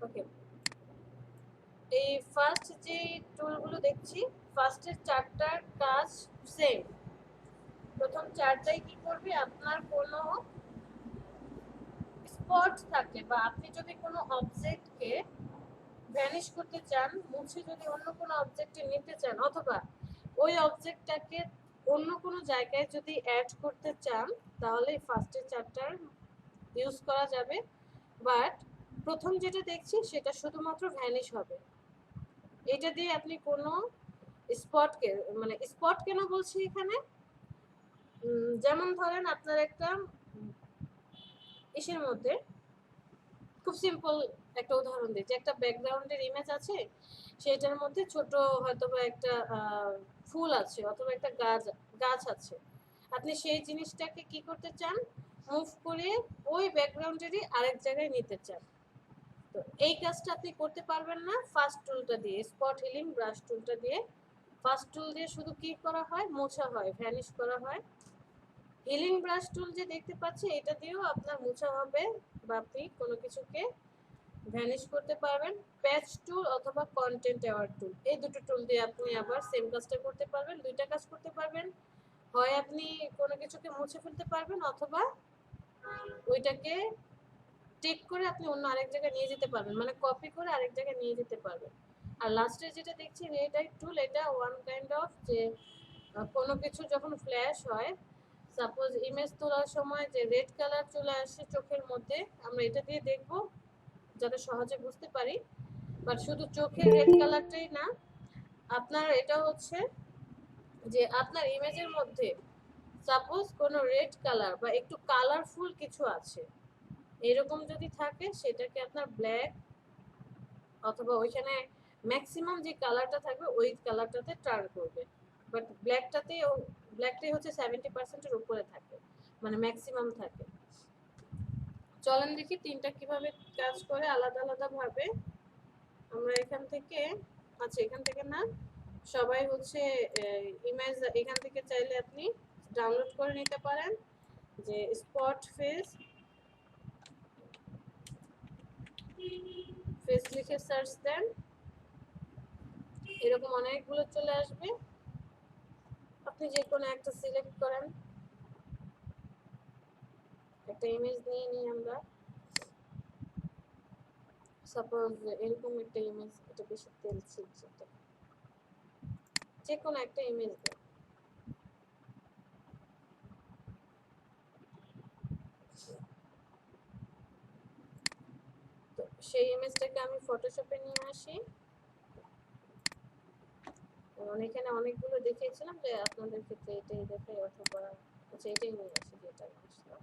ওকে, এই ফার্স্ট যে টুলগুলো দেখছি, ফার্স্টের চারটার কাজ সেম। প্রথম চারটাই কি করবে, আপনার কোনো স্পট থাকে বা আপনি যদি কোনো অবজেক্টকে ভ্যানিশ করতে চান, মুছে যদি অন্য কোনো অবজেক্টে নিতে চান, অথবা ওই অবজেক্টটাকে অন্য কোনো জায়গায় যদি অ্যাড করতে চান, তাহলে ফার্স্টের চারটার ইউজ করা যাবে। বাট প্রথম যেটা দেখছি সেটা শুধুমাত্র ভ্যানিশ হবে। এটা দিয়ে আপনি কোনো স্পটকে, মানে স্পট কেন বলছি এখানে, যেমন ধরেন আপনার একটা ইসের মধ্যে, খুব সিম্পল একটা উদাহরণ দিই, যে একটা ব্যাকগ্রাউন্ডের ইমেজ আছে, সেটার মধ্যে ছোট হয়তো বা একটা ফুল আছে অথবা একটা গাছ আছে। আপনি সেই জিনিসটাকে কি করতে চান, মুভ করে ওই ব্যাকগ্রাউন্ডেরই আরেক জায়গায় নিতে চান। তো এই কাজটা আপনি করতে পারবেন না ফার্স্ট টুলটা দিয়ে, স্পট হিলিং ব্রাশ টুলটা দিয়ে। ফার্স্ট টুল দিয়ে শুধু কি করা হয়, মোছা হয়, ভ্যানিশ করা হয়। হিলিং ব্রাশ টুল যে দেখতে পাচ্ছি, এটা দিয়েও আপনার মোছা হবে বা আপনি কোনো কিছুকে ভ্যানিশ করতে পারবেন। প্যাচ টুল অথবা কন্টেন্ট অ্যাওয়ার টুল, এই দুটো টুল দিয়ে আপনি আবার সেম কাজটা করতে পারবেন, দুইটা কাজ করতে পারবেন। হয় আপনি কোনো কিছুকে মুছে ফেলতে পারবেন, অথবা ওইটাকে টেক করে আপনি অন্য আরেক জায়গায় নিয়ে যেতে পারবেন, মানে কপি করে আরেক জায়গায় নিয়ে যেতে পারবেন। আর লাস্টে যেটা দেখছি রেড আই টুল, এটা ওয়ান কাইন্ড অফ যে কোনো কিছু যখন ফ্ল্যাশ হয়, সাপোজ ইমেজ তোলার সময় যে রেড কালার চলে আসে চোখের মধ্যে, আমরা এটা দিয়ে দেখব যাতে সহজে বুঝতে পারি। বাট শুধু চোখের রেড কালারটাই না, আপনার এটা হচ্ছে যে আপনার ইমেজের মধ্যে সাপোজ কোনো রেড কালার বা একটু কালারফুল কিছু আছে, এরকম যদি থাকে, সেটাকে আপনার ব্ল্যাক অথবা ওইখানে ম্যাক্সিমাম যে কালারটা থাকবে ওই কালারটাতে টার্ন করবে। বাট ব্ল্যাকটাই হচ্ছে 70%-এর উপরে থাকে, মানে ম্যাক্সিমাম থাকে। চলেন দেখি তিনটা কিভাবে কাজ করে আলাদা আলাদা ভাবে। আমরা এখান থেকে, আচ্ছা এখান থেকে না, সবাই হচ্ছে ইমেজ এখান থেকে চাইলে আপনি ডাউনলোড করে নিতে পারেন, যে স্পট ফেস লিখে সার্চ দেন, এরকম অনেকগুলো চলে আসবে। আপনি যে কোনো একটা সিলেক্ট করেন, একটা ইমেজ নিয়ে নিই আমরা, সাপোজ এরকম একটা ইমেজ, এটা বেশি তেল ছিটছে, যে কোনো একটা ইমেজ দেন। তো সেই ইমেজটাকে আমি ফটোশপে নিয়ে আসি, কারণ এখানে অনেকগুলো দেখিয়েছিলাম যে আপনাদের ক্ষেত্রে এটাই দেখাই, অথবা আচ্ছা এটাই নিয়ে আসি, যেটা আসলাম।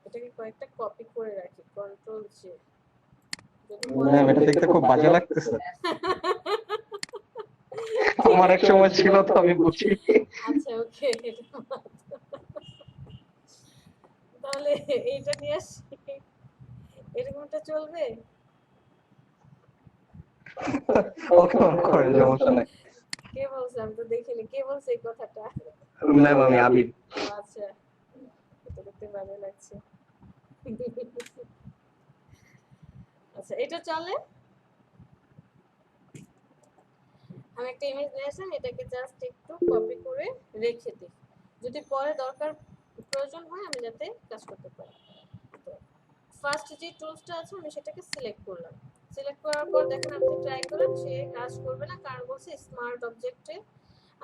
এটাকে কয়েকটা কপি করে রাখি, কন্ট্রোল জে। ম্যাম, এটা দেখতে খুব বাজে লাগতেছে। আমার এক সময় ছিল, তো আমি বুঝি। আচ্ছা ওকে, তাহলে এইটা নিয়ে আসি, এরকমটা চলবে? ওকে ম্যাম, করেন, সমস্যা নাই। কে বলছে, আমি তো দেখিনি, কে বলছে এই কথাটা? ম্যাম, আমি আবির। আচ্ছা, এটা দেখতে ভালো লাগছে। আচ্ছা এটা চলে। আমি একটা ইমেজ নিয়ে আসলাম, এটাকে জাস্ট একটু কপি করে রেখে দিই, যদি পরে দরকার প্রয়োজন হয় আমি যাতে কাজ করতে পারি। তো ফার্স্ট যে টুলসটা আছে আমি সেটাকে সিলেক্ট করলাম। সিলেক্ট করার পর দেখেন আপনি ট্রাই করেন, সে কাজ করবে না, কারণ বলছে স্মার্ট অবজেক্টে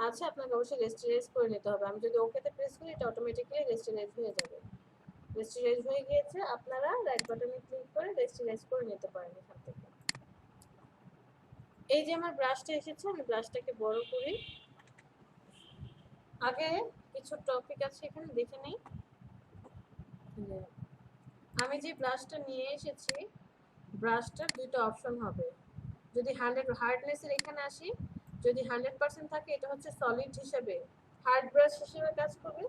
আছে, আপনাকে অবশ্যই রেস্টারাইজ করে নিতে হবে। আমি যদি ওকেতে প্রেস করি, এটা অটোমেটিক্যালি রেস্টারাইজ হয়ে যাবে। রেস্টারাইজ হয়ে গিয়েছে, আপনারা রাইট বাটনে ক্লিক করে রেস্টারাইজ করে নিতে পারেন এখান থেকে। এই যে আমার ব্রাশটা এসেছে, আমি ব্রাশটাকে বড় করি। আগে কিছু টপিক আছে এখানে দেখে নেই। আমি যে ব্রাশটা নিয়ে এসেছি, ব্রাশটার দুটো অপশন হবে। যদি 100 হার্ডনেসের এখানে আসি, যদি 100% থাকে, এটা হচ্ছে সলিড হিসেবে হার্ড ব্রাশ হিসেবে কাজ করবে।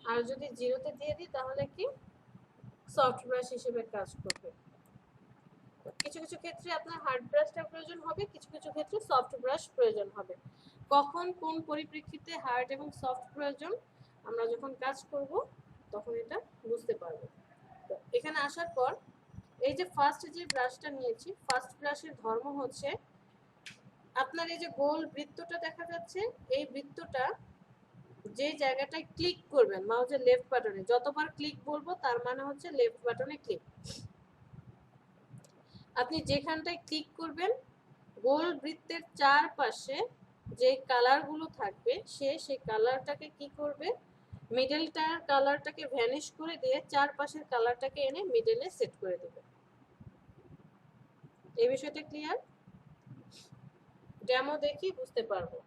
আর যদি জিরোতে দিয়ে দিই, তাহলে কি সফট ব্রাশ হিসেবে কাজ করবে। কিছু কিছু ক্ষেত্রে আপনার হার্ড ব্রাশটার প্রয়োজন হবে, কিছু কিছু ক্ষেত্রে সফট ব্রাশ প্রয়োজন হবে। কখন কোন পরিপ্রেক্ষিতে হার্ড এবং সফট প্রয়োজন আমরা যখন কাজ করব তখন এটা বুঝতে পারবো। তো এখানে আসার পর এই যে ফার্স্ট যে ব্রাশটা নিয়েছি, ফার্স্ট ব্রাশের ধর্ম হচ্ছে আপনার এই যে গোল বৃত্তটা দেখা যাচ্ছে, এই বৃত্তটা যে জায়গাটায় ক্লিক করবেন মাউসের লেফট বাটনে, যতবার ক্লিক বলবো তার মানে হচ্ছে লেফট বাটনে ক্লিক। আপনি যেখানটায় ক্লিক করবেন গোল বৃত্তের চারপাশে যে কালারগুলো থাকবে সেই কালারটাকে কি করবে, মিডলটার কালারটাকে ভ্যানিশ করে দিয়ে চারপাশের কালারটাকে এনে মিডলে সেট করে দেবে। এই বিষয়টা ক্লিয়ার? ডেমো দেখি বুঝতে পারবো।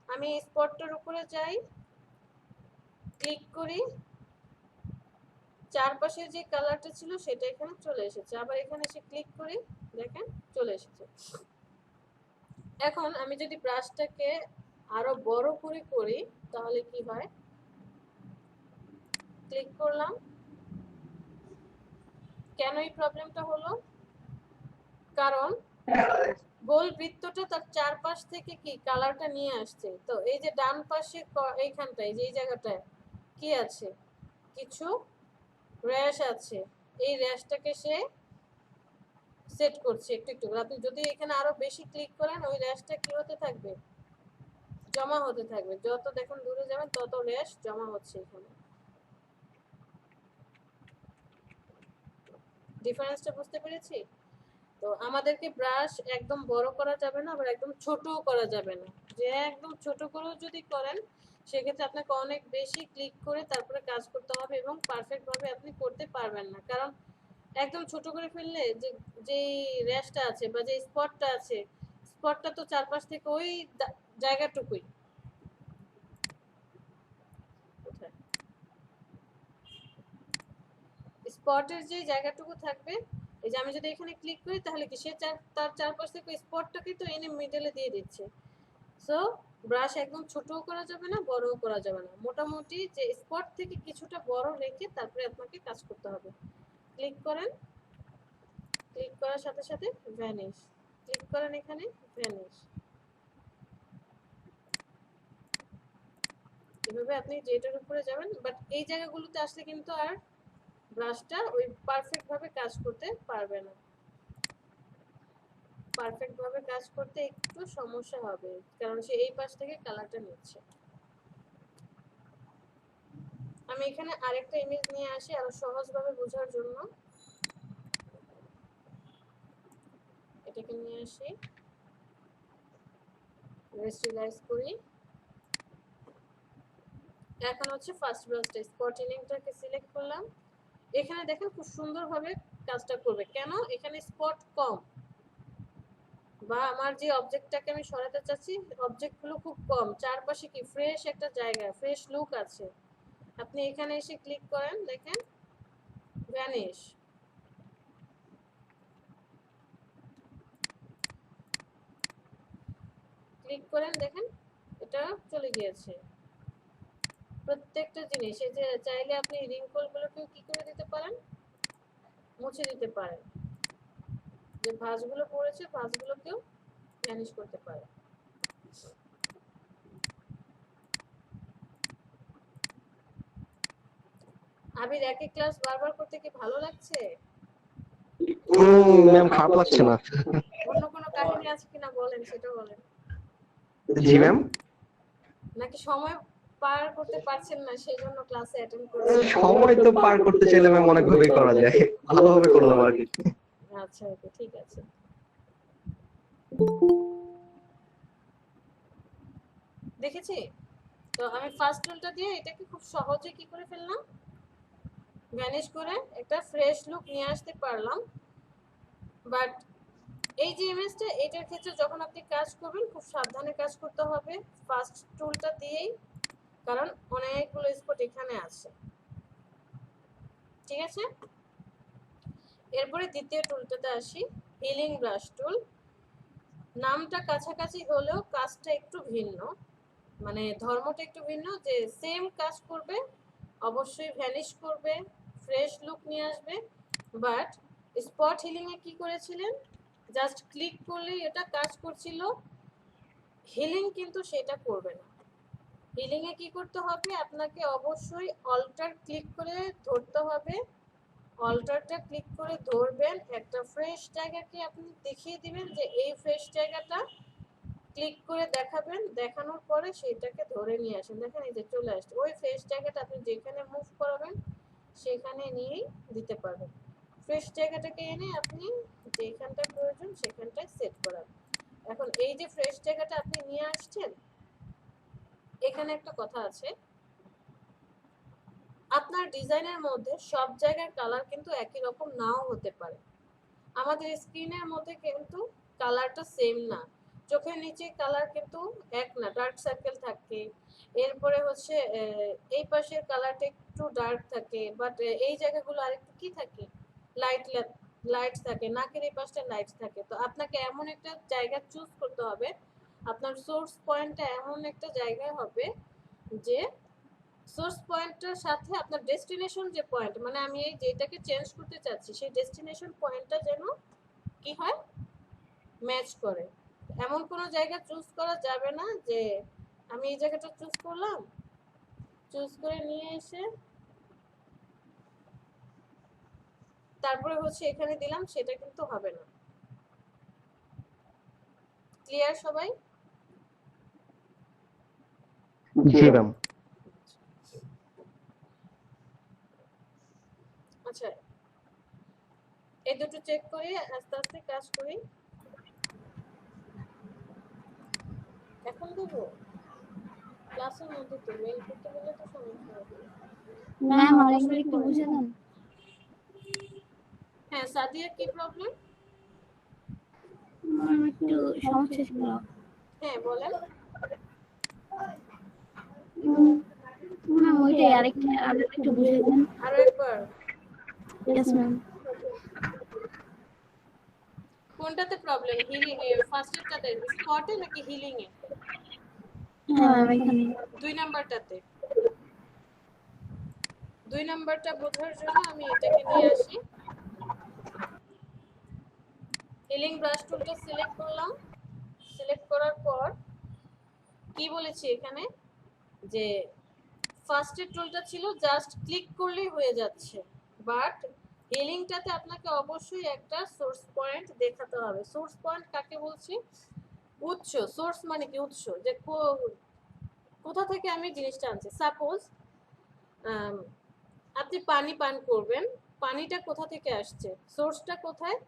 আমি স্পটটার উপরে যাই, ক্লিক করি, চারপাশে যে কালারটা ছিল সেটা এখানে চলে এসেছে, আবার এখানে এসে ক্লিক করি, দেখেন চলে এসেছে। এখন আমি যদি ব্রাশটাকে আরো বড় করে করি তাহলে কি হয়, ক্লিক করলাম, কেন এই প্রবলেমটা হলো, কারণ গোল বৃত্তটা তার চারপাশ থেকে কি কালারটা নিয়ে আসছে। তো এই যে ডান পাশে এইখানটায় যে এই জায়গাটায় কি আছে, কিছু র্যাশ আছে, এই র্যাশটাকে সে সেট করছে একটু একটু করে। আপনি যদি এখানে আরো বেশি ক্লিক করেন ওই র্যাশটা কি হতে থাকবে, জমা হতে থাকবে, যত দেখুন দূরে যাবেন তত র্যাশ জমা হচ্ছে এখানে। ডিফারেন্সটা বুঝতে পেরেছি? তো আমাদেরকে ব্রাশ একদম বড় করা যাবে না, আবার একদম ছোটও করা যাবে না। যে একদম ছোট করেও যদি করেন সেক্ষেত্রে আপনাকে অনেক বেশি ক্লিক করে তারপরে কাজ করতে হবে এবং পারফেক্ট ভাবে আপনি করতে পারবেন না। কারণ একদম ছোট করে ফেললে যে যেই র্যাশটা আছে বা যে স্পটটা আছে, স্পটটা তো চারপাশ থেকে ওই জায়গাটুকুই, স্পটের যে জায়গাটুকু থাকবে, এই যে আমি যদি এখানে ক্লিক করি তাহলে কি সে তার চারপাশ থেকে স্পটটাকে তো এনে মিডলে দিয়ে দিচ্ছে। সো ব্রাশ একদম ছোটও করা যাবে না, বড়ও করা যাবে না, মোটামুটি যে স্পট থেকে কিছুটা বড় রেখে তারপরে আপনাকে কাজ করতে হবে। ক্লিক করেন, ক্লিক করার সাথে সাথে ভ্যানিশ, ক্লিক করেন এখানে ভ্যানিশ। এভাবে আপনি যেটার উপরে যাবেন, বাট এই জায়গাগুলোতে আসলে কিন্তু আর ব্রাশটা ওই পারফেক্ট ভাবে কাজ করতে পারবে না, পারফেক্ট ভাবে কাজ করতে একটু সমস্যা হবে, কারণ সে এই পাশ থেকে কালারটা নিচ্ছে। আমি এখানে আরেকটা ইমেজ নিয়ে আসি আরো সহজভাবে বোঝার জন্য, এটাকে নিয়ে আসি, রেস্টিলাইজ করি। এখন হচ্ছে ফার্স্ট ব্রাশটা স্পটিংটাকে সিলেক্ট করলাম, এখানে দেখেন খুব সুন্দরভাবে কাজটা করবে। কেন, এখানে স্পট কম, বা আমার যে অবজেক্টটাকে আমি সরাতে চাচ্ছি অবজেক্টগুলো খুব কম, চারপাশে কি ফ্রেশ একটা জায়গা, ফ্রেশ লুক আছে। আপনি এখানে এসে ক্লিক করেন, দেখেন ভ্যানিশ, ক্লিক করেন, দেখেন এটা চলে গিয়েছে। প্রত্যেকটা জিনিস এই যে চাইলে আপনি রিঙ্কলগুলোকেও কি করে দিতে পারেন, মুছে দিতে পারেন, যে ভাঁজগুলো পড়েছে ভাঁজগুলোকেও ভ্যানিশ করতে পারেন। আবির একই ক্লাস বারবার করতে কি ভালো লাগছে? ম্যাম খারাপ লাগছে না। অন্য কোনো কাহিনী আছে কিনা বলেন, সেটা বলেন। জি ম্যাম। নাকি সময় পার করতে পারছেন না সেই জন্য ক্লাসে অ্যাটেন্ড করছেন? সময় তো পার করতে চাইলে ম্যাম অনেক ভাবে করা যায়, ভালোভাবে করলাম আর কি। আচ্ছা ওকে, ঠিক আছে। দেখেছি তো আমি ফার্স্ট টুলটা দিয়ে এটাকে খুব সহজে কি করে ফেললাম, ভ্যানিশ করে একটা ফ্রেশ লুক নিয়ে আসতে পারলাম। বাট এই যে ইমেজটা, এটার ক্ষেত্রে যখন আপনি কাজ করবেন খুব সাবধানে কাজ করতে হবে ফার্স্ট টুলটা দিয়েই, কারণ অনেকগুলো স্পট এখানে আছে, ঠিক আছে? এরপরে দ্বিতীয় টুলটাতে আসি, হিলিং ব্রাশ টুল। নামটা কাছাকাছি হলেও কাজটা একটু ভিন্ন, মানে ধর্মটা একটু ভিন্ন, যে সেম কাজ করবে, অবশ্যই ভ্যানিশ করবে, ফ্রেশ লুক নিয়ে আসবে, বাট স্পট হিলিং এ কি করেছিলেন, জাস্ট ক্লিক করলেই এটা কাজ করছিল। হিলিং কিন্তু সেটা করবে না। হিলিং এ কি করতে হবে, আপনাকে অবশ্যই অল্টার ক্লিক করে ধরতে হবে। অল্টারটা ক্লিক করে ধরবেন, একটা ফ্রেশ জায়গাকে আপনি দেখিয়ে দিবেন যে এই ফ্রেশ জায়গাটা ক্লিক করে দেখাবেন, দেখানোর পরে সেটাকে ধরে নিয়ে আসেন। দেখেন এই যে চলে আসছে, ওই ফ্রেশ জায়গাটা আপনি যেখানে মুভ করাবেন সেখানে নিয়েই দিতে পারবেন। ফ্রেশ জায়গাটাকে এনে আপনি যেখানটা প্রয়োজন সেখানটায় সেট করাবেন। এখন এই যে ফ্রেশ জায়গাটা আপনি নিয়ে আসছেন, এখানে একটা কথা আছে, আপনার ডিজাইনের মধ্যে সব জায়গার কালার কিন্তু একই রকম নাও হতে পারে। আমাদের স্ক্রিনের মধ্যে কিন্তু কালারটা সেম না, চোখের নিচে কালার কিন্তু এক না, ডার্ক সার্কেল থাকে। এরপরে হচ্ছে এই পাশের কালারটা একটু ডার্ক থাকে, বাট এই জায়গাগুলো আরেকটু কি থাকে, লাইট লাইট থাকে, নাকের এই পাশটা লাইট থাকে। তো আপনাকে এমন একটা জায়গা চুজ করতে হবে, আপনার সোর্স পয়েন্টটা এমন একটা জায়গায় হবে যে সোর্স পয়েন্টটার সাথে আপনার ডেস্টিনেশন যে পয়েন্ট, মানে আমি এই যেটাকে চেঞ্জ করতে চাচ্ছি সেই ডেস্টিনেশন পয়েন্টটা যেন কি হয়, ম্যাচ করে। এমন কোনো জায়গা চুজ করা যাবে না যে আমি এই জায়গাটা চুজ করলাম, চুজ করে নিয়ে এসে তারপরে হচ্ছে এখানে দিলাম, সেটা কিন্তু হবে না। ক্লিয়ার সবাই? জি ম্যাম। আচ্ছা, এই দুটো চেক করে আস্তে আস্তে কাজ করি। এখন দেবো ক্লাসের মধ্যে, তো মেল করতে গেলে তো সমস্যা হবে। ম্যাম আরেকবার একটু বুঝে দেন। হ্যাঁ, সাদিয়া কি প্রবলেম? ম্যাম একটু সমস্যা ছিল। হ্যাঁ বলেন। ম্যাম ওইটাই আরেকবার একটু বুঝে দেন। আরো একবার। Yes ma'am. কোনটাতে প্রবলেম, হিলিং এ ফার্স্টেরটাতে স্পটে নাকি হিলিং এ? হ্যাঁ ম্যাম এখানে। 2 নাম্বারটাতে। 2 নাম্বারটা বোঝার জন্য আমি এটাকে নিয়ে আসি। হিলিং ব্রাশ টুলটা সিলেক্ট করলাম। সিলেক্ট করার পর কি বলেছি এখানে, যে ফার্স্টের টুলটা ছিল জাস্ট ক্লিক করলেই হয়ে যাচ্ছে, বাট হিলিংটাতে আপনাকে অবশ্যই একটা সোর্স পয়েন্ট দেখাতে হবে। সোর্স পয়েন্ট কাকে বলছি, উৎস। সোর্স মানে কি, উৎস, যে কোথা থেকে আমি জিনিসটা আনছি। সাপোজ আপনি পানি পান করবেন, পানিটা কোথা থেকে আসছে, সোর্সটা কোথায়,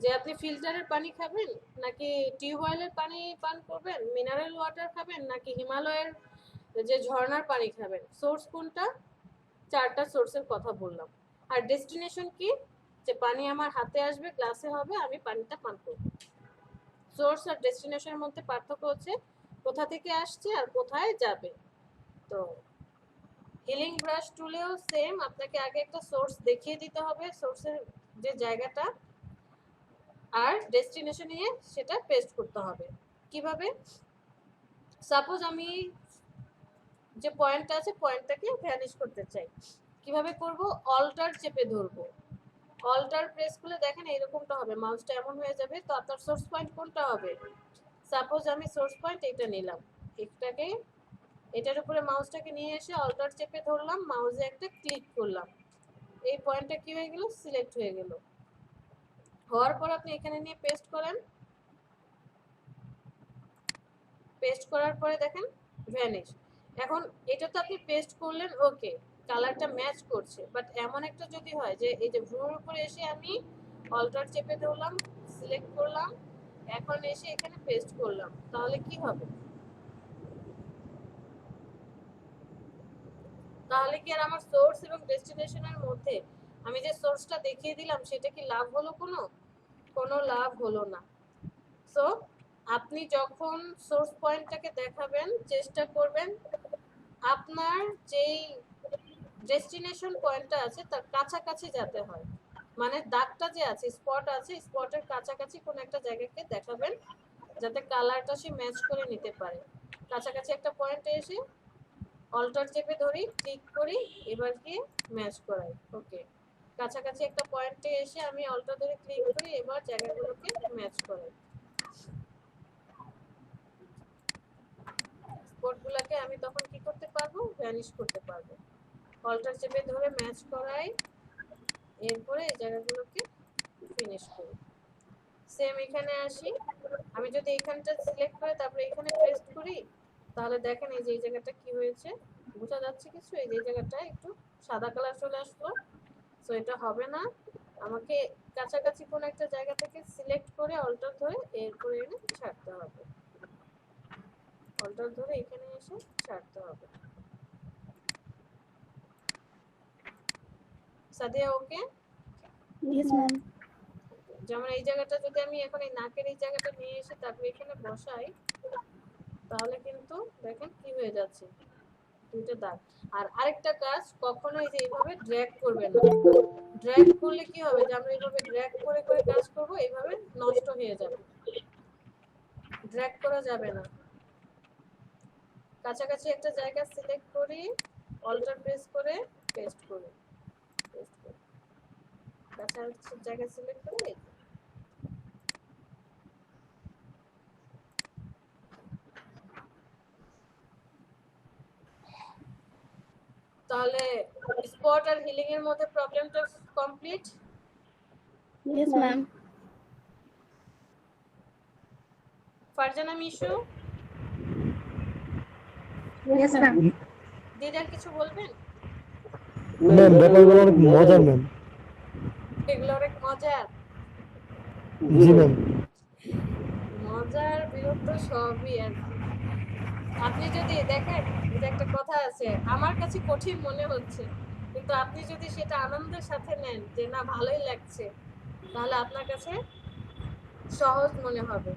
যে আপনি ফিল্টারের পানি খাবেন নাকি টিউবওয়েলের পানি পান করবেন, মিনারেল ওয়াটার খাবেন নাকি হিমালয়ের যে ঝর্ণার পানি খাবেন, সোর্স কোনটা? 4টা সোর্সের কথা বললাম। আর ডেস্টিনেশন কি, যে পানি আমার হাতে আসবে, গ্লাসে হবে, আমি পানিটা পান করব। সোর্স আর ডেস্টিনেশনের মধ্যে পার্থক্য হচ্ছে কোথা থেকে আসছে আর কোথায় যাবে। তো হিলিং ব্রাশ টুলেও সেম, আপনাকে আগে একটা সোর্স দেখিয়ে দিতে হবে, সোর্সের যে জায়গাটা, আর ডেস্টিনেশন নিয়ে সেটা পেস্ট করতে হবে। কিভাবে, সাপোজ আমি যে পয়েন্টটা আছে পয়েন্টটাকে ভ্যানিশ করতে চাই, কিভাবে করব, অল্টার চেপে ধরবো, অল্টার প্রেস করলে দেখেন এরকমটা হবে, মাউসটা এমন হয়ে যাবে। তো আপনার সোর্স পয়েন্ট কোনটা হবে, সাপোজ আমি সোর্স পয়েন্ট এটা নিলাম, এটাকে এটার উপরে মাউসটাকে নিয়ে এসে অল্টার চেপে ধরলাম, মাউসে একটা ক্লিক করলাম, এই পয়েন্টটা কি হয়ে গেল, সিলেক্ট হয়ে গেল। হওয়ার পর আপনি এখানে নিয়ে পেস্ট করেন, পেস্ট করার পরে দেখেন ভ্যানিশ। এখন এটা তো আপনি পেস্ট করলেন, ওকে, কালারটা ম্যাচ করছে, বাট এমন একটা যদি হয় যে এই যে ভ্রুর উপরে এসে আমি অল্টার চেপে ধরলাম, সিলেক্ট করলাম, এখন এসে এখানে পেস্ট করলাম, তাহলে কি হবে, তাহলে কি আর আমার সোর্স এবং ডেস্টিনেশনের মধ্যে আমি যে সোর্সটা দেখিয়ে দিলাম সেটা কি লাভ হলো, কোনো লাভ হলো না। সো আপনি যখন সোর্স পয়েন্টটাকে দেখাবেন, চেষ্টা করবেন আপনার যেই ডেস্টিনেশন পয়েন্টটা আছে তার কাছাকাছি যাতে হয়, মানে দাগটা যে আছে, স্পট আছে, স্পটের কাছাকাছি কোনো একটা জায়গাকে দেখাবেন যাতে কালারটা সে ম্যাচ করে নিতে পারে। কাছাকাছি একটা পয়েন্টে এসে অল্টার চেপে ধরি, ক্লিক করি, এবার গিয়ে ম্যাচ করাই, ওকে। কাছাকাছি একটা পয়েন্টে এসে আমি অল্টার ধরে ক্লিক করি, এবার জায়গাগুলোকে ম্যাচ করাই। স্পটগুলোকে আমি তখন কি করতে পারবো, ভ্যানিশ করতে পারবো। অল্টার চেপে ধরে ম্যাচ করাই, এরপরে এই জায়গাগুলোকে ফিনিশ করি। সেম এখানে আসি, আমি যদি এখানটা সিলেক্ট করে তারপরে এখানে পেস্ট করি, তাহলে দেখেন এই যে এই জায়গাটা কি হয়েছে, বোঝা যাচ্ছে কিছু? এই যে জায়গাটা একটু সাদা কালার চলে আসলো। সো এটা হবে না, আমাকে কাছাকাছি কোন একটা জায়গা থেকে সিলেক্ট করে অল্টার ধরে এরপরে এনে ছাড়তে হবে। অল্টার ধরে এখানে এসে ছাড়তে হবে। সাদিয়া ওকে? Yes ma'am. যেমন এই জায়গাটা যদি আমি এখন এই নাকের এই জায়গাটা নিয়ে এসে তারপরে এখানে বসাই, তাহলে কিন্তু দেখেন কি হয়ে যাচ্ছে, দুইটা দাগ। আর আরেকটা কাজ, কখনোই যে এইভাবে ড্র্যাগ করবে না। ড্র্যাগ করলে কি হবে, যে আমরা এইভাবে ড্র্যাগ করে করে কাজ করব, এইভাবে নষ্ট হয়ে যাবে। ড্র্যাগ করা যাবে না। কাছাকাছি একটা জায়গা সিলেক্ট করি, অল্টার প্রেস করে পেস্ট করি, পেস্ট করি, কাছাকাছি জায়গা সিলেক্ট করে। তাহলে স্পট আর হিলিং এর মধ্যে প্রবলেমটা complete. Yes ma'am. Farzana Mishu, yes ma'am. Didar কিছু বলবেন? ম্যাম ব্যাপারগুলো অনেক মজার ম্যাম। এগুলো অনেক মজার। জি ম্যাম। মজার বিরক্ত সবই আর কি। আপনি যদি দেখেন, যে একটা কথা আছে, আমার কাছে কঠিন মনে হচ্ছে, কিন্তু আপনি যদি সেটা আনন্দের সাথে নেন যে না ভালোই লাগছে, তাহলে আপনার কাছে সহজ মনে হবে।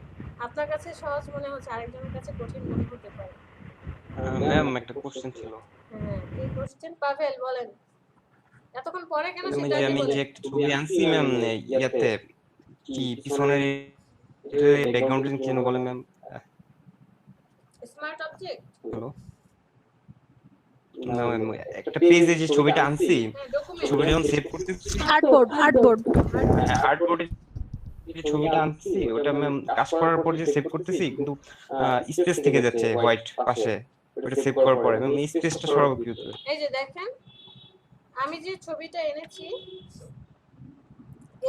আপনার কাছে সহজ মনে হচ্ছে, আরেকজনের কাছে কঠিন মনে হতে পারে। ম্যাম একটা কোশ্চেন ছিল। হ্যাঁ, কি কোশ্চেন? পাভেল বলেন। এতক্ষণ পরে কেন ওই সেটা যে আগে আমি যে বলেন। একটা ছবি আনছি ম্যাম, ইয়াতে কি পিছনের ব্যাকগ্রাউন্ড কি যেন বলে ম্যাম? Smart object. হ্যালো, না ম্যাম, একটা পেজে যে ছবিটা আনছি, হ্যাঁ, ডকুমেন্ট। ছবিটা যখন সেভ করতেছি, আর্টবোর্ড। আর্টবোর্ডে যে ছবিটা আনছি ওটা ম্যাম কাজ করার পর যে সেভ করতেছি, কিন্তু স্পেস থেকে যাচ্ছে হোয়াইট পাশে, ওটা সেভ করার পরে ম্যাম এই স্পেসটা সরাবো কি হচ্ছে? এই যে দেখেন, আমি যে ছবিটা এনেছি,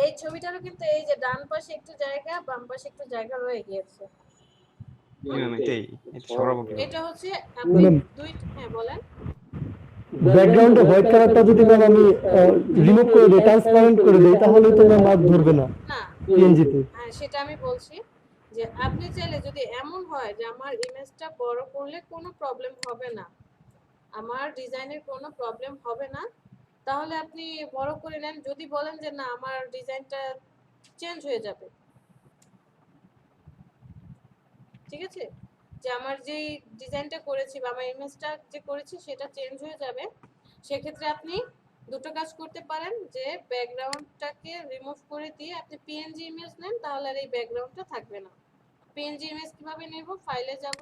এই ছবিটারও কিন্তু এই যে ডান পাশে একটু জায়গা, বাম পাশে একটু জায়গা রয়ে গিয়েছে। ম্যাম এটাই, এটা সরাবো কি? এটা হচ্ছে আপনি দুই, হ্যাঁ বলেন। ব্যাকগ্রাউন্ডে হোয়াইট কালারটা যদি ম্যাম আমি রিমুভ করে দিই, ট্রান্সপারেন্ট করে দিই, তাহলে তো ম্যাম আর ধরবে না না, পিএনজিতে। হ্যাঁ সেটা আমি বলছি, যে আপনি চাইলে যদি এমন হয় যে আমার ইমেজটা বড় করলে কোনো প্রবলেম হবে না, আমার ডিজাইনের কোনো প্রবলেম হবে না, তাহলে আপনি বড় করে নেন। যদি বলেন যে না আমার ডিজাইনটা চেঞ্জ হয়ে যাবে, ঠিক আছে, যে আমার যেই ডিজাইনটা করেছি বা আমার ইমেজটা যে করেছি সেটা চেঞ্জ হয়ে যাবে, সেক্ষেত্রে আপনি দুটো কাজ করতে পারেন, যে ব্যাকগ্রাউন্ডটাকে রিমুভ করে দিয়ে আপনি পিএনজি ইমেজ নেন, তাহলে আর এই ব্যাকগ্রাউন্ডটা থাকবে না। পিএনজি ইমেজ কিভাবে নেব, ফাইলে যাব,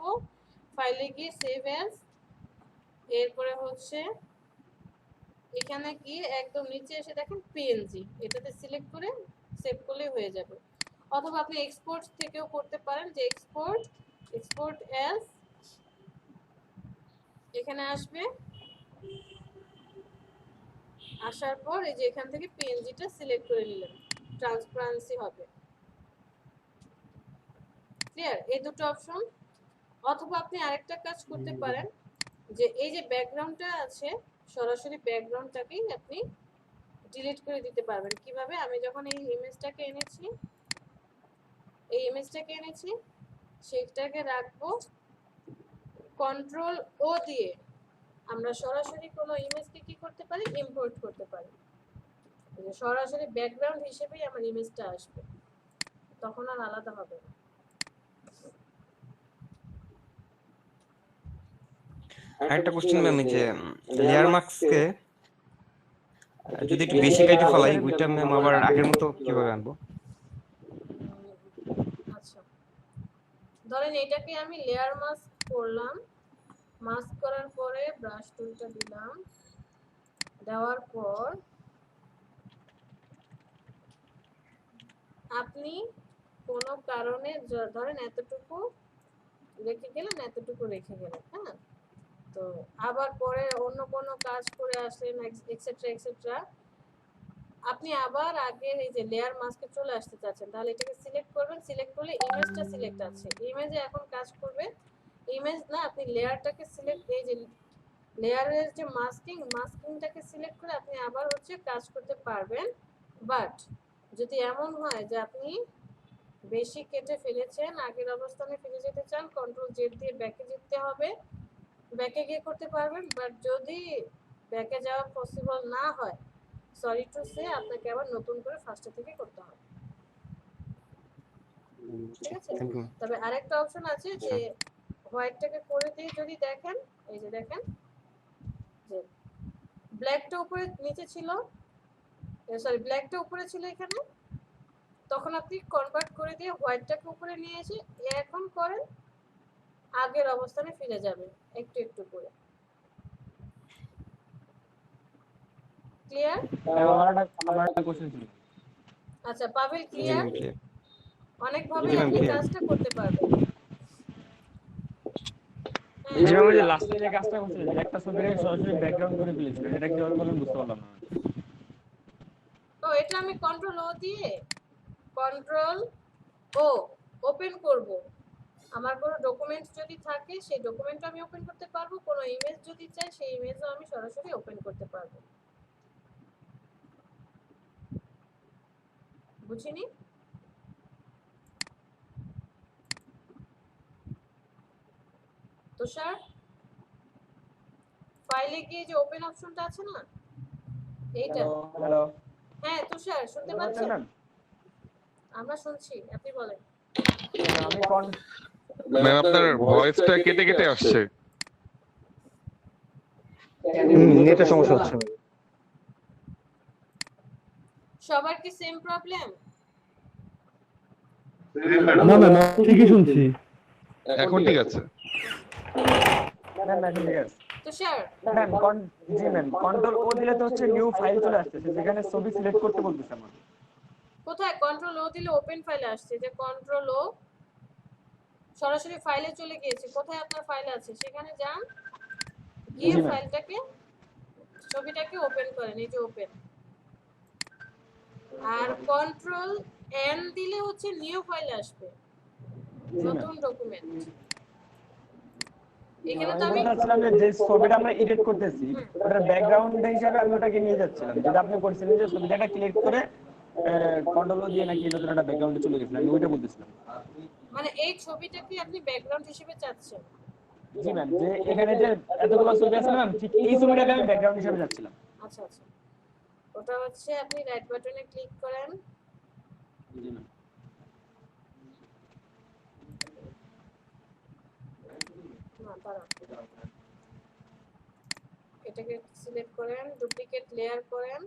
ফাইলে গিয়ে সেভ অ্যাজ, এরপরে হচ্ছে এখানে গিয়ে একদম নিচে এসে দেখেন পিএনজি, এটাতে সিলেক্ট করে সেভ করলে হয়ে যাবে। অথবা আপনি এক্সপোর্ট থেকেও করতে পারেন, যে এক্সপোর্ট অ্যাজ, এখানে আসবে, আসার পর এই যে এখান থেকে পিএনজিটা সিলেক্ট করে নিলেন, ট্রান্সপারেন্সি হবে। ক্লিয়ার এই দুটো অপশন। অথবা আপনি আরেকটা কাজ করতে পারেন, যে এই যে ব্যাকগ্রাউন্ডটা আছে, সরাসরি ব্যাকগ্রাউন্ডটাকেই আপনি ডিলিট করে দিতে পারবেন। কিভাবে, আমি যখন এই ইমেজটাকে এনেছি, সেটাকে রাখবো কন্ট্রোল ও দিয়ে, আমরা সরাসরি কোনো ইমেজকে কি করতে পারি, ইম্পোর্ট করতে পারি। সরাসরি ব্যাকগ্রাউন্ড হিসেবেই আমার ইমেজটা আসবে, তখন আর আলাদা হবে না। আরেকটা কোশ্চেন ম্যাম, এই যে লেয়ার মার্কসকে যদি একটু বেশি কাইটে ফেলাই, ওইটা ম্যাম আবার আগের মতো কিভাবে আনবো? আচ্ছা, ধরেন এটাকে আমি লেয়ার মাস্ক করলাম, মাস্ক করার পরে ব্রাশ টুলটা দিলাম, দেওয়ার পর আপনি কোনো কারণে ধরেন এতটুকু রেখে গেলেন, এতটুকু রেখে গেলেন, হ্যাঁ, তো আবার পরে অন্য কোনো কাজ করে আসলেন এক্সেট্রা এক্সেট্রা, আপনি আবার আগের এই যে লেয়ার মাস্কে চলে আসতে চাচ্ছেন, তাহলে এটাকে সিলেক্ট করবেন। সিলেক্ট করলে ইমেজটা সিলেক্ট আছে, ইমেজে এখন কাজ করবে। ইমেজ না, আপনি লেয়ারটাকে সিলেক্ট, এই যে লেয়ারের যে মাস্কিংটাকে সিলেক্ট করে আপনি আবার হচ্ছে কাজ করতে পারবেন। বাট যদি এমন হয় যে আপনি বেশি কেটে ফেলেছেন, আগের অবস্থানে ফিরে যেতে চান, কন্ট্রোল জেড দিয়ে ব্যাকে যেতে হবে, ব্যাকে গিয়ে করতে পারবেন। বাট যদি ব্যাকে যাওয়া পসিবল না হয়, সরি টু সে, আপনাকে আবার নতুন করে ফার্স্ট থেকে করতে হবে। ঠিক আছে? Thank you. তবে আরেকটা অপশন আছে যে হোয়াইটটাকে করে দিয়ে যদি দেখেন, এই যে দেখেন যে ব্ল্যাকটা উপরে নিচে ছিল, সরি ব্ল্যাকটা উপরে ছিল এখানে, তখন আপনি কনভার্ট করে দিয়ে হোয়াইটটাকে উপরে নিয়ে এসে এখন করেন, আগের অবস্থানে ফিরে যাবে একটু একটু করে। ক্লিয়ার? আমার একটা কোশ্চেন ছিল। আচ্ছা পাবেল, জি ক্লিয়ার? Ma'am clear. অনেকভাবে জি ম্যাম আপনি ক্লিয়ার। কাজটা করতে পারবেন। এই যে আমরা যে লাস্টে যে কাজটা করছিলাম, যে একটা ছবির সরাসরি ব্যাকগ্রাউন্ড করে ফেলেছিলাম, এটা কিভাবে করলাম বুঝতে পারলাম না। তো এটা আমি কন্ট্রোল ও দিয়ে কন্ট্রোল ও ওপেন করব। আমার কোনো ডকুমেন্ট যদি থাকে সেই ডকুমেন্টও আমি ওপেন করতে পারবো, কোনো ইমেজ যদি চাই সেই ইমেজও আমি সরাসরি ওপেন করতে পারবো। বুঝিনি? তুষার, ফাইলে গিয়ে যে ওপেন অপশনটা আছে না, এইটা। হ্যালো, হ্যাঁ তুষার, শুনতে পাচ্ছেন? আমরা শুনছি, আপনি বলেন। আমি ম্যাম আপনার ভয়েসটা কেটে কেটে আসছে। নেটের সমস্যা হচ্ছে। সবার কি সেম প্রবলেম? না ম্যাম, ঠিকই শুনছি। এখন ঠিক আছে। তুষার, জি ম্যাম, কন্ট্রোল ও দিলে তো হচ্ছে নিউ ফাইল চলে আসতেছে, যেখানে ছবি সিলেক্ট করতে বলতেছে আমার। কোথায় কন্ট্রোল ও দিলে ওপেন ফাইলে আসছে? যে কন্ট্রোল ও সরাসরি ফাইলে চলে গিয়েছে। কোথায় আপনার ফাইল আছে সেখানে যান, গিয়ে ফাইলটাকে, ছবিটাকে ওপেন করেন, এই যে ওপেন। আর কন্ট্রোল এন দিলে হচ্ছে নিউ ফাইল আসবে, নতুন ডকুমেন্ট। এখানে তো আমি বলছিলাম যে ছবিটা আমরা এডিট করতেছি, ওটার ব্যাকগ্রাউন্ড হিসেবে আমি ওটাকে নিয়ে যাচ্ছিলাম, যেটা আপনি বলছিলেন যে ছবিটাকে ক্লিক করে কন্ট্রোল ও দিয়ে নাকি নতুন একটা ব্যাকগ্রাউন্ডে চলে গেছিলাম, আমি ওইটা বলতেছিলাম। মানে এই ছবিটাকে আপনি ব্যাকগ্রাউন্ড হিসেবে চাচ্ছেন? জি ম্যাম, যে এখানে যে এতগুলো ছবি আছে ম্যাম, ঠিক এই ছবিটাকে আমি ব্যাকগ্রাউন্ড হিসেবে যাচ্ছিলাম। আচ্ছা আচ্ছা, ওটা হচ্ছে আপনি রাইট বাটনে ক্লিক করেন। জি ম্যাম। না দাঁড়ান, এটাকে সিলেক্ট করেন, ডুপ্লিকেট লেয়ার করেন,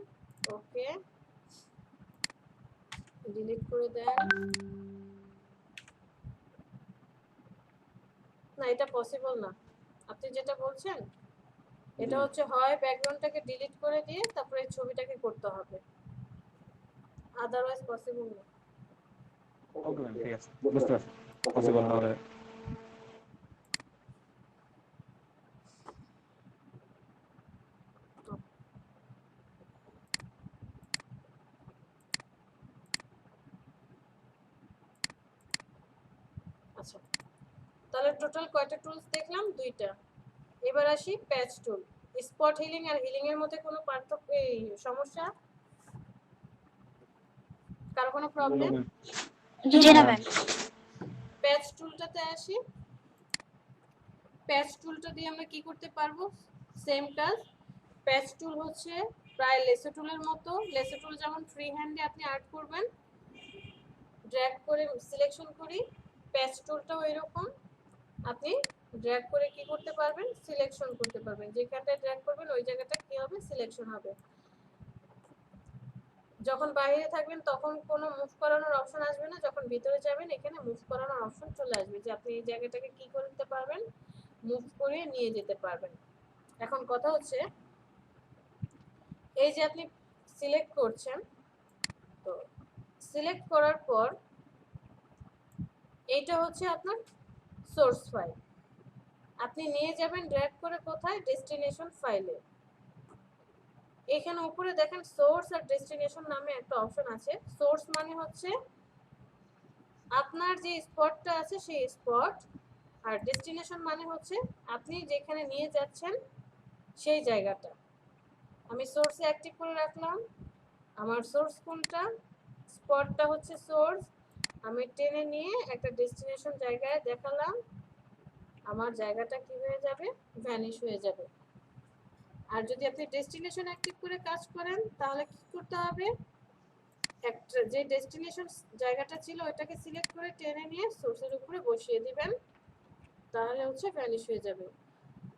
ওকে, ডিলিট করে দেন। না এটা পসিবল না, আপনি যেটা বলছেন এটা হচ্ছে হয় ব্যাকগ্রাউন্ডটাকে ডিলিট করে দিয়ে তারপরে এই ছবিটাকে করতে হবে, আদারওয়াইজ পসিবল না। ওকে ম্যাম, ঠিক আছে, বুঝতে পারছি। পসিবল না হলে আচ্ছা, তাহলে টোটাল কয়টা টুলস দেখলাম? দুইটা। এবার আসি প্যাচ টুল। স্পট হিলিং আর হিলিং এর মধ্যে কোনো পার্থক্য, এই সমস্যা, কার কোনো প্রবলেম? জি না ম্যাম। প্যাচ টুলটাতে আসি। প্যাচ টুলটা দিয়ে আমরা কি করতে পারবো? সেম কাজ। প্যাচ টুল হচ্ছে প্রায় লেসো টুলের মতো। লেসো টুল যেমন ফ্রি হ্যান্ডে আপনি আর্ট করবেন, ড্র্যাগ করে সিলেকশন করি, প্যাচ টুলটাও এরকম, আপনি ড্র্যাগ করে কি করতে পারবেন? সিলেকশন করতে পারবেন। যেখানটায় ড্র্যাগ করবেন ওই জায়গাটা কি হবে? সিলেকশন হবে। যখন বাইরে থাকবেন তখন কোনো মুভ করানোর অপশন আসবে না, যখন ভিতরে যাবেন এখানে মুভ করানোর অপশন চলে আসবে, যে আপনি এই জায়গাটাকে কি করতে পারবেন? মুভ করে নিয়ে যেতে পারবেন। এখন কথা হচ্ছে এই যে আপনি সিলেক্ট করছেন, তো সিলেক্ট করার পর এইটা হচ্ছে আপনার সোর্স ফাইল। আপনি নিয়ে যাবেন ড্র্যাগ করে কোথায়? ডেস্টিনেশন ফাইলে। এখানে উপরে দেখেন সোর্স আর ডেস্টিনেশন নামে একটা অপশন আছে। সোর্স মানে হচ্ছে আপনার যে স্পটটা আছে সেই স্পট, আর ডেস্টিনেশন মানে হচ্ছে আপনি যেখানে নিয়ে যাচ্ছেন সেই জায়গাটা। আমি সোর্সে অ্যাক্টিভ করে রাখলাম। আমার সোর্স কোনটা? স্পটটা হচ্ছে সোর্স। আমি টেনে নিয়ে একটা ডেস্টিনেশন জায়গায় দেখালাম, আমার জায়গাটা কি হয়ে যাবে? ভ্যানিশ হয়ে যাবে। আর যদি আপনি ডেস্টিনেশন অ্যাক্টিভ করে কাজ করেন তাহলে কি করতে হবে? একটা যে ডেস্টিনেশন জায়গাটা ছিল ওইটাকে সিলেক্ট করে টেনে নিয়ে সোর্সের উপরে বসিয়ে দিবেন, তাহলে হচ্ছে ভ্যানিশ হয়ে যাবে।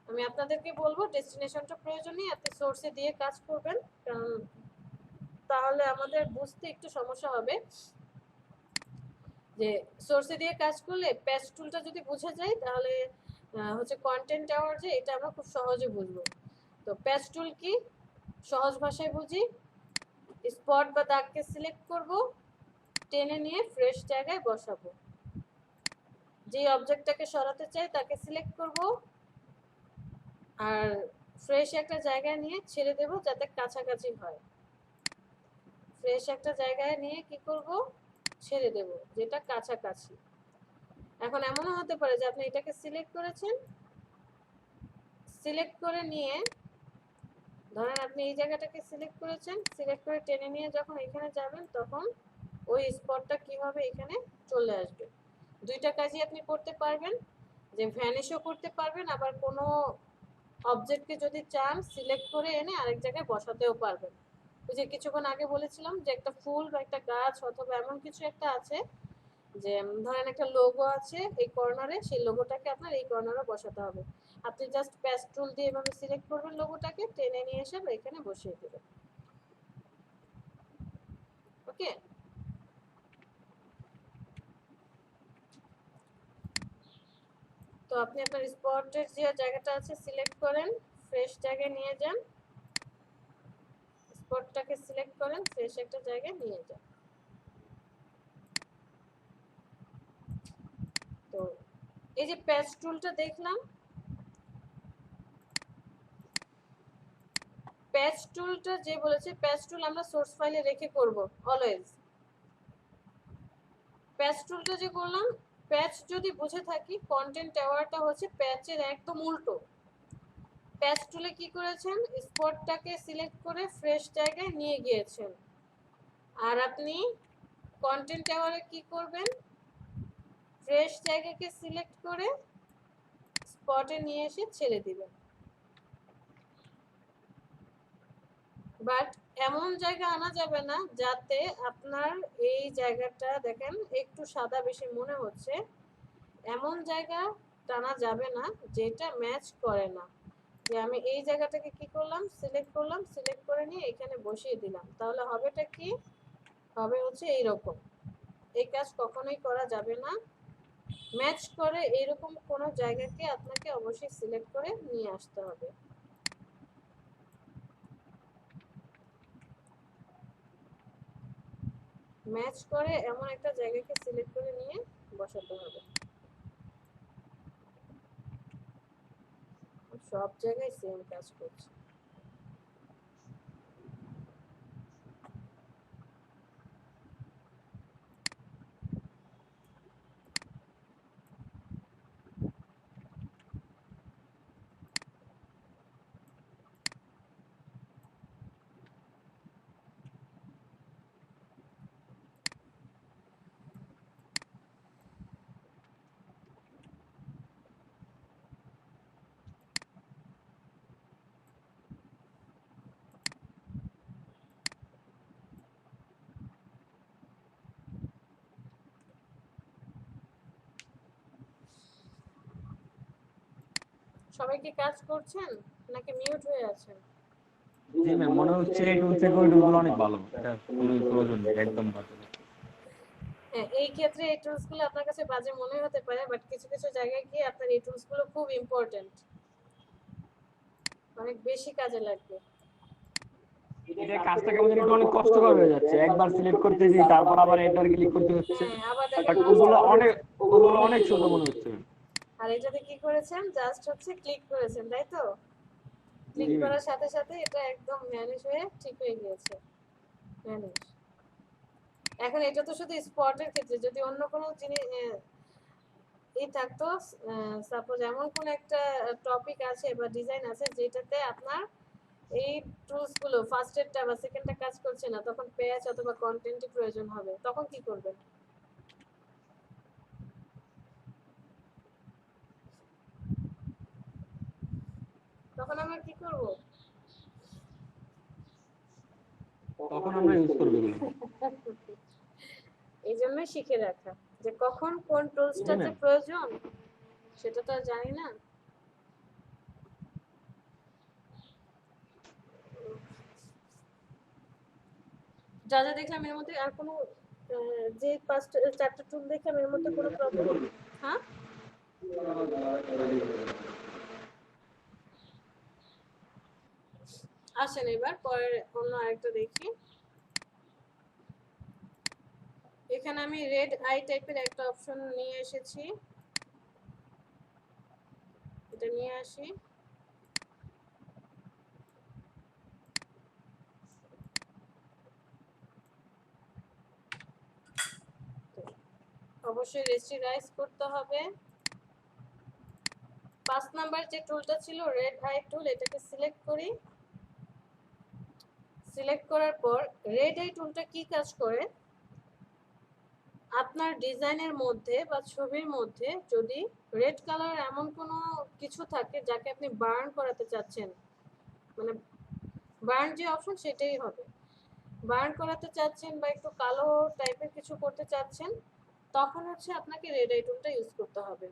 আমি আপনাদেরকে বলবো ডেস্টিনেশনটা প্রয়োজন নেই, আপনি সোর্সে দিয়ে কাজ করবেন, কারণ তাহলে আমাদের বুঝতে একটু সমস্যা হবে। যে সোর্সে দিয়ে কাজ করলে প্যাচ টুলটা যদি বুঝে যায় তাহলে হচ্ছে কন্টেন্ট টাওয়ার যে এটা আমরা খুব সহজে বুঝবো। তো প্যাচ টুল কি? সহজ ভাষায় বুঝি, স্পট বা দাগকে সিলেক্ট করব, টেনে নিয়ে ফ্রেশ জায়গায় বসাবো। যে অবজেক্টটাকে সরাতে চাই তাকে সিলেক্ট করব, আর ফ্রেশ একটা জায়গায় নিয়ে ছেড়ে দেব যাতে কাছাকাছি হয়। ফ্রেশ একটা জায়গায় নিয়ে কি করব? ছেড়ে দেব যেটা কাছাকাছি। এখন এমনও হতে পারে যে আপনি এটাকে সিলেক্ট করেছেন, সিলেক্ট করে নিয়ে ধরেন আপনি এই জায়গাটাকে সিলেক্ট করেছেন, সিলেক্ট করে টেনে নিয়ে যখন এখানে যাবেন তখন ওই স্পটটা কি হবে? এখানে চলে আসবে। দুইটা কাজই আপনি করতে পারবেন, যে ভ্যানিশও করতে পারবেন, আবার কোনো অবজেক্টকে যদি চান সিলেক্ট করে এনে আরেক জায়গায় বসাতেও পারবেন। ওই যে কিছুক্ষণ আগে বলেছিলাম যে একটা ফুল বা একটা গাছ অথবা এমন কিছু একটা আছে, যে ধরেন একটা লোগো আছে এই কর্নারে, সেই লোগোটাকে আপনার এই কর্নারে বসাতে হবে। আপনি জাস্ট প্যাচ টুল দিয়ে এভাবে সিলেক্ট করবেন, লোগোটাকে টেনে নিয়ে এসে এখানে বসিয়ে দেবেন। ওকে, তো আপনি আপনার স্পটের যে জায়গাটা আছে সিলেক্ট করেন, ফ্রেশ জায়গায় নিয়ে যান, স্পটটাকে সিলেক্ট করেন, ফ্রেশ একটা জায়গায় নিয়ে যান। তো এই যে প্যাচ টুলটা দেখলাম, প্যাচ টুলটা যে বলেছে প্যাচ টুল আমরা সোর্স ফাইলে রেখে করব অলওয়েজ। প্যাচ টুলটা যে করলাম, প্যাচ যদি বুঝে থাকি কন্টেন্ট টাওয়ারটা হচ্ছে প্যাচের একদম উল্টো। প্যাচ টুলে কি করেছেন? স্পটটাকে সিলেক্ট করে ফ্রেশ জায়গায় নিয়ে গিয়েছেন। আর আপনি কন্টেন্ট টাওয়ারে কি করবেন? ফ্রেশ জায়গাকে সিলেক্ট করে স্পটে নিয়ে এসে ছেড়ে দিবেন। বাট এমন জায়গা আনা যাবে না যাতে আপনার এই জায়গাটা দেখেন একটু সাদা বেশি মনে হচ্ছে, এমন জায়গা টানা যাবে না যেটা ম্যাচ করে না। যে আমি এই জায়গাটাকে কি করলাম? সিলেক্ট করলাম, সিলেক্ট করে নিয়ে এখানে বসিয়ে দিলাম, তাহলে হবেটা কি? হবে হচ্ছে এইরকম। এই কাজ কখনোই করা যাবে না। ম্যাচ করে এইরকম কোনো জায়গাকে আপনাকে অবশ্যই সিলেক্ট করে নিয়ে আসতে হবে। ম্যাচ করে এমন একটা জায়গাকে সিলেক্ট করে নিয়ে বসাতে হবে। সব জায়গায় সেম কাজ করছে। সবাই কি কাজ করছেন নাকি মিউট হয়ে আছেন? জি ম্যাম, মনে হচ্ছে এই টুল থেকে ওই টুলগুলো অনেক ভালো, এটা খুবই প্রয়োজন, একদম ভালো। হ্যাঁ, এই ক্ষেত্রে এই টুলসগুলো আপনার কাছে বাজে মনে হতে পারে, বাট কিছু কিছু জায়গায় গিয়ে আপনার এই টুলসগুলো খুব ইম্পর্টেন্ট, অনেক বেশি কাজে লাগবে। এটা কাজটা কেমন জানি একটু অনেক কষ্টকর হয়ে যাচ্ছে, একবার সিলেক্ট করতেছি তারপর আবার এন্টার ক্লিক করতে হচ্ছে, হ্যাঁ, আবার বাট দেখেন ওগুলো অনেক সুন্দর মনে হচ্ছে। আর এটাতে কি করেছেন, জাস্ট হচ্ছে ক্লিক করেছেন, তাই তো? ক্লিক জি করার সাথে সাথে এটা একদম ম্যানেজ হয়ে ঠিক হয়ে গিয়েছে, ম্যানেজ। এখন এটা তো শুধু স্পটের ক্ষেত্রে, যদি অন্য কোনো জিনিস থাকতো, সাপোজ এমন কোন একটা টপিক আছে বা ডিজাইন আছে যেটাতে আপনার এই টুলস গুলো ফার্স্টেরটা বা সেকেন্ডটা কাজ করছে না, তখন পেজ অথবা কন্টেন্টের প্রয়োজন হবে, তখন কি করবেন? তখন আমরা কি করব? তখন আমরা ইউজ করবো এগুলো। এই জন্যই শিখে রাখা যে কখন কোন টুলসটা যে প্রয়োজন সেটা তো আর জানি না। যা যা দেখলাম এর মধ্যে আর কোনো যে পাঁচটা চারটা টুল দেখলাম এর মধ্যে কোনো প্রবলেম? হ্যাঁ, আসেন এবার পরে অন্য আরেকটা দেখি। এখানে আমি রেড আই টাইপের একটা অপশন নিয়ে এসেছি, এটা নিয়ে আসি। অবশ্যই রেস্ট্রিক্ট করতে হবে। 5 নাম্বার যে টুলটা ছিল রেড আই টুল, এটাকে সিলেক্ট করি। সিলেক্ট করার পর রেড আই টুলটা কি কাজ করে, আপনার ডিজাইনের মধ্যে বা ছবির মধ্যে যদি রেড কালার এমন কোনো কিছু থাকে যাকে আপনি বার্ন করাতে চাচ্ছেন, মানে বার্ন যে অপশন সেটাই হবে, বার্ন করাতে চাচ্ছেন বা একটু কালো টাইপের কিছু করতে চাচ্ছেন, তখন হচ্ছে আপনাকে রেড আই টুলটা ইউজ করতে হবে।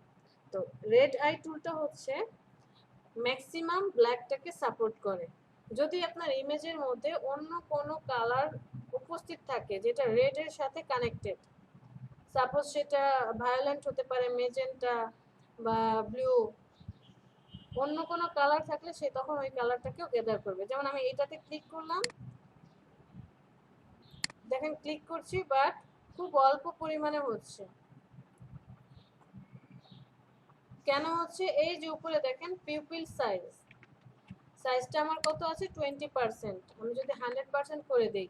তো রেড আই টুলটা হচ্ছে ম্যাক্সিমাম ব্ল্যাকটাকে সাপোর্ট করে। যদি আপনার ইমেজের মধ্যে অন্য কোনো কালার উপস্থিত থাকে যেটা রেড এর সাথে কানেক্টেড, সাপোজ সেটা ভায়োলেন্ট হতে পারে, মেজেন্টা বা ব্লু, অন্য কোনো কালার থাকলে সে তখন ওই কালারটাকেও গ্যাদার করবে। যেমন আমি এটাতে ক্লিক করলাম, দেখেন ক্লিক করছি বাট খুব অল্প পরিমাণে হচ্ছে। কেন হচ্ছে? এই যে উপরে দেখেন পিউপিল সাইজটা আমার কত আছে 20%, আমি যদি 100% করে দেই,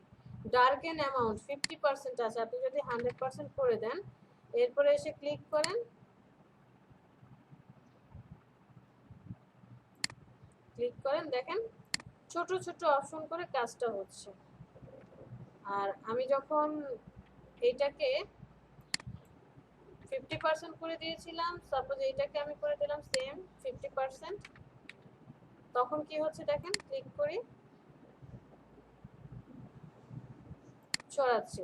ডার্কেন অ্যামাউন্ট 50% আছে, আপনি যদি 100% করে দেন, এরপরে এসে ক্লিক করেন, দেখেন ছোট ছোট অপশন করে কাজটা হচ্ছে। আর আমি যখন এইটাকে 50% করে দিয়েছিলাম, সাপোজ এইটাকে আমি করে দিলাম সেম 50%, তখন কি হচ্ছে দেখেন, ক্লিক করি, ছড়াচ্ছে।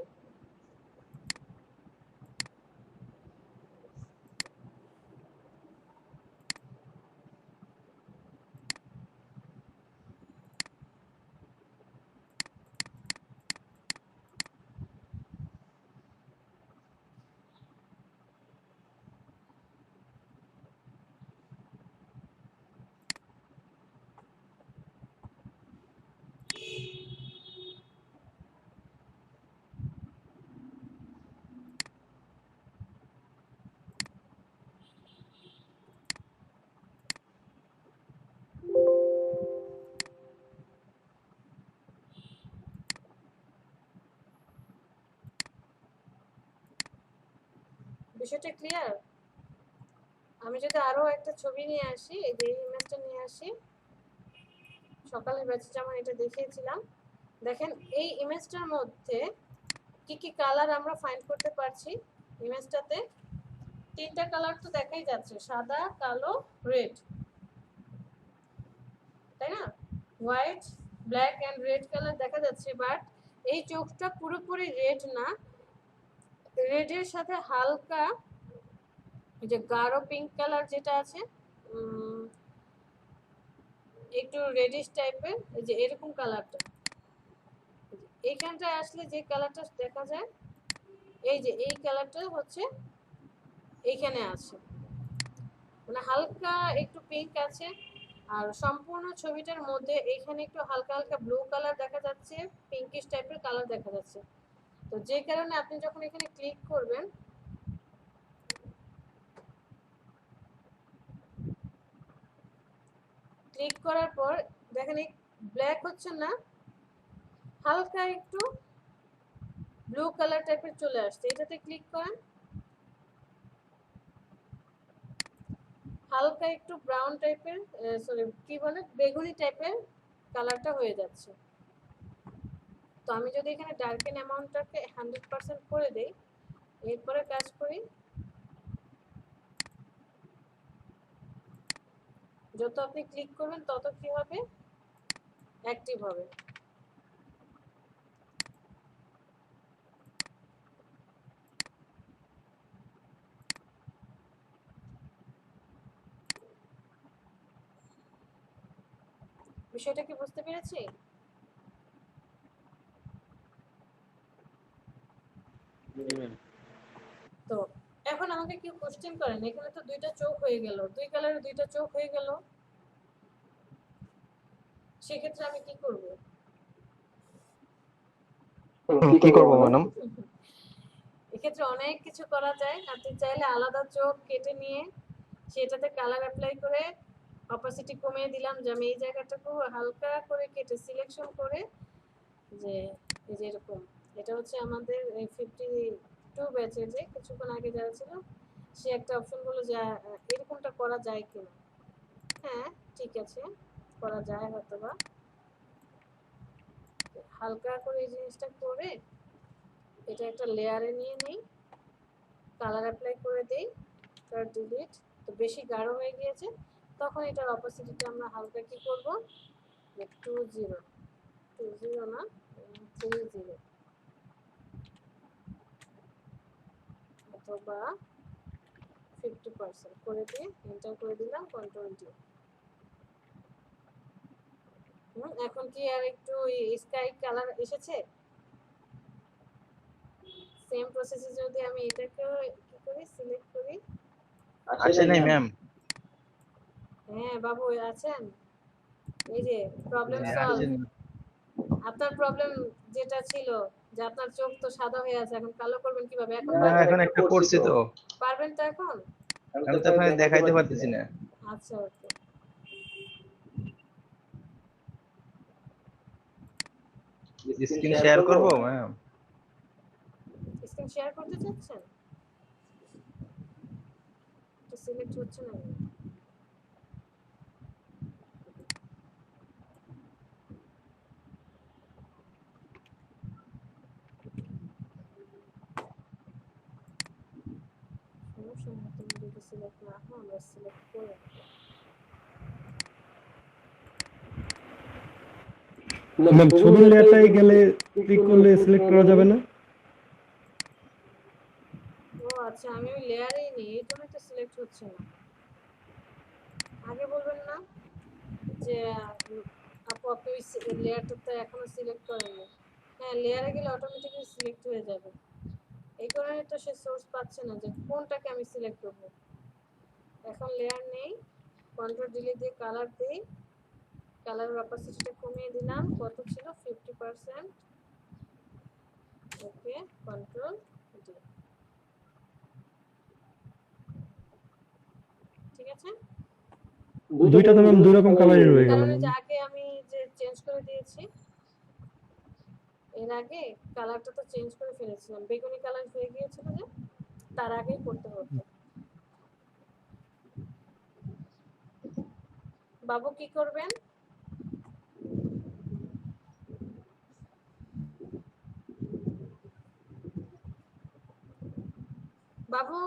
বিষয়টা ক্লিয়ার? আমি যদি আরো একটা ছবি নিয়ে আসি, এই যে ইমেজটা নিয়ে আসি, সকালের ব্যাচে যেমন এটা দেখিয়েছিলাম, দেখেন এই ইমেজটার মধ্যে কি কি কালার আমরা ফাইন্ড করতে পারছি। ইমেজটাতে 3টা কালার তো দেখাই যাচ্ছে, সাদা, কালো, রেড, তাই না? White, black and red colour দেখা যাচ্ছে, বাট এই চোখটা পুরোপুরি রেড না, রেডের সাথে হালকা এই যে গাঢ় পিঙ্ক কালার যেটা আছে, একটু রেডিশ টাইপের, এই যে এরকম কালারটা, এইখানটায় আসলে যে কালারটা দেখা যায়, এই যে এই কালারটা হচ্ছে এইখানে আছে, মানে হালকা একটু পিঙ্ক আছে, আর সম্পূর্ণ ছবিটার মধ্যে এখানে একটু হালকা হালকা ব্লু কালার দেখা যাচ্ছে, পিঙ্কিশ টাইপের কালার দেখা যাচ্ছে। তো যে কারণে আপনি যখন এখানে ক্লিক করবেন, ক্লিক করার পর দেখেন এই ব্ল্যাক হচ্ছে না, হালকা একটু ব্লু কালার টাইপের চলে আসছে। এটাতে ক্লিক করেন, হালকা একটু ব্রাউন টাইপের, সরি কি বলে, বেগুনি টাইপের কালারটা হয়ে যাচ্ছে। তো আমি যদি এখানে ডার্কেন অ্যামাউন্টটাকে 100% করে দেই, এরপরে কাজ করি, যত আপনি ক্লিক করবেন তত কি হবে, অ্যাক্টিভ হবে। বিষয়টা কি বুঝতে পেরেছি? তো এখন আমাকে কি কোশ্চেন করেন, এখানে তো দুইটা চোখ হয়ে গেল, দুই কালারের দুইটা চোখ হয়ে গেল, সেক্ষেত্রে আমি কি করব? কি করব ম্যাডাম? এক্ষেত্রে অনেক কিছু করা যায়। আপনি চাইলে আলাদা চোখ কেটে নিয়ে সেটাতে কালার অ্যাপ্লাই করে অপাসিটি কমিয়ে দিলাম, যে আমি এই জায়গাটাকে হালকা করে কেটে সিলেকশন করে, যে এই যে এরকম, এটা হচ্ছে আমাদের 52 ব্যাচের যে কিছুক্ষণ আগে যারা ছিল, সে একটা অপশন বললো যে এরকমটা করা যায় কিনা। হ্যাঁ ঠিক আছে, করা যায় হয়তো বা। হালকা করে এই জিনিসটা করে এটা একটা লেয়ারে নিয়ে নেই, কালার অ্যাপ্লাই করে দেই, তার ডিলিট। তো বেশি গাঢ় হয়ে গিয়েছে, তখন এটার অপোজিটটা আমরা হালকা কি করব, 20 না 30 অথবা 50% করে দিয়ে এন্টার করে দিলাম, কন্ট্রোল ডি। এখন কি আর একটু স্কাই কালার এসেছে? সেম প্রসেসে যদি আমি এটাকে কি করি, সিলেক্ট করি। আসে নাই ম্যাম। হ্যাঁ বাবু আছেন, এই যে প্রবলেম হ্যাঁ, সলভ। আসেনি। আপনার প্রবলেম যেটা ছিল যে আপনার চোখ তো সাদা হয়ে আছে, এখন কালো করবেন কিভাবে? এখন না এখন একটা করছি তো, পারবেন তো এখন? আমি তো আপনাকে দেখাইতে পারতেছি না। আচ্ছা ওকে, স্ক্রিন শেয়ার করব ম্যাম? স্ক্রিন শেয়ার করতে চাচ্ছেন? তো সিলেক্ট হচ্ছে না। সমস্যা নেই, তুমি যদি সিলেক্ট না হও আমরা সিলেক্ট করে ম্যাম ছবির লেয়ারটাই গেলে ক্লিক করলে সিলেক্ট করা যাবে না? ও আচ্ছা, আমি ওই লেয়ারেই নেই, এই জন্য তো সিলেক্ট হচ্ছে না। আগে বলবেন না যে আপু আপনি ওই লেয়ারটা তো এখনো সিলেক্ট করেননি। হ্যাঁ লেয়ারে গেলে অটোমেটিক্যালি সিলেক্ট হয়ে যাবে, এই কারণে তো সে সোর্স পাচ্ছে না যে কোনটাকে আমি সিলেক্ট করব। এখন লেয়ার নেই, কন্ট্রোল ডিলিট দিয়ে কালার দেই, কালারের অপাসিটিটা কমিয়ে দিলাম, কত ছিল 50%, ওকে কন্ট্রোল ডি। ঠিক আছে, দুইটা তো ম্যাম দুই রকম কালারই রয়ে গেল। কারণে যে আগে আমি যে চেঞ্জ করে দিয়েছি, এর আগে কালারটা তো চেঞ্জ করে ফেলেছিলাম, বেগুনি কালার হয়ে গিয়েছিল, যে তার আগেই করতে হতো। বাবু কি করবেন? বাবু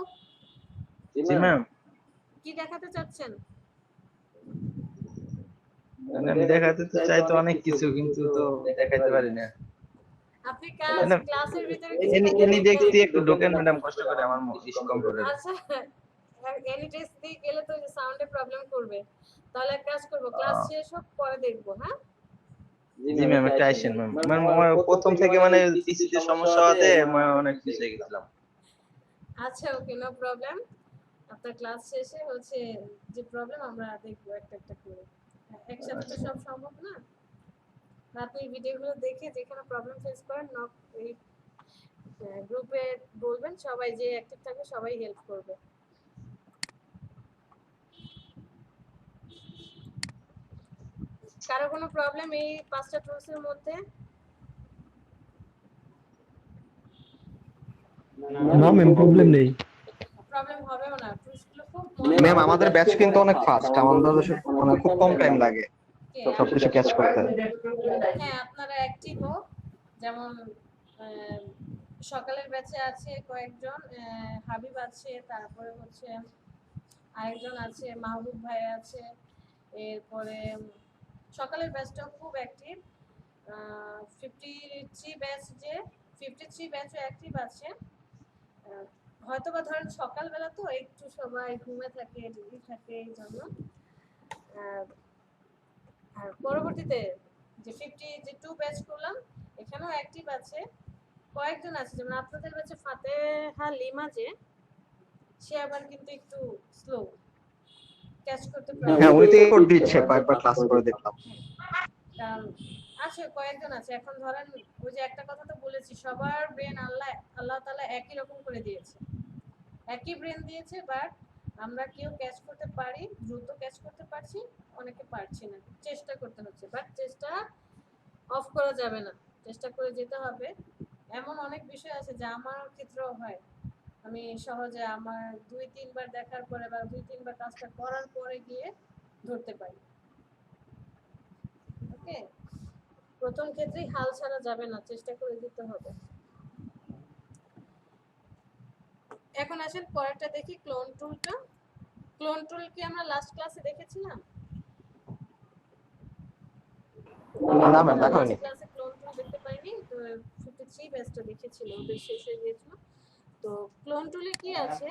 জি ম্যাম। কি দেখাতে চাচ্ছেন? মানে আমি দেখাতে তো চাই তো অনেক কিছু, কিন্তু তো দেখাইতে পারি না। আপনি ম্যাডাম ক্লাসের ভিতরে কিছু এনি থাকে এনি দেখবেন। দেখতে একটু ঢোকেন ম্যাডাম, কষ্ট করে আমার কম্পিউটারে। আচ্ছা, এনি টেস্ট দিয়ে গেলে তো সাউন্ডে প্রবলেম করবে। তাহলে এক কাজ করব, ক্লাস শেষ হোক পরে দেখবো। হ্যাঁ জি ম্যাম একটা আইসেন ম্যাম। ম্যাম আমার প্রথম থেকে মানে পিসিতে সমস্যা হতে আমি অনেক পিছিয়ে গেছিলাম। আচ্ছা ওকে, নো প্রবলেম। আপনার ক্লাস শেষে হচ্ছে যে প্রবলেম আমরা দেখবো একটা একটা করে। একসাথে তো সব সম্ভব না। আপনি ভিডিওগুলো দেখে যেখানে প্রবলেম ফেস করেন এই গ্রুপে বলবেন, সবাই যে অ্যাক্টিভ থাকবে সবাই হেল্প করবে। কারো কোনো প্রবলেম এই 5টা টুলস এর মধ্যে? না ম্যাম, প্রবলেম নেই। প্রবলেম হবেও না, টুলসগুলো খুব ম্যাম আমাদের ব্যাচ কিন্তু অনেক ফাস্ট, আমাদের মানে খুব কম টাইম লাগে সবকিছু ক্যাচ করতে। হ্যাঁ, আপনারা অ্যাক্টিভ হোক। যেমন সকালের ব্যাচে আছে কয়েকজন, হাবিব আছে, তারপরে হচ্ছে আরেকজন আছে, মাহবুব ভাই আছে, এরপরে সকালের ব্যাচটাও খুব অ্যাক্টিভ। 53 ব্যাচও অ্যাক্টিভ আছে। হয়তো বা ধরেন সকালবেলা তো একটু সবাই ঘুমে থাকে, ডিউটি থাকে, এই জন্য। আর পরবর্তীতে যে 52 ব্যাচ করলাম, এখানেও অ্যাক্টিভ আছে কয়েকজন আছে, যেমন আপনাদের ব্যাচে ফাতেহা লিমা, যে সে আবার কিন্তু একটু স্লো ক্যাচ করতে পারে। হ্যাঁ উনি তো রেকর্ড দিচ্ছে, কয়েকবার ক্লাস করে দেখলাম। কারণ আছে কয়েকজন আছে, এখন ধরেন ওই যে একটা কথা তো বলেছি, সবার ব্রেন আল্লাহ তাআলা একই রকম করে দিয়েছে, একই ব্রেন দিয়েছে, বাট আমরা কেউ ক্যাচ করতে পারি, দ্রুত ক্যাচ করতে পারছি, অনেকে পারছি না, চেষ্টা করতে হচ্ছে, বাট চেষ্টা অফ করা যাবে না, চেষ্টা করে যেতে হবে। এমন অনেক বিষয় আছে যা আমার ক্ষেত্রেও হয়, আমি সহজে আমার 2-3 বার দেখার পরে বা 2-3 বার কাজটা করার পরে গিয়ে ধরতে পারি। ওকে, প্রথম ক্ষেত্রেই হাল ছাড়া যাবে না, চেষ্টা করে যেতে হবে। এখন আসেন পরেরটা দেখি, ক্লোন টুলটা। ক্লোন টুল কি আমরা লাস্ট ক্লাসে দেখেছিলাম? না ম্যাম দেখা হয়নি। ক্লাসে ক্লোন টুল দেখতে পাইনি তো, 53 ব্যাচটা দেখেছিল, ওদের শেষ হয়ে গিয়েছিল। তো ক্লোন টুলে কি আছে?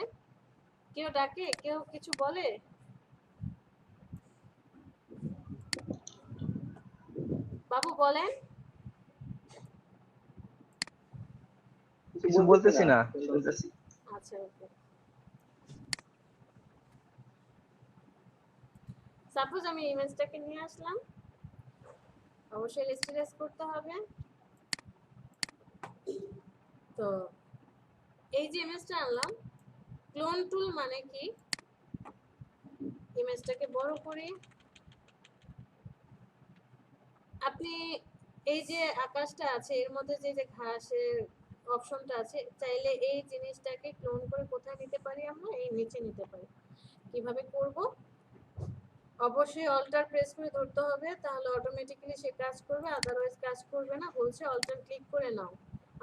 কেউ ডাকে, কেউ কিছু বলে? বাবু বলেন। কিছু বলতেছি না, শুনতেছি। আচ্ছা, ওকে। সাপোজ আমি ইমেজটাকে নিয়ে আসলাম, অবশ্যই রেস্টিরাইজ করতে হবে। তো এই যে ইমেজটা আনলাম, ক্লোন টুল মানে কি? ইমেজটাকে বড় করি, আপনি এই যে আকাশটা আছে এর মধ্যে যে ঘাসের অপশনটা আছে, চাইলে এই জিনিসটাকে ক্লোন করে কোথায় নিতে পারি আমরা? এই নিচে নিতে পারি। কিভাবে করব? অবশ্যই অল্টার প্রেস করে ধরতে হবে, তাহলে অটোমেটিক্যালি সে কাজ করবে, আদারওয়াইজ কাজ করবে না। বলছে অল্টার ক্লিক করে নাও।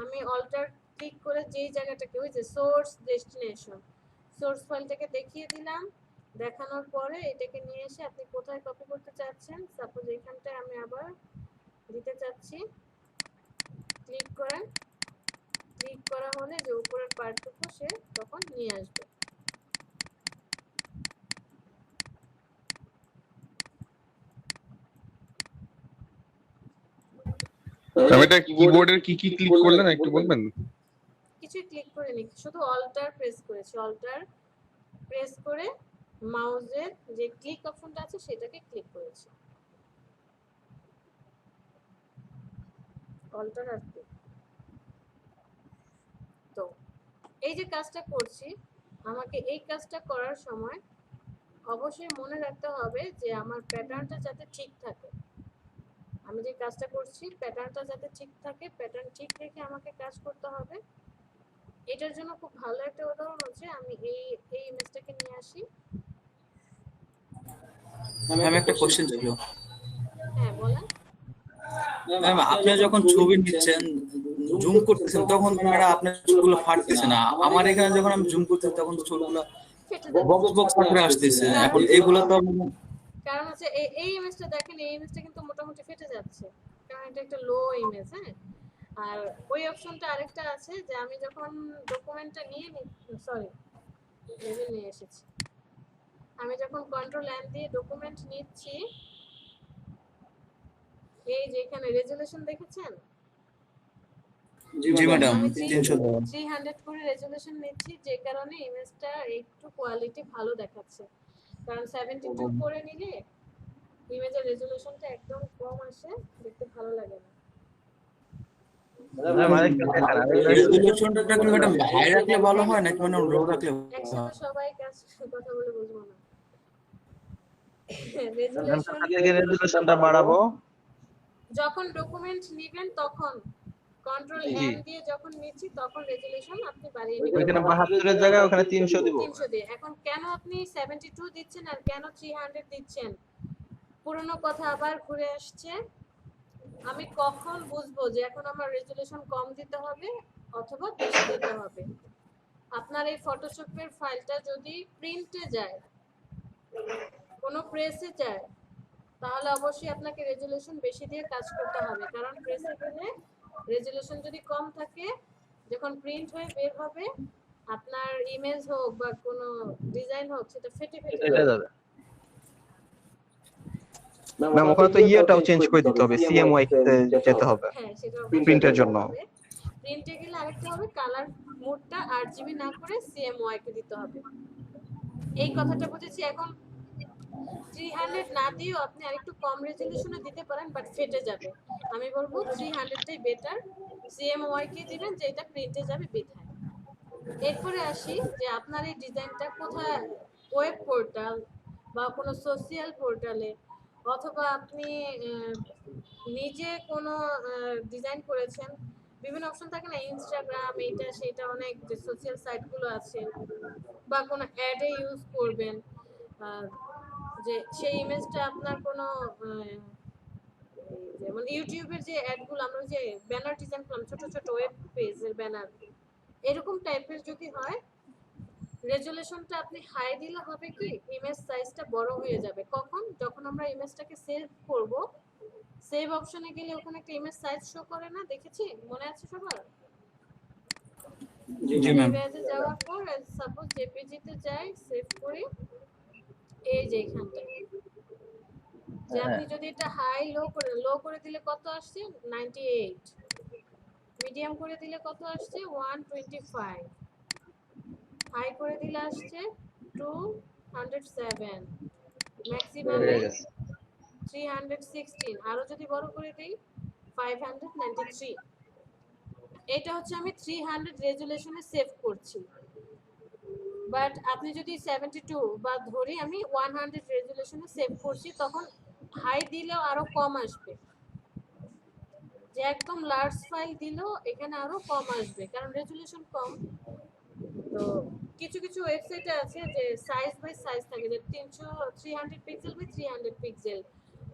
আমি অল্টার ক্লিক করে যেই জায়গাটাকে, ওই যে সোর্স ডেস্টিনেশন, সোর্স ফাইলটাকে দেখিয়ে দিলাম। দেখানোর পরে এটাকে নিয়ে এসে আপনি কোথায় কপি করতে চাচ্ছেন, সাপোজ এখানটায় আমি আবার দিতে চাচ্ছি, ক্লিক করেন। ক্লিক করা হলে যে উপরের পার্টটুকু সে তখন নিয়ে আসবে। আমি এটা কিবোর্ডের কি কি ক্লিক করলেন একটু বলবেন? কিছুই ক্লিক করিনি, শুধু অল্টার প্রেস করেছি। অল্টার প্রেস করে মাউসের যে ক্লিক অপশনটা আছে সেটাকে ক্লিক করেছি। অল্টার আর ক্লিক। তো এই যে কাজটা করছি, আমাকে এই কাজটা করার সময় অবশ্যই মনে রাখতে হবে যে আমার প্যাটার্নটা যাতে ঠিক থাকে। আমি যে কাজটা করছি প্যাটার্নটা যাতে ঠিক থাকে, প্যাটার্ন ঠিক রেখে আমাকে কাজ করতে হবে। এটার জন্য খুব ভালো একটা উদাহরণ হচ্ছে, আমি এই ইমেজটাকে নিয়ে আসি। ম্যাম একটা কোশ্চেন ছিল। হ্যাঁ বলেন। ম্যাম আপনি যখন ছবি নিচ্ছেন, জুম করতেছেন, তখন ম্যাডাম আপনার ছবিগুলো ফাটতেছে না। আমার এখানে যখন আমি জুম করতেছি তখন তো ছবিগুলো বক্স বক্স আকারে আসতেছে। এখন এইগুলো তো কারণ হচ্ছে এই ইমেজটা দেখেন, এই ইমেজটা কিন্তু মোটামুটি ফেটে যাচ্ছে, কারণ এটা একটা লো ইমেজ। হ্যাঁ, আর ওই অপশনটা আরেকটা আছে যে আমি যখন ডকুমেন্টটা নিয়ে এসেছি, আমি যখন কন্ট্রোল এন দিয়ে ডকুমেন্ট নিচ্ছি, এই যে এখানে রেজোলিউশন দেখেছেন? জি ম্যাডাম আমি 300 300 করে রেজোলিউশন নিচ্ছি, যে কারণে ইমেজটা একটু কোয়ালিটি ভালো দেখাচ্ছে। কারণ 72 করে নিলে ইমেজের রেজোলিউশনটা একদম কম আসে, দেখতে ভালো লাগে না। ম্যাম আরেকটা দেখান, রেজলিউশনটা কি ম্যাডাম হাই রাখলে ভালো হয় নাকি মানে লো রাখলে ভালো হয়? একসাথে সবাই কাজ কথা বলে বুঝবো না। ম্যাম রেজোলিউশন কোথা থেকে রেজুলেশনটা বাড়াবো? যখন ডকুমেন্ট নেবেন তখন কন্ট্রোল জি। এন দিয়ে যখন নিচ্ছি তখন রেজোলিউশন আপনি বাড়িয়ে নেবেন ওইখানে 72 এর জায়গায় ওখানে 300 দিব। 300 দিয়ে। এখন কেন আপনি 72 দিচ্ছেন আর কেন 300 দিচ্ছেন? পুরনো কথা আবার ঘুরে আসছে। আমি কখন বুঝবো যে এখন আমার রেজোলিউশন কম দিতে হবে অথবা বেশি দিতে হবে? আপনার এই ফটোশপের ফাইলটা যদি প্রিন্টে যায়, কোনো প্রেসে যায়, তাহলে অবশ্যই আপনাকে রেজোলিউশন বেশি দিয়ে কাজ করতে হবে, কারণ প্রেসে গেলে রেজোলিউশন যদি কম থাকে, যখন প্রিন্ট হয়ে বের হবে আপনার ইমেজ হোক বা কোনো ডিজাইন হোক সেটা ফেটে ফেটে এটা যাবে। যাবে। ম্যাম ওখানে তো ইয়েটাও চেঞ্জ করে দিতে হবে, সিএমওয়াই তে যেতে হবে হ্যাঁ, সেটা প্রিন্টের জন্য। প্রিন্টে গেলে আরেকটা হবে, কালার মোডটা আরজিবি না করে সিএমওয়াই কে দিতে হবে। এই কথাটা বুঝেছি। এখন 300 না দিয়েও আপনি আরেকটু কম রেজোলিউশনে দিতে পারেন, বাট ফেটে যাবে। আমি বলবো 300 টাই বেটার। সিএমওয়াই কে দিবেন যে এটা প্রিন্টে যাবে বিধায়। এরপরে আসি যে আপনার এই ডিজাইনটা কোথায়, ওয়েব পোর্টাল বা কোনো সোশ্যাল পোর্টালে, অথবা আপনি নিজে কোনো ডিজাইন করেছেন, বিভিন্ন অপশন থাকে না, ইনস্টাগ্রাম এইটা সেটা, অনেক যে সোশ্যাল সাইটগুলো আছে, বা কোনো অ্যাডে ইউজ করবেন, যে সেই ইমেজটা আপনার কোনো যেমন ইউটিউবের যে অ্যাডগুলো আমরা যে ব্যানার ডিজাইন করলাম, ছোট ছোট ওয়েব পেজের ব্যানার, এরকম টাইপের যদি হয়, রেজোলিউশনটা আপনি হাই দিলে হবে কি ইমেজ সাইজটা বড় হয়ে যাবে। কখন? যখন আমরা ইমেজটাকে সেভ করব, সেভ অপশনে গেলে ওখানে একটা ইমেজ সাইজ শো করে না, দেখেছি, মনে আছে সবার? জি ম্যাম। ইমেজে যাওয়ার পর সাপোজ জেপিজি তে যাই, সেভ করি, এই যে এখানটা, যে আপনি যদি এটা হাই লো করে দিলে কত আসছে 98, মিডিয়াম করে দিলে কত আসছে 125, হাই করে দিলে আসছে 207, ম্যাক্সিমামে 316, আরো যদি বড় করে দেই 593। এটা হচ্ছে আমি 300 রেজোলিউশনে সেভ করছি, বাট আপনি যদি 72 বা ধরি আমি 100 রেজোলিউশনে সেভ করছি, তখন হাই দিলেও আরো কম আসবে। যে একদম লার্জ ফাইল দিলেও এখানে আরো কম আসবে, কারণ রেজোলিউশন কম। তো কিছু কিছু ওয়েবসাইটে আছে যে সাইজ বাই সাইজ থাকে, যে 300 পিক্সেল বাই 300 পিক্সেল,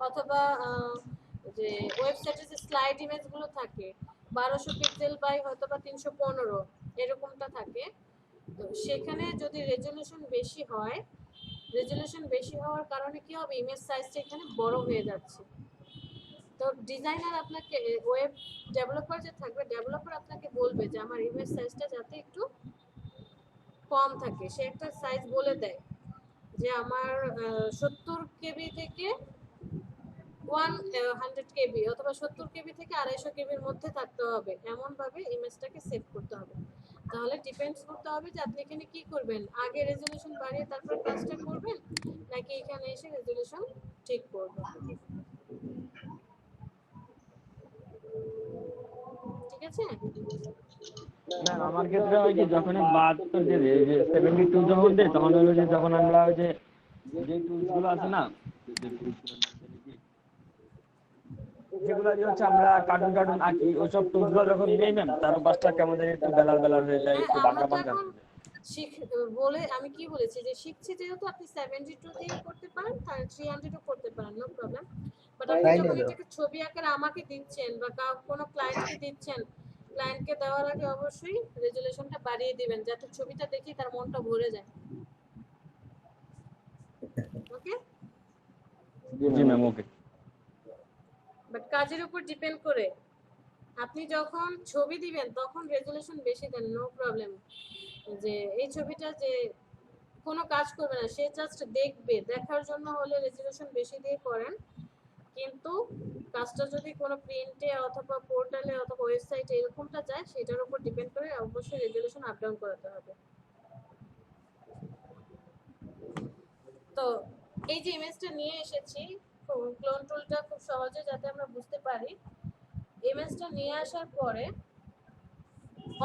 অথবা যে ওয়েবসাইটে যে স্লাইড ইমেজগুলো থাকে 1200 পিক্সেল বাই হয়তোবা 315 এরকমটা থাকে। তো সেখানে যদি রেজোলিউশন বেশি হয়, রেজোলিউশন বেশি হওয়ার কারণে কি হবে, ইমেজ সাইজটা এখানে বড় হয়ে যাচ্ছে। তো ডিজাইনার আপনাকে, ওয়েব ডেভেলপার যে থাকবে, ডেভেলপার আপনাকে বলবে যে আমার ইমেজ সাইজটা যাতে একটু কম থাকে। সে একটা সাইজ বলে দেয় যে আমার 70 কেবি থেকে 100 কেবি, অথবা 70 কেবি থেকে 250 কেবির মধ্যে থাকতে হবে, এমন ভাবে ইমেজটাকে সেভ করতে হবে। তাহলে ডিপেন্ডস করতে হবে যে আপনি এখানে কি করবেন, আগে রেজোলিউশন বাড়িয়ে তারপর কাজটা করবেন, নাকি এখানে এসে রেজোলিউশন ঠিক করবেন। ঠিক আছে? ম্যাম আমার ক্ষেত্রে হয় কি, যখন 72 দিয়ে দেয়, যে 72 যখন দেয়, তখন হলো যে যখন আমরা ওই যে টুলস গুলো আছে না, যেগুলো দিয়ে হচ্ছে আমরা কার্টুন আঁকি, ওইসব টুলস গুলো যখন দিই ম্যাম, তার পাশটা কেমন জানি একটু বেলার হয়ে যায়, একটু আমরা বাঁকা তো বাঁকা। এখন বলে আমি কি বলেছি যে শিখছি, যেহেতু আপনি 72 দিয়ে করতে পারেন, 300 ও করতে পারেন, নো প্রবলেম। বাট আপনি যখন এটাকে ছবি আকারে আমাকে দিচ্ছেন বা কোনো ক্লায়েন্টকে দিচ্ছেন, ক্লায়েন্টকে দেওয়ার আগে অবশ্যই রেজোলিউশনটা বাড়িয়ে দিবেন, যাতে ছবিটা দেখি তার মনটা ভরে যায়। ওকে? জি ম্যাম, ওকে। বাট কাজের উপর ডিপেন্ড করে, আপনি যখন ছবি দিবেন তখন রেজোলিউশন বেশি দেন, নো প্রবলেম। যে এই ছবিটা যে কোনো কাজ করবে না, সে জাস্ট দেখবে, দেখার জন্য হলে রেজোলিউশন বেশি দিয়ে করেন। কিন্তু কাজটা যদি কোনো প্রিন্টে অথবা পোর্টালে অথবা ওয়েবসাইটে এরকমটা যায়, সেটার উপর ডিপেন্ড করে অবশ্যই রেজোলিউশন আপ ডাউন করাতে হবে। তো এই যে ইমেজটা নিয়ে এসেছি, ক্লোন টুলটা খুব সহজে যাতে আমরা বুঝতে পারি, ইমেজটা নিয়ে আসার পরে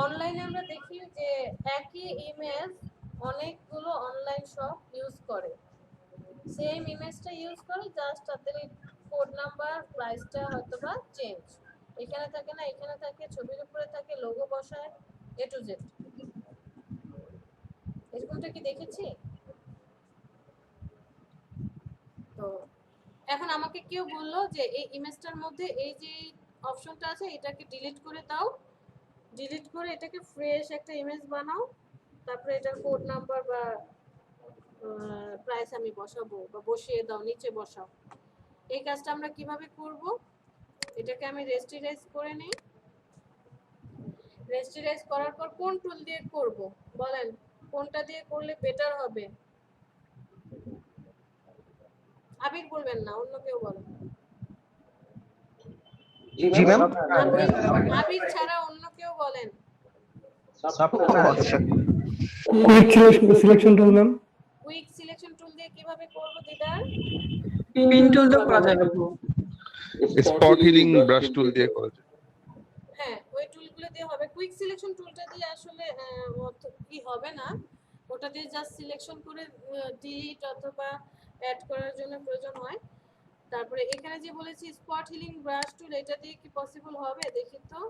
অনলাইনে আমরা দেখি যে একই ইমেজ অনেকগুলো অনলাইন শপ ইউজ করে, সেম ইমেজটা ইউজ করে, জাস্ট তাদের কোড নাম্বার প্রাইসটা হয়তো বা চেঞ্জ, এখানে থাকে না এখানে থাকে, ছবির উপরে থাকে, লোগো বসায়, এ টু জেড। এরকমটা কি দেখেছি? তো এখন আমাকে কেউ বললো যে এই ইমেজটার মধ্যে এই যে অপশনটা আছে এটাকে ডিলিট করে দাও, ডিলিট করে এটাকে ফ্রেশ একটা ইমেজ বানাও, তারপরে এটার কোড নাম্বার বা প্রাইস আমি বসাবো বা বসিয়ে দাও, নিচে বসাও। এই কাজটা আমরা কিভাবে করব? এটাকে আমি রেস্টিরাইজ করে নিই। রেস্টিরাইজ করার পর কোন টুল দিয়ে করব বলেন, কোনটা দিয়ে করলে বেটার হবে? আবির বলবেন না, অন্য কেউ বলেন। জি ম্যাম। আবির ছাড়া অন্য কেউ বলেন। Quick selection tool ma'am. Quick selection tool দিয়ে কিভাবে করব দিদার? পিন টুল দিয়ে করা যায় না। স্পট হিলিং ব্রাশ টুল দিয়ে করা যায়। হ্যাঁ, ওই টুলগুলো দিয়ে হবে। কুইক সিলেকশন টুলটা দিয়ে আসলে কি হবে না, ওটা দিয়ে জাস্ট সিলেকশন করে ডিলিট অথবা অ্যাড করার জন্য প্রয়োজন হয়। তারপরে এখানে যে বলেছি স্পট হিলিং ব্রাশ টুল, এটা দিয়ে কি পসিবল হবে দেখি তো?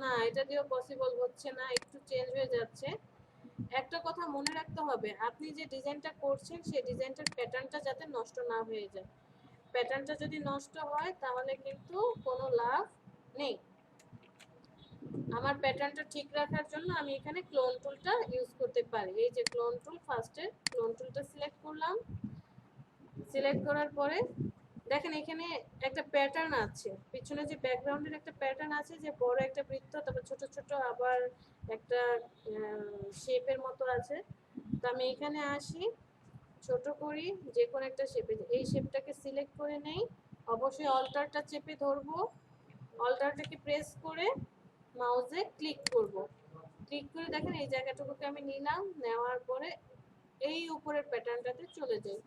না, এটা দিয়েও পসিবল হচ্ছে না, একটু চেঞ্জ হয়ে যাচ্ছে। একটা কথা মনে রাখতে হবে, আপনি যে ডিজাইনটা করছেন সেই ডিজাইনটার প্যাটার্নটা যাতে নষ্ট না হয়ে যায়। প্যাটার্নটা যদি নষ্ট হয় তাহলে কিন্তু কোনো লাভ নেই। আমার প্যাটার্নটা ঠিক রাখার জন্য আমি এখানে ক্লোন টুলটা ইউজ করতে পারি। এই যে ক্লোন টুল, ফার্স্টে ক্লোন টুলটা সিলেক্ট করলাম। সিলেক্ট করার পরে দেখেন এখানে একটা প্যাটার্ন আছে, পিছনে যে ব্যাকগ্রাউন্ডের একটা প্যাটার্ন আছে, যে বড় একটা বৃত্ত, তারপর ছোট ছোট আবার একটা শেপের মতো আছে। তো আমি এখানে আসি, ছোট করি যে কোনো একটা শেপে, এই শেপটাকে সিলেক্ট করে নেই। অবশ্যই অল্টারটা চেপে ধরবো, অল্টারটাকে প্রেস করে মাউসে ক্লিক করব। ক্লিক করে দেখেন এই জায়গাটুকুকে আমি নিলাম, নেওয়ার পরে এই উপরের প্যাটার্নটাতে চলে যাই।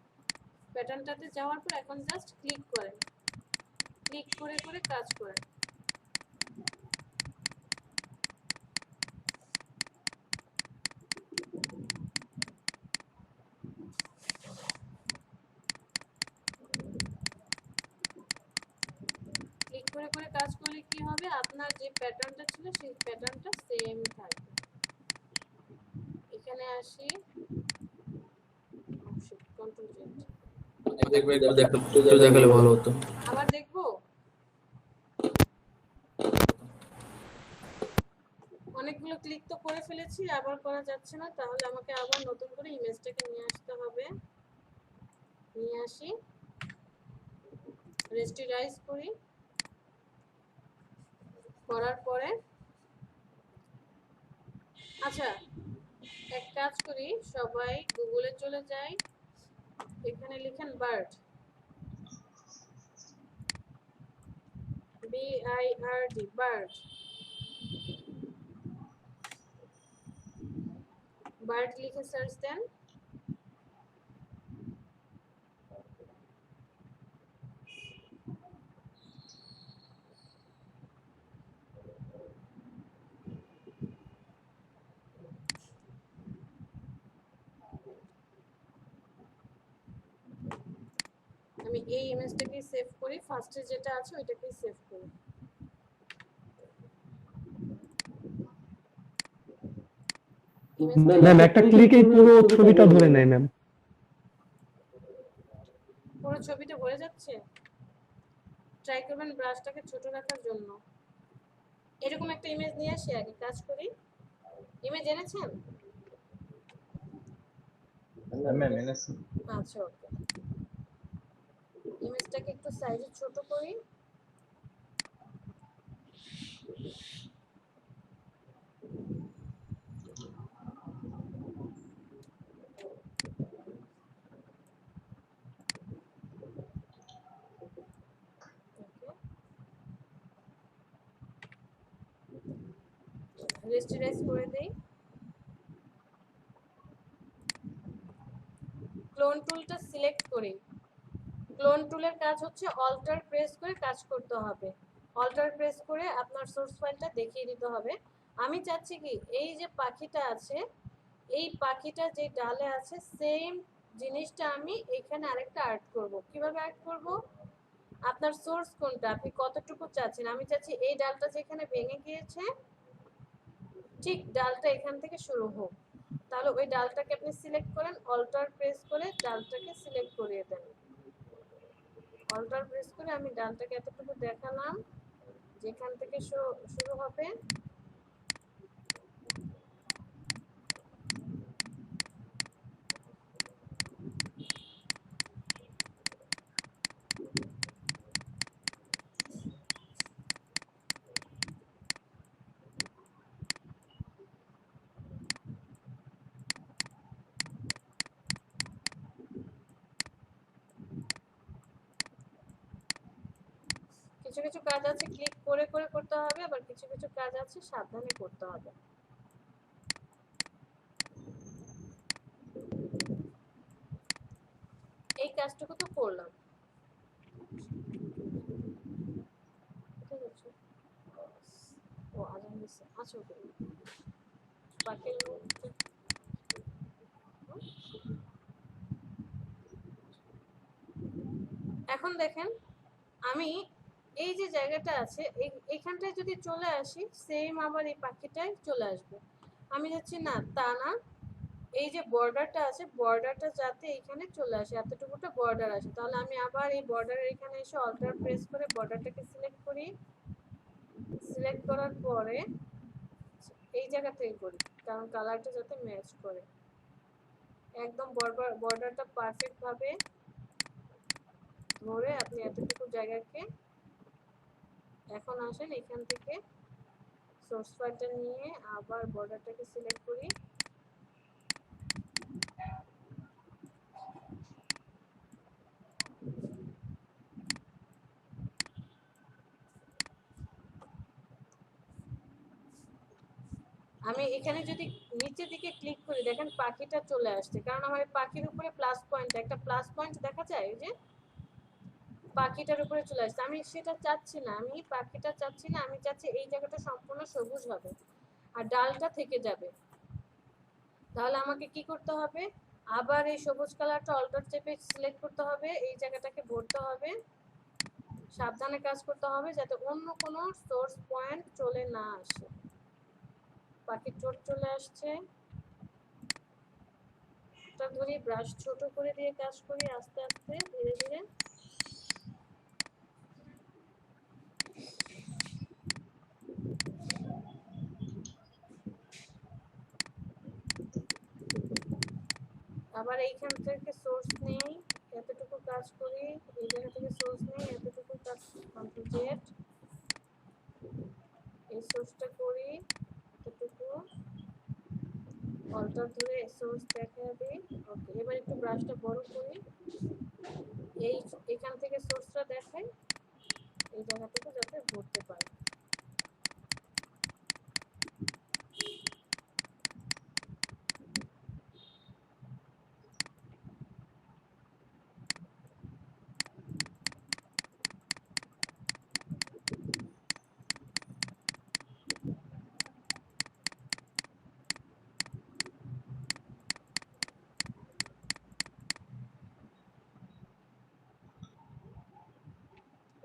প্যাটার্নটাতে যাওয়ার পর এখন জাস্ট ক্লিক করেন, ক্লিক করে করে কাজ করেন। ক্লিক করে করে কাজ করলে কি হবে, আপনার যে প্যাটার্নটা ছিল সেই প্যাটার্নটা সেম থাকবে। এখানে আসি, কন্ট্রোল জেড, দেখালে ভালো হতো। আবার দেখবো। অনেকগুলো ক্লিক তো করে ফেলেছি, আবার করা যাচ্ছে না, তাহলে আমাকে আবার নতুন করে ইমেজটাকে নিয়ে আসতে হবে। নিয়ে আসি, রেস্টিরাইজ করি, করার পরে আচ্ছা এক কাজ করি, সবাই গুগলে চলে যাই, এখানে লিখেন বার্ড, BIRD, বার্ড। বার্ড লিখে সার্চ দেন। আমি এই ইমেজটাকে সেভ করি, ফার্স্টে যেটা আছে ওইটাকেই সেভ করি। ম্যাম একটা ক্লিকেই পুরো ছবিটা ধরে নেয় ম্যাম। পুরো ছবিটা ভরে যাচ্ছে, ট্রাই করবেন ব্রাশটাকে ছোট রাখার জন্য। এরকম একটা ইমেজ নিয়ে আসি, আগে কাজ করি। ইমেজ এনেছেন? ম্যাম এনেছি। আচ্ছা ওকে, ইমেজটাকে একটু সাইজে ছোট করি। রেস্টিরাইজ করে দেই। ক্লোন টুলটা সিলেক্ট করি, ক্লোন টুলের কাজ হচ্ছে অল্টার প্রেস করে কাজ করতে হবে। অল্টার প্রেস করে আপনার সোর্স ফাইলটা দেখিয়ে দিতে হবে। আমি চাচ্ছি কি এই যে পাখিটা আছে, এই পাখিটা যে ডালে আছে সেম জিনিসটা আমি এখানে আরেকটা আর্ট করব। কিভাবে আর্ট করব? আপনার সোর্স কোনটা, আপনি কতটুকু চাচ্ছেন। আমি চাচ্ছি এই ডালটা যেখানে ভেঙে গিয়েছে ঠিক ডালটা এখান থেকে শুরু হোক। তাহলে ওই ডালটাকে আপনি সিলেক্ট করেন, অল্টার প্রেস করে ডালটাকে সিলেক্ট করিয়ে দেন। অল্টার প্রেস করে আমি ডালটাকে এতটুকু দেখালাম যেখান থেকে শুরু হবে। কিছু কিছু কাজ আছে ক্লিক করে করে করতে হবে, আবার কিছু কিছু কাজ আছে সাবধানে করতে হবে। এই কাজটুকু তো করলাম। কোথায় যাচ্ছ? ও আজান দিচ্ছে। আচ্ছা ওকে। পাখির এখন দেখেন আমি এই যে জায়গাটা আছে এইখানটায় যদি চলে আসি সেম আবার এই পাখিটায় চলে আসবে। আমি যাচ্ছি না, তা না, এই যে বর্ডারটা আছে বর্ডারটা যাতে এখানে চলে আসে, এতটুকুটা বর্ডার আসে। তাহলে আমি আবার এই বর্ডারের এখানে এসে অল্টার প্রেস করে বর্ডারটাকে সিলেক্ট করি। সিলেক্ট করার পরে এই জায়গা থেকে করি, কারণ কালারটা যাতে ম্যাচ করে। একদম বর্ডারটা পারফেক্ট ভাবে ধরে আপনি এতটুকু জায়গাকে এখন আসেন এখান থেকে সোর্স ফাইলটা নিয়ে আবার বর্ডারটাকে সিলেক্ট করি। আমি এখানে যদি নিচের দিকে ক্লিক করি দেখেন পাখিটা চলে আসছে, কারণ আমার পাখির উপরে প্লাস পয়েন্ট, একটা প্লাস পয়েন্ট দেখা যায়, ওই যে পাখিটার উপরে চলে আসছে। আমি সেটা চাচ্ছি না, আমি পাখিটা চাচ্ছি না, আমি চাচ্ছি এই জায়গাটা সম্পূর্ণ সবুজ হবে আর ডালটা থেকে যাবে। তাহলে আমাকে কি করতে হবে, আবার এই সবুজ কালারটা অল্টার চেপে সিলেক্ট করতে হবে, এই জায়গাটাকে ভরতে হবে, সাবধানে কাজ করতে হবে যাতে অন্য কোনো সোর্স পয়েন্ট চলে না আসে। পাখির চোট চলে আসছে, ধরি ব্রাশ ছোট করে দিয়ে কাজ করি আস্তে আস্তে ধীরে ধীরে। আবার এইখান থেকে সোর্স নেই, এতটুকু কাজ করি, এই জায়গা থেকে সোর্স নেই, এতটুকু কাজ কমপ্লিট, এই সোর্সটা করি এতটুকু, অল্টার ধরে সোর্স দেখা দিই। ওকে, এবার একটু ব্রাশটা বড় করি, এই এখান থেকে সোর্সটা দেখাই, এই জায়গাটুকু যাতে ভরতে পারি।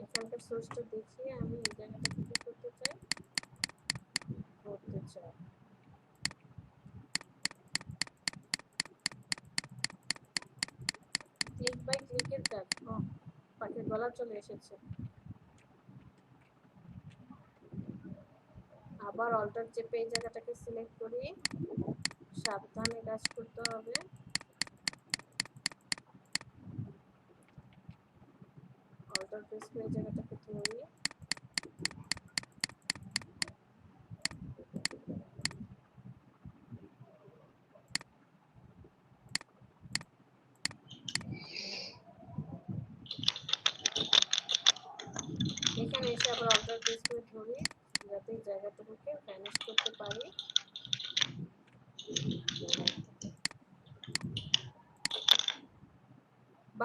এখানকার সোর্সটা দেখিয়ে আমি এই জায়গাটা কি করতে চাই, করতে চাই। ক্লিক বাই ক্লিকের কাজ। পাখির গলা চলে এসেছে। আবার অল্টার চেপে এই জায়গাটাকে সিলেক্ট করি, সাবধানে কাজ করতে হবে। অল্টার প্রেস করে এই জায়গাটাকে ধরি, এখানে এসে আবার অল্টার প্রেস করে ধরি যাতে এই জায়গাটুকুকে ভ্যানিশ করতে পারি।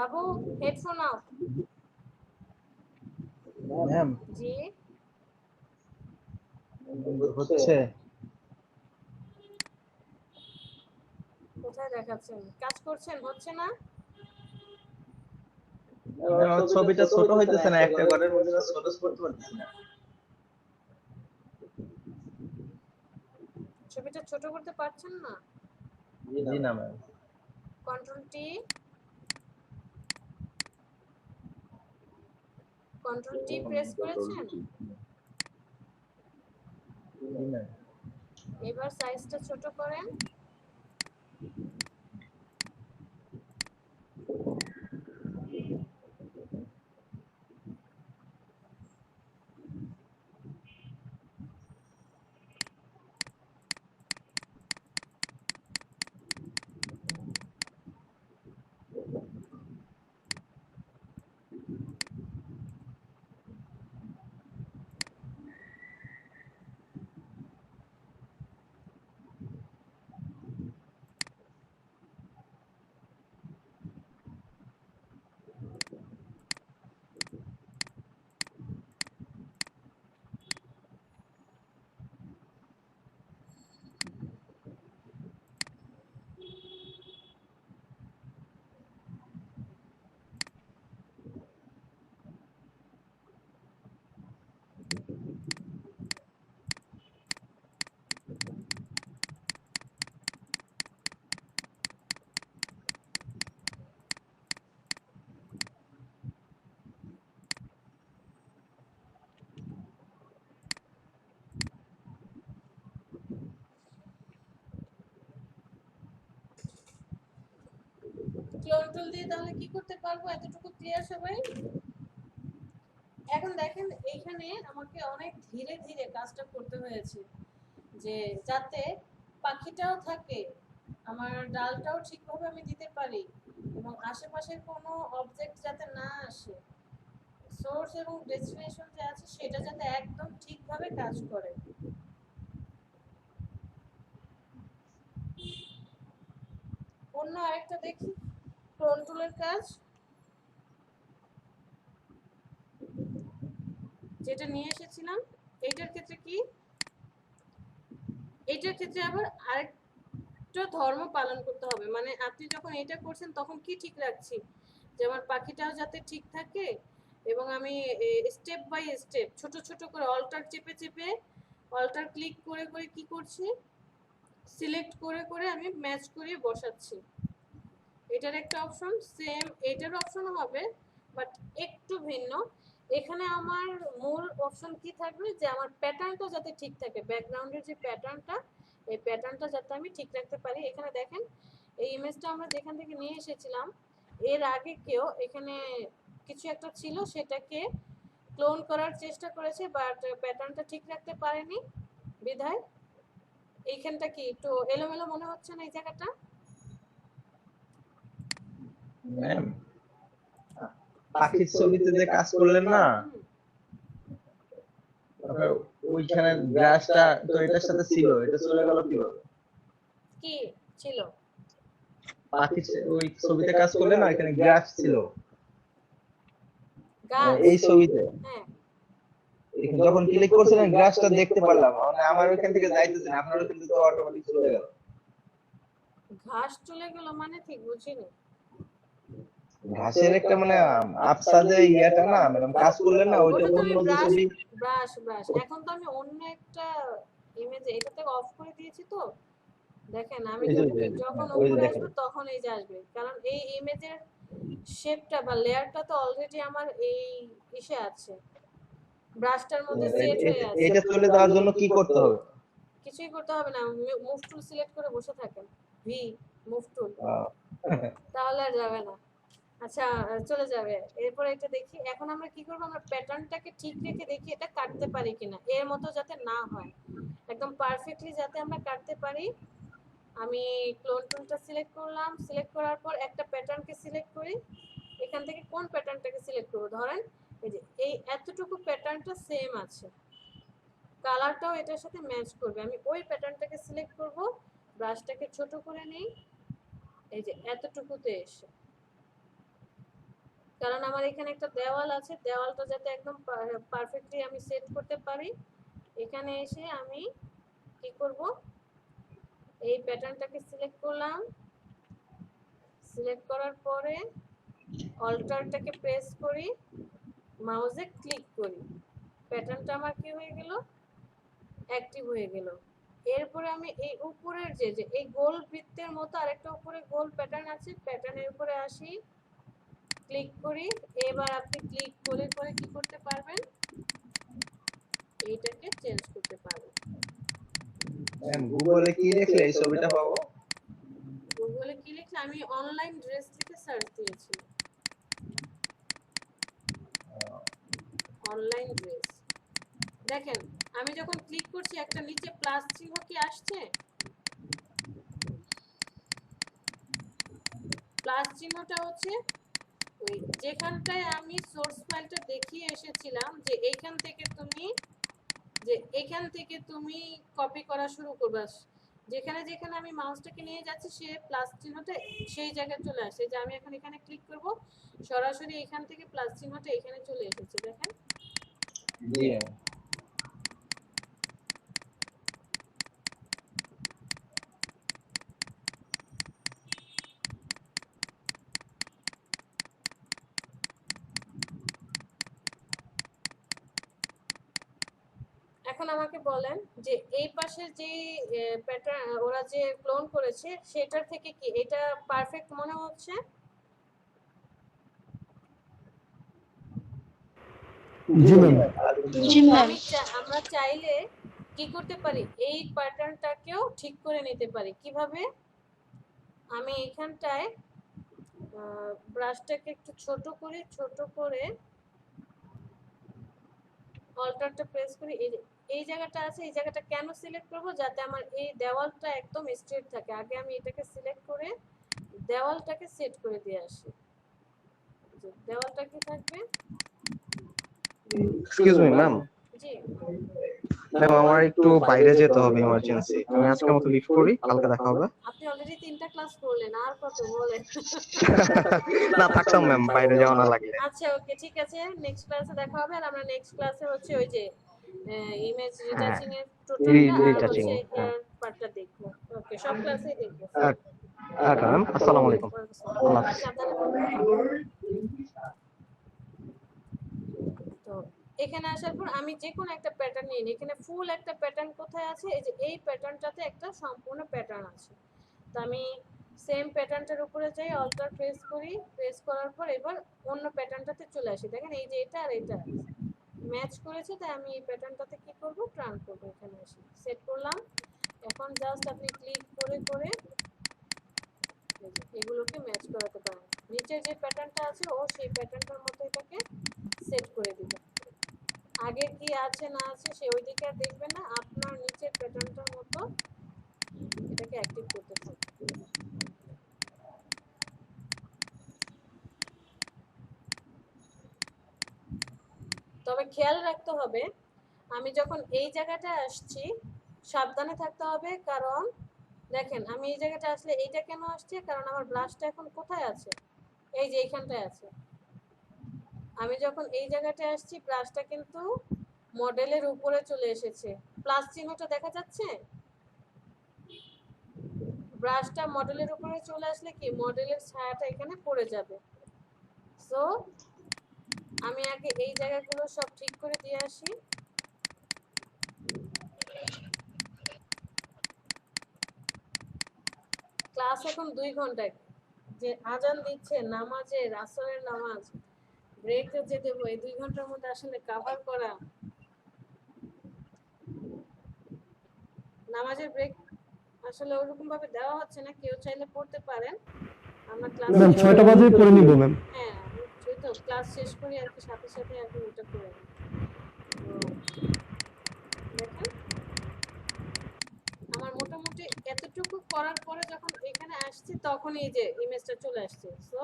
বাবু হেডফোন নাও। ম্যাম জি হচ্ছে কোথায় দেখাচ্ছেন? কাজ করছেন, হচ্ছে না? ম্যাম আমার ছবিটা ছোট হইতেছে না, একটা ঘরের মধ্যে না ছোট করতে পারতেছি না। ছবিটা ছোট করতে পারছেন না? জি না ma'am. Control T, control T press করেছেন? জি ম্যাম। এবার সাইজটা ছোট করেন। ক্লোন টুল দিয়ে তাহলে কি করতে পারবো? এতটুকু ক্লিয়ার সবাই? এখন দেখেন এইখানে আমাকে অনেক ধীরে ধীরে কাজটা করতে হয়েছে, যে যাতে পাখিটাও থাকে, আমার ডালটাও ঠিকভাবে আমি দিতে পারি, এবং আশেপাশের কোনো অবজেক্ট যাতে না আসে, সোর্স এবং ডেস্টিনেশন যে আছে সেটা যাতে একদম ঠিকভাবে কাজ করে। অন্য আরেকটা দেখি ক্লোন টুলের কাজ, যেটা নিয়ে এসেছিলাম। এইটার ক্ষেত্রে কি, এইটার ক্ষেত্রে আবার আরেকটা ধর্ম পালন করতে হবে। মানে আপনি যখন এটা করছেন তখন কি ঠিক রাখছি যে আমার পাখিটাও যাতে ঠিক থাকে, এবং আমি স্টেপ বাই স্টেপ ছোট ছোট করে অল্টার চেপে চেপে, অল্টার ক্লিক করে করে কি করছি, সিলেক্ট করে করে আমি ম্যাচ করে বসাচ্ছি। এটার একটা অপশন, সেম এটার অপশনও হবে, বাট একটু ভিন্ন। এখানে আমার মূল অপশন কি থাকবে, যে আমার প্যাটার্নটা যাতে ঠিক থাকে, ব্যাকগ্রাউন্ডের যে প্যাটার্নটা, এই প্যাটার্নটা যাতে আমি ঠিক রাখতে পারি। এখানে দেখেন এই ইমেজটা আমরা যেখান থেকে নিয়ে এসেছিলাম, এর আগে কেউ এখানে কিছু একটা ছিল, সেটাকে ক্লোন করার চেষ্টা করেছে, বাট প্যাটার্নটা ঠিক রাখতে পারেনি বিধায় এইখানটা কি একটু এলোমেলো মনে হচ্ছে না এই জায়গাটা? ম্যাম পাখির ছবিতে যে কাজ করলেন না, আপনার ওইখানে গ্রাসটা তো এটার সাথে ছিল, এটা চলে গেল কিভাবে? কি ছিল? পাখি ওই ছবিতে কাজ করলেন না, এখানে গ্রাস ছিল গাছ? এই ছবিতে। হ্যাঁ, যখন ক্লিক করছিলেন গ্রাসটা দেখতে পারলাম, মানে আমার ওইখান থেকে যাইতেছে না, আপনার ওইখান থেকে তো অটোমেটিক চলে গেল। ঘাস চলে গেল মানে ঠিক বুঝিনি। ঘাসের একটা মানে আপসাদে ইয়াটা না, মানে কাজ করলেন না, ওইটা ওটা তো অন্য আমি যে ছবি। ব্রাশ এখন তো আমি অন্য একটা ইমেজে এটাতে অফ করে দিয়েছি। তো দেখেন আমি এই যে যখন ওই যে উপরে দেখেন, আসবে তখন এই যে আসবে, কারণ এই ইমেজের শেপটা বা লেয়ারটা তো অলরেডি আমার এই ইসে আছে, ব্রাশটার মধ্যে সেট হয়ে আছে। এটা চলে যাওয়ার জন্য কি করতে হবে? কিছুই করতে হবে না, মুভ টুল সিলেক্ট করে বসে থাকেন, ভি মুভ টুল, তাহলে আর যাবে না। আচ্ছা চলে যাবে। এরপর এটা দেখি এখন আমরা কি করব, আমরা প্যাটার্নটাকে ঠিক রেখে দেখি এটা কাটতে পারি কিনা, এর মতো যাতে না হয়, একদম পারফেক্টলি যাতে আমরা কাটতে পারি। আমি ক্লোন টুলটা সিলেক্ট করলাম, সিলেক্ট করার পর একটা প্যাটার্নকে সিলেক্ট করি। এখান থেকে কোন প্যাটার্নটাকে সিলেক্ট করব, ধরেন এই যে এই এতটুকু প্যাটার্নটা সেম আছে, কালারটাও এটার সাথে ম্যাচ করবে, আমি ওই প্যাটার্নটাকে সিলেক্ট করব, ব্রাশটাকে ছোট করে নেই, এই যে এতটুকুতে এসে কারণ আমার এখানে একটা দেওয়াল আছে, দেওয়ালটা যাতে একদম পারফেক্টলি আমি সেট করতে পারি, এখানে এসে আমি কি করব, এই প্যাটার্নটাকে সিলেক্ট করলাম, সিলেক্ট করার পরে অল্টারটাকে প্রেস করি, মাউসে ক্লিক করি, প্যাটার্নটা আমার কি হয়ে গেল, অ্যাক্টিভ হয়ে গেল। এরপরে আমি এই উপরের যে যে এই গোল বৃত্তের মতো আরেকটা উপরে গোল প্যাটার্ন আছে, প্যাটার্নের উপরে আসি, ক্লিক করি। এবার আপনি ক্লিক করে করে কি করতে পারবেন, এইটাকে চেঞ্জ করতে পারবেন। গুগলে কি লিখলে এই ছবিটা পাবো? গুগলে কি লিখলে, আমি অনলাইন ড্রেস লিখে সার্চ দিয়েছি, অনলাইন ড্রেস। দেখেন আমি যখন ক্লিক করছি একটা নিচে প্লাস চিহ্ন কি আসছে, প্লাস চিহ্নটা হচ্ছে ওই যেখানটায় আমি সোর্স ফাইলটা দেখিয়ে এসেছিলাম যে এইখান থেকে তুমি কপি করা শুরু করবে, যেখানে যেখানে আমি মাউসটাকে নিয়ে যাচ্ছি সে প্লাস চিহ্নটা সেই জায়গায় চলে আসে। যে আমি এখন এখানে ক্লিক করব, সরাসরি এখান থেকে প্লাস চিহ্নটা এখানে চলে এসেছে, দেখেন। জি এখন আমাকে বলেন যে এই পাশে যে প্যাটার্ন ওরা যে ক্লোন করেছে সেটার থেকে কি এটা পারফেক্ট মনে হচ্ছে? জি ম্যাম। আমরা চাইলে কি করতে পারি, এই প্যাটার্নটাকেও ঠিক করে নিতে পারি। কিভাবে? আমি এখানটায় ব্রাশটাকে একটু ছোট করে অল্টারটা প্রেস করি, এই জায়গাটা আছে, এই জায়গাটা কেন সিলেক্ট করব, যাতে আমার এই দেওয়ালটা একদম স্ট্রেট থাকে। আগে আমি এটাকে সিলেক্ট করে দেওয়ালটাকে সেট করে দিয়ে আসি। দেওয়ালটা কি থাকবে? এক্সকিউজ মি ম্যাম, জি ম্যাম আমার একটু বাইরে যেতে হবে ইমার্জেন্সি, আমি আজকের মতো লিভ করি, কালকে দেখা হবে। আপনি অলরেডি 3টা ক্লাস করলেন, আর কত বলেন? না থাকতাম ম্যাম, বাইরে যাওয়া না লাগলে। আচ্ছা ওকে ঠিক আছে, নেক্সট ক্লাসে দেখা হবে। আর আমরা নেক্সট ক্লাসে হচ্ছে ওই যে ইমেজ রিটাচিং এর টোটালটা আর রিটাচিং, হচ্ছে হেয়ার পার্টটা দেখব। ওকে সব ক্লাসেই দেখব। আচ্ছা ম্যাম, আসসালামু আলাইকুম। আল্লাহ হাফেজ। সাবধানে থাকবেন। তো এখানে আসার পর আমি যে কোনো একটা প্যাটার্ন নিয়ে নিই। এখানে ফুল একটা প্যাটার্ন কোথায় আছে, এই যে এই প্যাটার্নটাতে একটা সম্পূর্ণ প্যাটার্ন আছে। তো আমি সেম প্যাটার্নটার উপরে যাই, অল্টার প্রেস করি, প্রেস করার পর এবার অন্য প্যাটার্নটাতে চলে আসি। দেখেন এই যে এটা আর এটা ম্যাচ করেছে, তাই আমি এই প্যাটার্নটাতে কি করব, টার্ন করব। এখানে আসি, সেট করলাম। এখন জাস্ট আপনি ক্লিক করে করে এগুলোকে ম্যাচ করাতে পারেন। নিচে যে প্যাটার্নটা আছে ও সেই প্যাটার্নটার মতো এটাকে সেট করে দিবে। আগে কি আছে না আছে সে ওই দিকে আর দেখবেন না, আপনার নিচের প্যাটার্নটার মতো এটাকে অ্যাক্টিভ করতে থাকবে। তবে খেয়াল রাখতে হবে, আমি যখন এই জায়গাটা আসছি সাবধানে থাকতে হবে। কারণ দেখেন আমি এই জায়গাটা আসলে এইটা কেন আসছে, কারণ আমার ব্রাশটা এখন কোথায় আছে, এই যে এইখানটায় আছে। আমি যখন এই জায়গাটায় আসছি ব্রাশটা কিন্তু মডেলের উপরে চলে এসেছে। প্লাস চিহ্নটা দেখা যাচ্ছে, ব্রাশটা মডেলের উপরে চলে আসলে কি মডেলের ছায়াটা এখানে পড়ে যাবে। সো আমি আগে এই জায়গাগুলো সব ঠিক করে দিয়ে আসি। ক্লাস এখন 2 ঘন্টায়, যে আজান দিচ্ছে, নামাজের আসরের নামাজ, ব্রেক যে দেবো, এই 2 ঘন্টার মধ্যে আসলে কভার করা। নামাজের ব্রেক আসলে ওরকম ভাবে দেওয়া হচ্ছে না, কেউ চাইলে পড়তে পারেন। আমরা ক্লাস ম্যাম 6টা বাজেই পড়ে নিব ম্যাম। হ্যাঁ ওই তো ক্লাস শেষ করি আর কি, সাথে সাথে আর কি ওটা করে নিই। দেখেন আমার মোটামুটি এতটুকু করার পরে যখন এখানে আসছি তখন এই যে ইমেজটা চলে আসছে। সো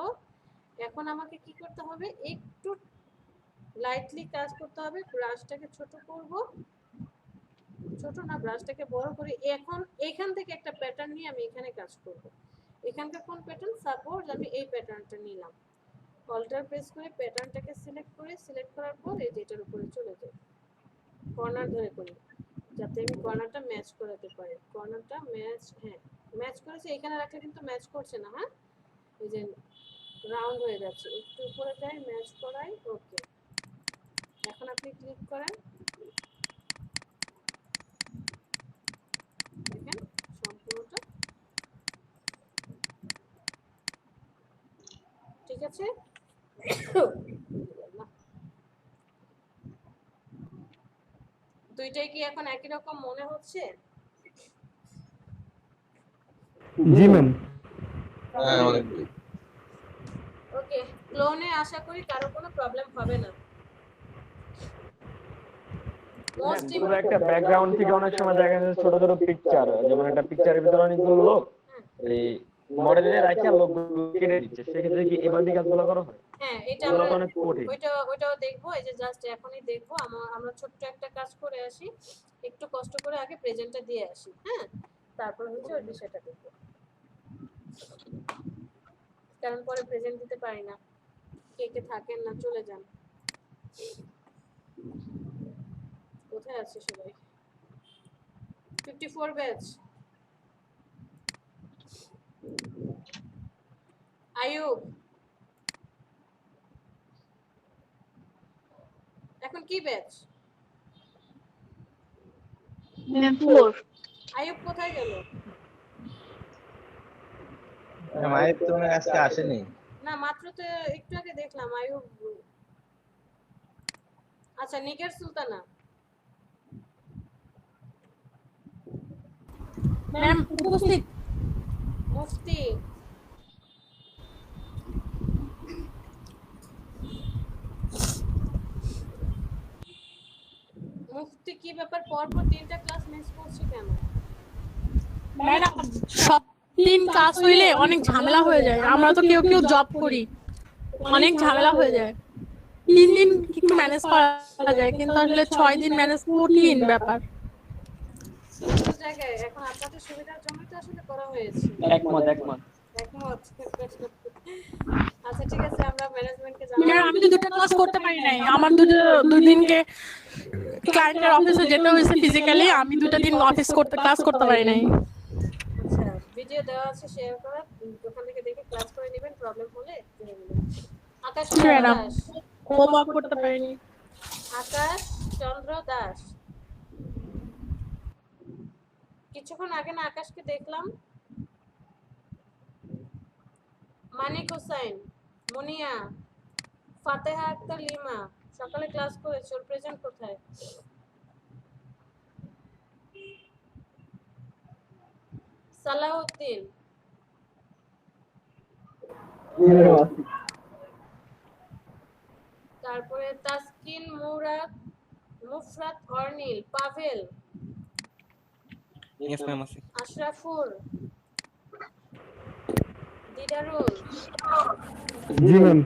এখন আমাকে কি করতে হবে, একটু লাইটলি কাজ করতে হবে। ব্রাশটাকে ছোট করব, ছোট না ব্রাশটাকে বড় করে এখন এখান থেকে একটা প্যাটার্ন নিয়ে আমি এখানে কাজ করব। এখানকার কোন প্যাটার্ন, সাপোজ আমি এই প্যাটার্নটা নিলাম, অল্টার প্রেস করে প্যাটার্নটাকে সিলেক্ট করার পর এই যেটার উপরে চলে যাই, কর্নার ধরে করি যাতে আমি কর্নারটা ম্যাচ করাতে পারি। কর্নারটা ম্যাচ, হ্যাঁ ম্যাচ করেছে, এখানে রাখলে কিন্তু ম্যাচ করছে না। হ্যাঁ এই যে রাউন্ড হয়ে যাচ্ছে, একটু উপরে যাই ম্যাচ করাই। ওকে, এখন আপনি ক্লিক করেন, দেখেন সম্পূর্ণটা ঠিক আছে। দুইটাই কি এখন একই রকম মনে হচ্ছে? জি ম্যাম। হ্যাঁ অনেক ওকে, ক্লোনে আশা করি কারো কোনো প্রবলেম হবে না। মোস্ট পুরো একটা ব্যাকগ্রাউন্ড থেকে অনেক সময় দেখা যাচ্ছে ছোট ছোট পিকচার, যেমন একটা পিকচারের ভিতরে অনেকগুলো লোক এই মডেলের রাখা লোকগুলো কেটে দিচ্ছে, সেক্ষেত্রে কি এই বান্দি কাজগুলো করা হয়? হ্যাঁ এটা এগুলো আমরা তো অনেক কঠিন। ওইটাও দেখবো। এই যে জাস্ট এখনই দেখবো, আমরা ছোট্ট একটা কাজ করে আসি, একটু কষ্ট করে আগে প্রেজেন্টটা দিয়ে আসি। হ্যাঁ তারপর হচ্ছে ওই বিষয়টা দেখবো, কারণ পরে প্রেজেন্ট দিতে পারি না, কে কে থাকেন না চলে যান। কোথায় আছে সবাই? 54 ব্যাচ। আয়ুব এখন কি ব্যাচ? আয়ুব কোথায় গেল? মায়ের তো মনে হয় আজকে আসেনি। না মাত্র তো একটু আগে দেখলাম আয়ুব। আচ্ছা নিকের সুলতানা ম্যাম উপস্থিত। মুফতি মুফতি কি ব্যাপার, পরপর 3টা ক্লাস মিস করছি কেন? ম্যাডাম সব দিন ক্লাস হইলে অনেক ঝামেলা হয়ে যায়, আমরা তো কেউ কেউ জব করি, অনেক ঝামেলা হয়ে যায়। 3 দিন একটু ম্যানেজ করা যায়, কিন্তু আসলে 6 দিন ম্যানেজ কঠিন ব্যাপার। সব জায়গায় এখন আপনাদের সুবিধার জন্য তো আসলে করা হয়েছে। একমত। আচ্ছা ঠিক আছে, আমরা ম্যানেজমেন্টকে ম্যাডাম জানাবো। আমি তো 2টা ক্লাস করতে পারি নাই, আমার দুই দিনকে ক্লায়েন্টের অফিসে যেতে হয়েছে ফিজিক্যালি, আমি 2টা দিন ক্লাস করতে পারি নাই। আচ্ছা ভিডিও দেওয়া আছে শেয়ার করা, ওখান থেকে দেখে ক্লাস করে নেবেন, প্রবলেম হলে জেনে নেবেন। আকাশ ম্যাডাম দাস, হোমওয়ার্ক করতে পারিনি। আকাশ চন্দ্র দাস, কিছুক্ষণ আগে না আকাশকে দেখলাম। মানিক হোসেন, মুনিয়া, ফাতেহা আক্তার লিমা সকালে ক্লাস করেছে, ওর প্রেজেন্ট কোথায়? সালাউদ্দিন, তারপরে তাসকিন, মুফরাত অর্নিল, পাভেল, ইয়েস ম্যাম আছে। আশরাফুর, দিদারুল, জি ম্যাম।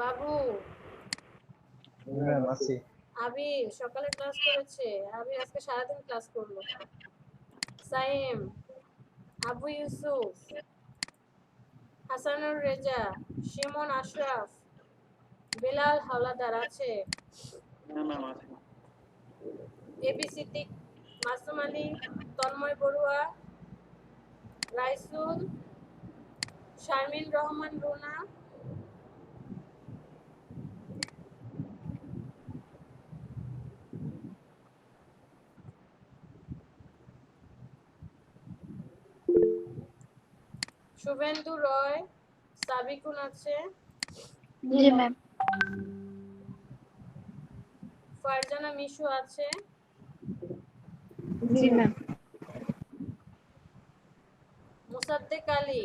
বাবু, ম্যাম আছি। আবির সকালে ক্লাস করেছে, আবির আজকে সারাদিন ক্লাস করলো। সাইম, আবু ইউসুফ, হাসানুর রেজা, শিমন আশরাফ, বেলাল হাওলাদার আছে, এবিসিটি, মাসুম আলী, তন্ময় বড়ুয়া, রাইসুল, শারমিন রহমান রুনা, শুভেন্দু রয়, সাবিকুন আছে, জি ম্যাম। ফারজানা মিশু আছে, জি ম্যাম। মুসাদ্দেক আলী,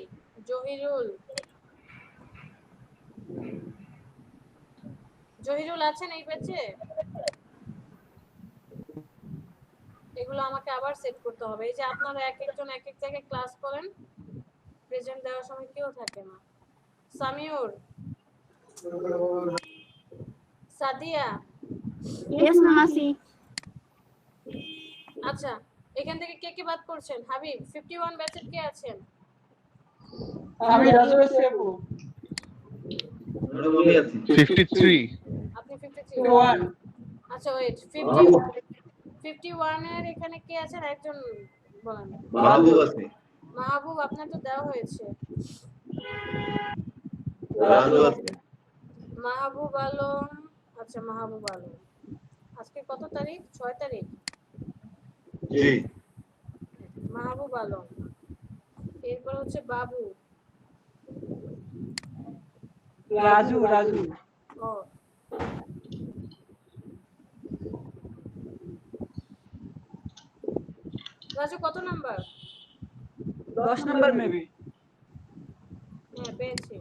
জহিরুল আছেন এই ব্যাচে? এগুলো আমাকে আবার সেট করতে হবে। এই যে আপনারা এক একজন এক এক জায়গায় ক্লাস করেন, প্রেজেন্ট দেওয়ার সময় কেউ থাকে না। সামিউর, সাদিয়া, ইয়েস ম্যাম আসি। আচ্ছা এখান থেকে কে কে বাদ করছেন? হাবিব 51 ব্যাচের কে আছেন? আমি রাজু আছি আপু। 53 আপনি 53 51 আচ্ছা ওয়েট 51 এর এখানে কে আছেন একজন বলেন মাহবুব আছে, মাহবুব আপনার তো দেওয়া হয়েছে রাজু আছে। মাহবুব আলম আচ্ছা মাহবুব আলম আজকে কত তারিখ 6 তারিখ জি, মাহবুব আলম এরপর হচ্ছে বাবু রাজু রাজু ও রাজু কত নাম্বার 10 নাম্বার মেবি। হ্যাঁ পেয়েছি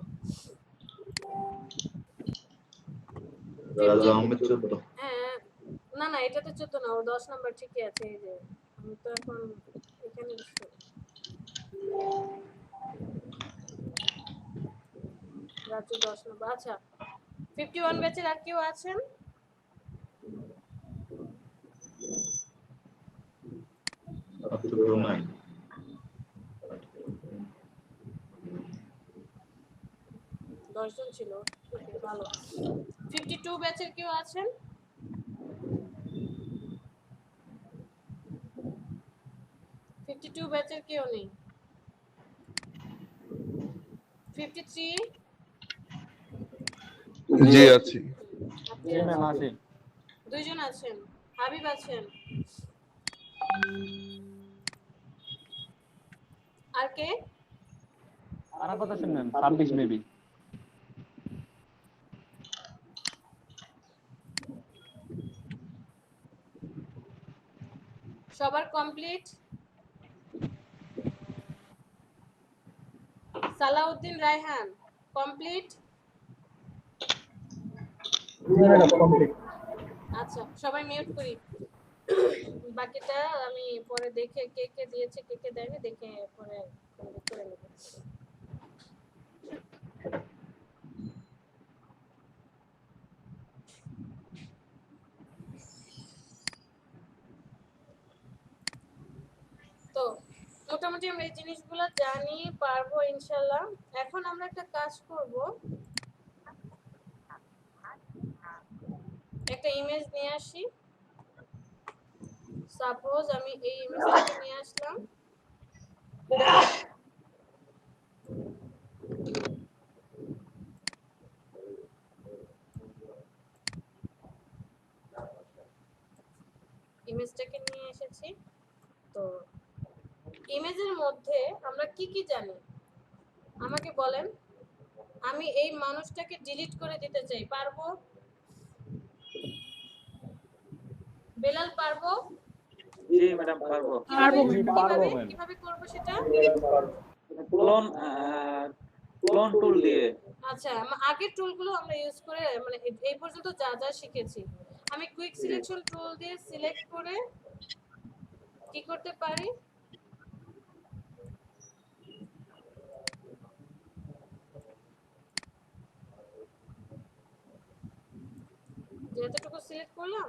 রাজু আহমেদ 14। হ্যাঁ না না এটা তো 14 না ও 10 নাম্বার ঠিকই আছে এই যে আমি তো এখন এখানে লিখছি। রাজু 10 নাম্বার আচ্ছা 51 ব্যাচের আর কেউ আছেন 10 জন ছিল ওকে ভালো 52 ব্যাচের কেউ আছেন 52 ব্যাচের কেউ নেই 53 জি আছি। আপনি জি ম্যাম আছেন? আসি। দুইজন আছেন হাবিব আছেন আর কে আমার কথা শুনুন 26 মেবি। সবার কমপ্লিট সালাউদ্দিন রায়হান কমপ্লিট আচ্ছা সবাই মিউট করি বাকিটা আমি পরে দেখে কে কে দিয়েছে কে কে দেয়নি দেখে পরে করে নেব তো মোটামুটি আমরা এই জিনিসগুলো জানি পারবো ইনশাআল্লাহ এখন আমরা একটা কাজ করব একটা ইমেজ নিয়ে আসি সাপোজ আমি এই ইমেজটাকে নিয়ে আসলাম ইমেজটাকে নিয়ে এসেছি তো ইমেজের মধ্যে আমরা কি কি জানি আমাকে বলেন আমি এই মানুষটাকে ডিলিট করে দিতে চাই পারবো বেলাল পারবো জি ম্যাডাম পারবো। কিভাবে কিভাবে করব সেটা ক্লোন টুল দিয়ে। আচ্ছা আগের টুলগুলো আমরা ইউজ করে মানে এই পর্যন্ত যা যা শিখেছি আমি কুইক সিলেকশন টুল দিয়ে সিলেক্ট করে কি করতে পারি যতটুকু সিলেক্ট করলাম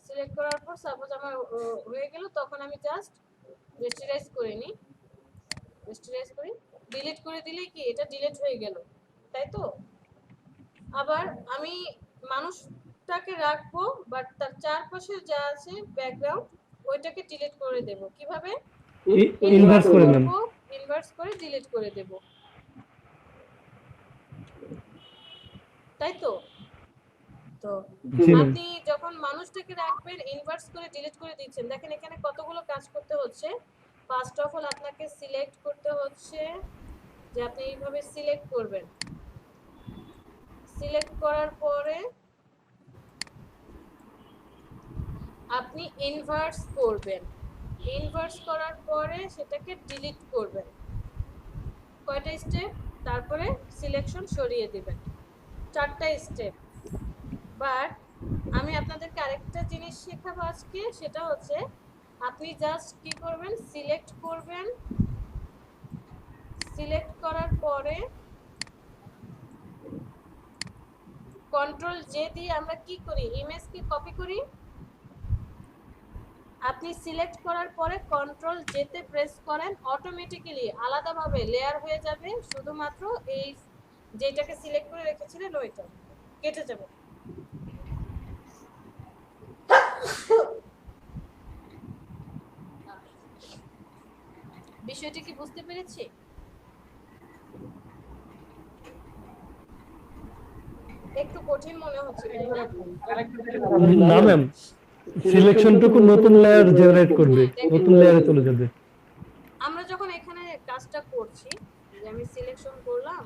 সিলেক্ট করার পর সাপোজ আমার হয়ে গেল তখন আমি জাস্ট রেস্টারাইজ করে নিই রেস্টারাইজ করি ডিলিট করে দিলেই কি এটা ডিলিট হয়ে গেল তাই তো আবার আমি মানুষটাকে রাখবো বাট তার চারপাশে যা আছে ব্যাকগ্রাউন্ড ওইটাকে ডিলিট করে দেব কিভাবে ইনভার্স করে নেন ইনভার্স করে ডিলিট করে দেব তাই তো তো আপনি যখন মানুষটাকে রাখবেন ইনভার্স করে ডিলিট করে দিচ্ছেন দেখেন এখানে কতগুলো কাজ করতে হচ্ছে ফার্স্ট অফ অল আপনাকে সিলেক্ট করতে হচ্ছে যে আপনি এইভাবে সিলেক্ট করবেন সিলেক্ট করার পরে আপনি ইনভার্স করবেন ইনভার্স করার পরে সেটাকে ডিলিট করবেন কয়টা স্টেপ তারপরে সিলেকশন সরিয়ে দিবেন চারটা স্টেপ বাট আমি আপনাদেরকে আরেকটা জিনিস শেখাবো আজকে সেটা হচ্ছে আপনি জাস্ট কি করবেন সিলেক্ট করবেন সিলেক্ট করার পরে কন্ট্রোল জে দিয়ে আমরা কি করি ইমেজকে কপি করি আপনি সিলেক্ট করার পরে কন্ট্রোল জেতে প্রেস করেন, অটোমেটিক্যালি আলাদাভাবে লেয়ার হয়ে যাবে, শুধুমাত্র এই যেটাকে সিলেক্ট করে রেখেছিলেন ওইটা কেটে যাবে। বিষয়টি কি বুঝতে পেরেছি? একটু কঠিন মনে হচ্ছে না ম্যাম, সিলেকশনটুকু নতুন লেয়ার জেনারেট করবে, নতুন লেয়ারে চলে যাবে। আমরা যখন এখানে কাজটা করছি, যে আমি সিলেকশন করলাম,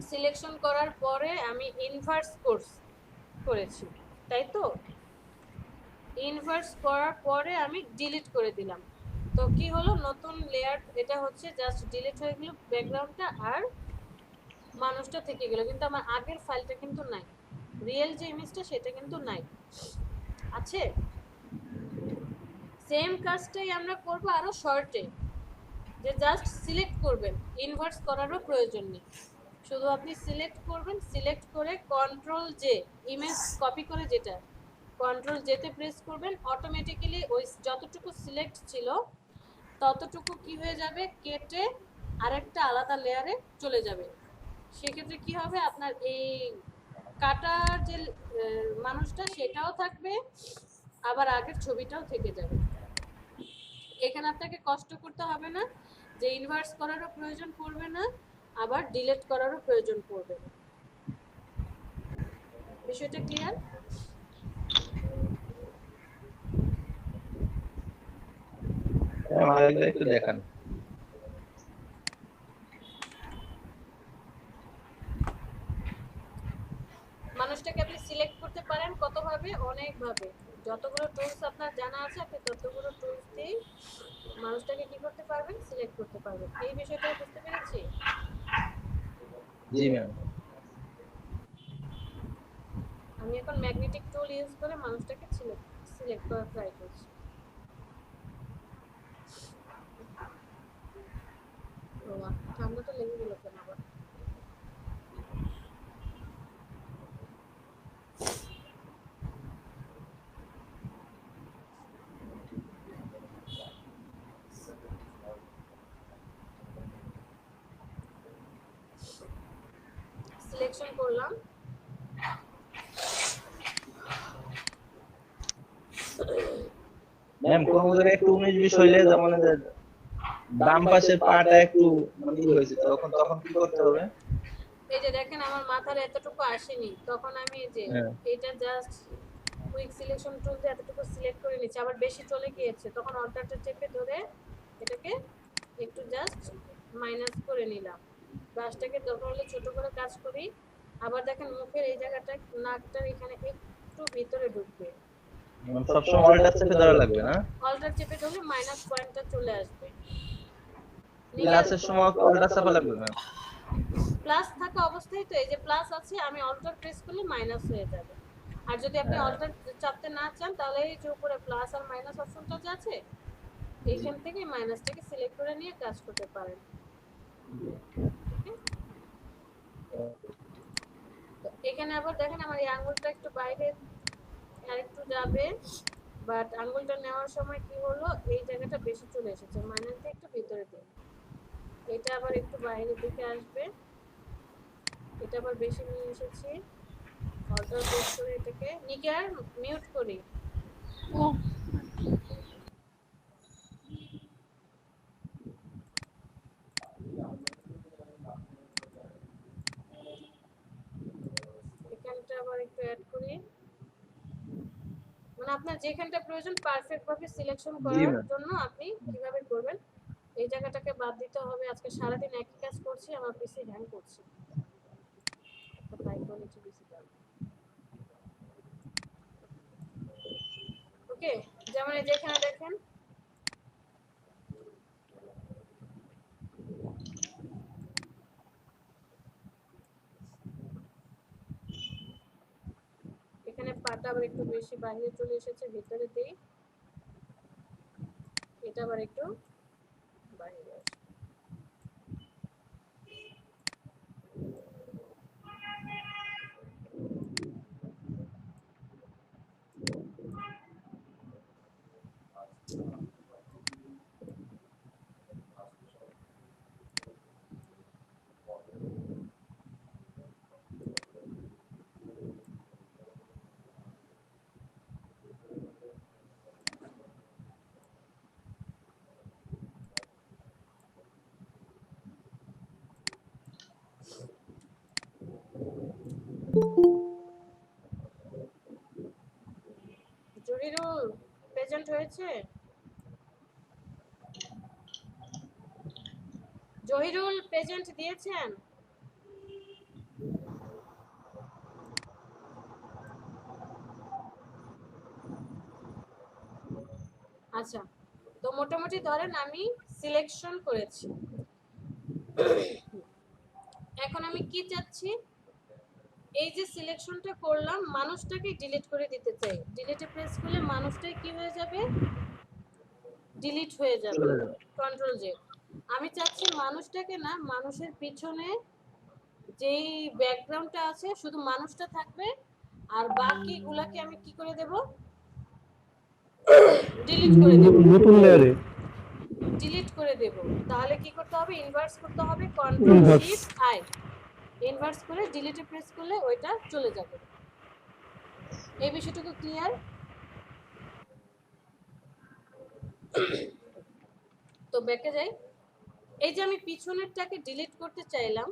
সিলেকশন করার পরে আমি ইনভার্স করেছি, তাই তো? ইনভার্স করার পরে আমি ডিলিট করে দিলাম, তো কি হলো, নতুন লেয়ার, এটা হচ্ছে জাস্ট ডিলিট হয়ে গেল ব্যাকগ্রাউন্ডটা, আর মানুষটা থেকে গেল, কিন্তু আমার আগের ফাইলটা কিন্তু নাই, রিয়েল যে ইমেজটা সেটা কিন্তু নাই, আছে। সেম কাজটাই আমরা করব আরো শর্টে, যে জাস্ট সিলেক্ট করবেন, ইনভার্স করারও প্রয়োজন নেই, শুধু আপনি সিলেক্ট করবেন, সিলেক্ট করে কন্ট্রোল জে, ইমেজ কপি করে যেটা কন্ট্রোল জেতে প্রেস করবেন, অটোমেটিক্যালি ওই যতটুকু সিলেক্ট ছিল ততটুকু কি হয়ে যাবে, কেটে আরেকটা আলাদা লেয়ারে চলে যাবে। সেক্ষেত্রে কি হবে, আপনার এই কাটার যে মানুষটা সেটাও থাকবে, আবার আগের ছবিটাও থেকে যাবে। এখানে আপনাকে কষ্ট করতে হবে না, যে ইনভার্স করারও প্রয়োজন পড়বে না, আবার ডিলিট করারও প্রয়োজন পড়বে না। বিষয়টা ক্লিয়ার? আমাদের একটু দেখান। মানুষটাকে আপনি সিলেক্ট করতে পারেন কতভাবে, অনেকভাবে, যতগুলো টুলস আপনার জানা আছে আপনি ততগুলো টুলস দিয়ে মানুষটাকে কি করতে পারবেন, সিলেক্ট করতে পারবেন। এই বিষয়টা বুঝতে পেরেছি? জি ম্যাম। আমি এখন ম্যাগনেটিক টুল ইউজ করে মানুষটাকে সিলেক্ট করার ট্রাই করছি। ঠান্ডাটা লেগে গেল কেন আবার? সিলেকশন করলাম, ম্যাম কোন একটু 19-20 হইলে, যেমন বাম পাশের পাটা একটু মানে হয়েছে, তখন তখন কি করতে হবে? এই যে দেখেন আমার মাথার এতটুকু আসেনি, তখন আমি এই যে এটা জাস্ট কুইক সিলেকশন টুল দিয়ে এতটুকু সিলেক্ট করে নিচ্ছি, আবার বেশি চলে গিয়েছে, তখন অল্টারটা চেপে ধরে এটাকে একটু জাস্ট মাইনাস করে নিলাম। ব্রাশটাকে দরকার হলে ছোট করে কাজ করি। আবার দেখেন মুখের এই জায়গাটা, নাকটার এখানে একটু ভিতরে ঢুকবে, সবসময় অল্টার চেপে ধরা লাগবে না? অল্টার চেপে ধরলে মাইনাস পয়েন্টটা চলে আসবে। প্লাসের সময় অল্টার চাপা লাগবে না? প্লাস থাকা অবস্থায় তো, এই যে প্লাস আছে, আমি অল্টার প্রেস করলে মাইনাস হয়ে যাবে। আর যদি আপনি অল্টার চাপতে না চান, তাহলে এই যে উপরে প্লাস আর মাইনাস অপশনটা যে আছে, এইখান থেকে মাইনাসটাকে সিলেক্ট করে নিয়ে কাজ করতে পারেন। এখানে আবার দেখেন আমার এই আঙ্গুলটা একটু বাইরে আর একটু যাবে, বাট আঙ্গুলটা নেওয়ার সময় কি হলো, এই জায়গাটা বেশি চলে এসেছে, মাইনাস দিয়ে একটু ভিতরে দিন, এটা আবার একটু বাইরের দিকে আসবে, এটা আবার বেশি নিয়ে এসেছি, অল্টার প্রেস করে এটাকে নিকার মিউট করি। এখানটা আবার একটু অ্যাড করি, মানে আপনার যেখানটা প্রয়োজন পারফেক্ট ভাবে সিলেকশন করার জন্য আপনি কিভাবে করবেন। এই জায়গাটাকে বাদ দিতে হবে, আজকে সারাদিন একই কাজ করছি, আমার পিসি হ্যাং করছে, একটা হাই কোয়ালিটি পিসি দাও। ওকে, যেমন এই যেখানে দেখেন এখানে পাটা আবার একটু বেশি বাইরে চলে এসেছে, ভিতরে দেই, এটা আবার একটু বাইরে আসে। জহিরুল প্রেজেন্ট হয়েছে? জহিরুল প্রেজেন্ট দিয়েছেন? আচ্ছা, তো মোটামুটি ধরেন আমি সিলেকশন করেছি। এখন আমি কি চাচ্ছি, এই যে সিলেকশনটা করলাম মানুষটাকে ডিলিট করে দিতে চাই। ডিলিটে প্রেস করলে মানুষটাই কি হয়ে যাবে, ডিলিট হয়ে যাবে। Control J. আমি চাচ্ছি মানুষটাকে না, মানুষের পিছনে যেই ব্যাকগ্রাউন্ডটা আছে শুধু মানুষটা থাকবে, আর বাকিগুলোকে আমি কি করে দেব, ডিলিট করে দেব, নতুন লেয়ারে ডিলিট করে দেব। তাহলে কি করতে হবে, ইনভার্স করতে হবে, কন্ট্রোল শিফট আই, ইনভার্স করে ডিলিটে প্রেস করলে ওইটা চলে যাবে। এই বিষয়টুকু ক্লিয়ার? তো ব্যাকে যাই। এই যে আমি পিছনেরটাকে ডিলিট করতে চাইলাম,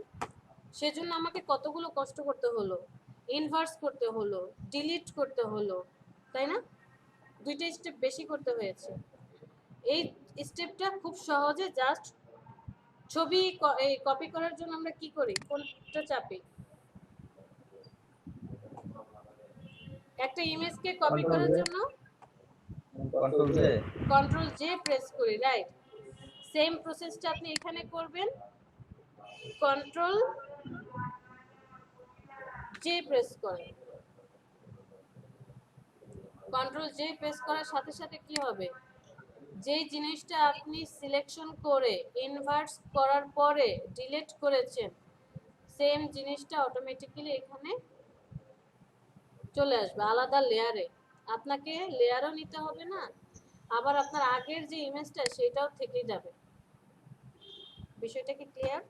সেজন্য আমাকে কতগুলো কষ্ট করতে হলো, ইনভার্স করতে হলো, ডিলিট করতে হলো, তাই না? দুইটা স্টেপ বেশি করতে হয়েছে। এই স্টেপটা খুব সহজে জাস্ট ছবি কপি করার জন্য আমরা কি করি, কোনটা চাপি, একটা ইমেজকে কপি করার জন্য কন্ট্রোল জে প্রেস করি, রাইট? সেম প্রসেসটা আপনি এখানে করবেন, কন্ট্রোল জে প্রেস করেন। কন্ট্রোল জে প্রেস করার সাথে সাথে কি হবে, যেই জিনিসটা আপনি সিলেকশন করে ইনভার্স করার পরে ডিলিট করেছেন, সেম জিনিসটা অটোমেটিক্যালি এখানে চলে আসবে আলাদা লেয়ারে। আপনাকে লেয়ারও নিতে হবে না, আবার আপনার আগের যে ইমেজটা সেটাও থেকে যাবে। বিষয়টা কি ক্লিয়ার?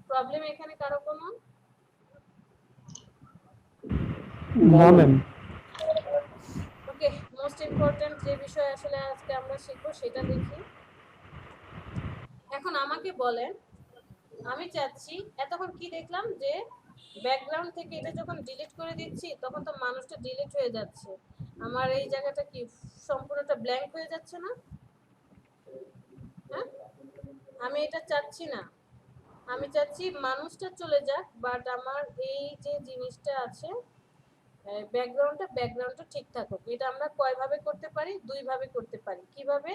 প্রবলেম এখানে কারো কোনো? না ম্যাম। ওকে, মোস্ট ইম্পর্টেন্ট যে বিষয় আসলে আজকে আমরা শিখবো সেটা দেখি। এখন আমাকে বলেন, আমি চাচ্ছি, এতক্ষণ কি দেখলাম যে ব্যাকগ্রাউন্ড থেকে এটা যখন ডিলিট করে দিচ্ছি তখন তো মানুষটা ডিলিট হয়ে যাচ্ছে, আমার এই জায়গাটা কি সম্পূর্ণটা ব্ল্যাঙ্ক হয়ে যাচ্ছে না? হ্যাঁ, আমি এটা চাচ্ছি না, আমি চাচ্ছি মানুষটা চলে যাক, বাট আমার এই যে জিনিসটা আছে ব্যাকগ্রাউন্ডটা ঠিক থাকুক। এটা আমরা কয়ভাবে করতে পারি, দুই ভাবে করতে পারি। কিভাবে?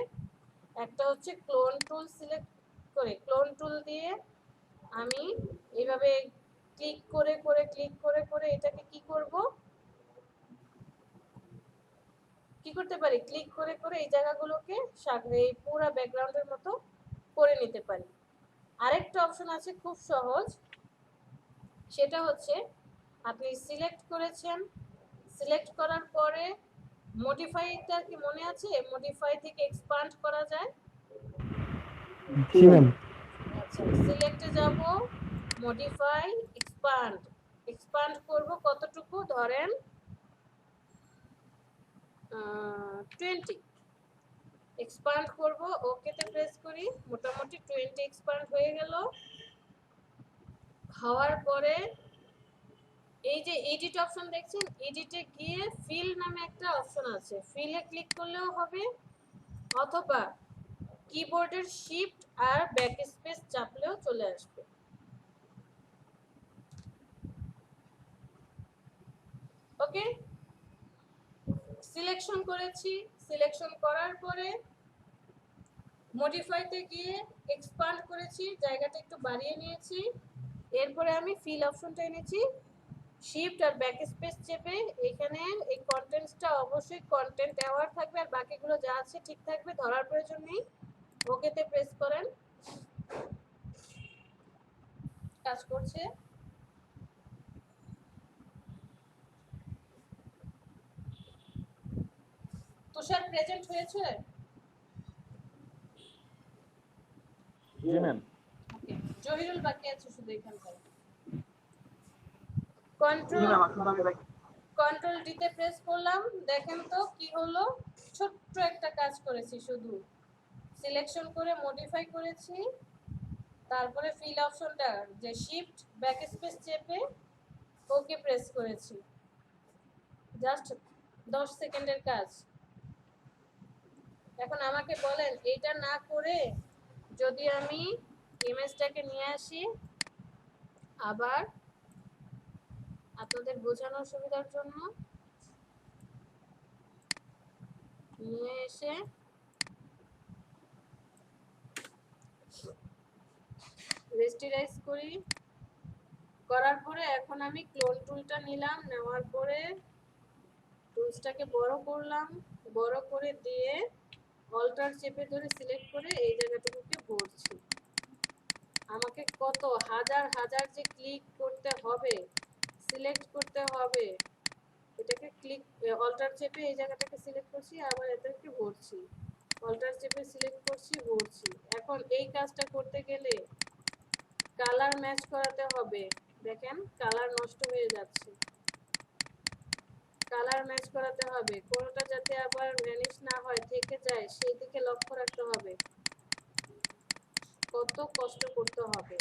একটা হচ্ছে ক্লোন টুল সিলেক্ট করে, ক্লোন টুল দিয়ে আমি এইভাবে ক্লিক করে এটাকে কি করব, কি করতে পারি, ক্লিক করে এই জায়গাগুলোকে এই পুরো ব্যাকগ্রাউন্ডের মতো করে নিতে পারি। আরেকটা অপশন আছে খুব সহজ, সেটা হচ্ছে আপনি সিলেক্ট করেছেন, সিলেক্ট করার পরে মডিফাইটা কি মনে আছে, মডিফাই থেকে এক্সপ্যান্ড করা যায়। জি ম্যাম। আচ্ছা, সিলেক্টে যাব, মডিফাই, এক্সপ্যান্ড, এক্সপ্যান্ড করব কতটুকু, ধরেন 20 এক্সপ্যান্ড করব, ওকেতে প্রেস করি, মোটামুটি 20 এক্সপ্যান্ড হয়ে গেল। হওয়ার পরে এই যে এডিট অপশন দেখছেন, এডিটে গিয়ে ফিল নামে একটা অপশন আছে, ফিলে ক্লিক করলেও হবে, অথবা কিবোর্ডের শিফট আর ব্যাক স্পেস চাপলেও চলে আসবে। ওকে, সিলেকশন করেছি, সিলেকশন করার পরে মডিফাইতে গিয়ে এক্সপ্যান্ড করেছি, জায়গাটা একটু বাড়িয়ে নিয়েছি, এরপরে আমি ফিল অপশনটা এনেছি, শিফট আর ব্যাক স্পেস চেপে এখানে এই কন্টেন্টসটা অবশ্যই কন্টেন্ট অ্যাওয়ার থাকবে, আর বাকিগুলো যা আছে ঠিক থাকবে, ধরার প্রয়োজন নেই। ওকেতে প্রেস করেন, কাজ করছে। তুষার প্রেজেন্ট হয়েছে? জি ম্যাম। জহিরুল বাকি আছে শুধু এখানটায়। কন্ট্রোল ডিতে প্রেস করলাম, দেখেন তো কি হলো, ছোট্ট একটা কাজ করেছি শুধু, সিলেকশন করে মডিফাই করেছি, তারপরে ফিল অপশনটা যে শিফট ব্যাক স্পেস চেপে ওকে প্রেস করেছি। জাস্ট 10 সেকেন্ডের কাজ। এখন আমাকে বলেন এইটা না করে যদি আমি ইমেজটাকে নিয়ে আসি, আবার আপনাদের বোঝানোর সুবিধার জন্য নিয়ে এসে রেস্টিরাইজ করি, করার পরে এখন আমি ক্লোন টুলটা নিলাম, নেওয়ার পরে টুলসটাকে বড় করলাম, বড় করে দিয়ে অল্টার চেপে ধরে সিলেক্ট করে এই জায়গাটুকুকে ভরছি। আমাকে কত হাজার হাজার যে ক্লিক করতে হবে, সিলেক্ট করতে হবে, এটাকে ক্লিক অল্টার চেপে এই জায়গাটাকে সিলেক্ট করছি, আবার এটাকে ভরছি, অল্টার চেপে সিলেক্ট করছি, ভরছি। এখন এই কাজটা করতে গেলে কালার ম্যাচ করাতে হবে। দেখেন কালার নষ্ট হয়ে যাচ্ছে, কালার ম্যাচ করাতে হবে, কোনোটা যাতে আবার ভ্যানিশ না হয়, থেকে যায়, সেই দিকে লক্ষ্য রাখতে হবে। কত কষ্ট করতে হবে।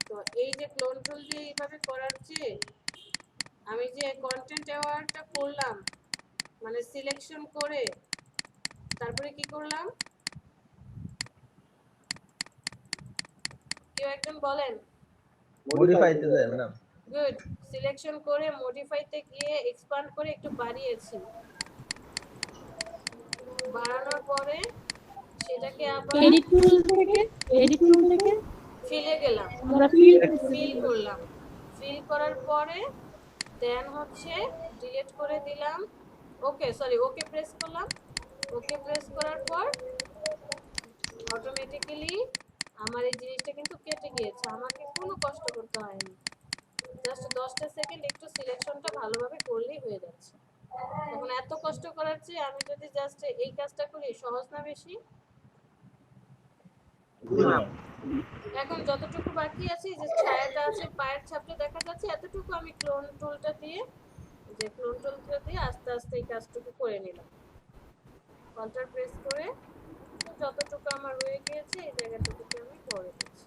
তো এই যে ক্লোন টুল দিয়ে এইভাবে করার চেয়ে আমি যে কন্টেন্ট অ্যাওয়ার্ডটা করলাম, মানে সিলেকশন করে তারপরে কি করলাম, কেউ একজন বলেন। মডিফাইতে যায় ম্যাডাম। গুড। সিলেকশন করে মডিফাইতে গিয়ে এক্সপ্যান্ড করে একটু বাড়িয়েছি, বাড়ানোর পরে সেটাকে আবার এডিট টুল থেকে ফিলে গেলাম, আমরা ফিল ফিল করলাম, ফিল করার পরে দেন হচ্ছে ডিলিট করে দিলাম। ওকে সরি, ওকে প্রেস করলাম, ওকে প্রেস করার পর অটোমেটিক্যালি আমার এই জিনিসটা কিন্তু কেটে গিয়েছে, আমাকে কোনো কষ্ট করতে হয়নি। জাস্ট 10টা সেকেন্ড একটু সিলেকশনটা ভালোভাবে করলেই হয়ে যাচ্ছে। এখন এত কষ্ট করার চেয়ে আমি যদি জাস্ট এই কাজটা করি, সহজ না বেশি? এখন যতটুকু বাকি আছে, যে ছায়াটা আছে, পায়ের ছাপটা দেখা যাচ্ছে, এতটুকু আমি ক্লোন টুলটা দিয়ে আস্তে আস্তে এই কাজটুকু করে নিলাম। অল্টার প্রেস করে যতটুকু আমার রয়ে গিয়েছে এই জায়গাটুকুকে আমি করে দিচ্ছি।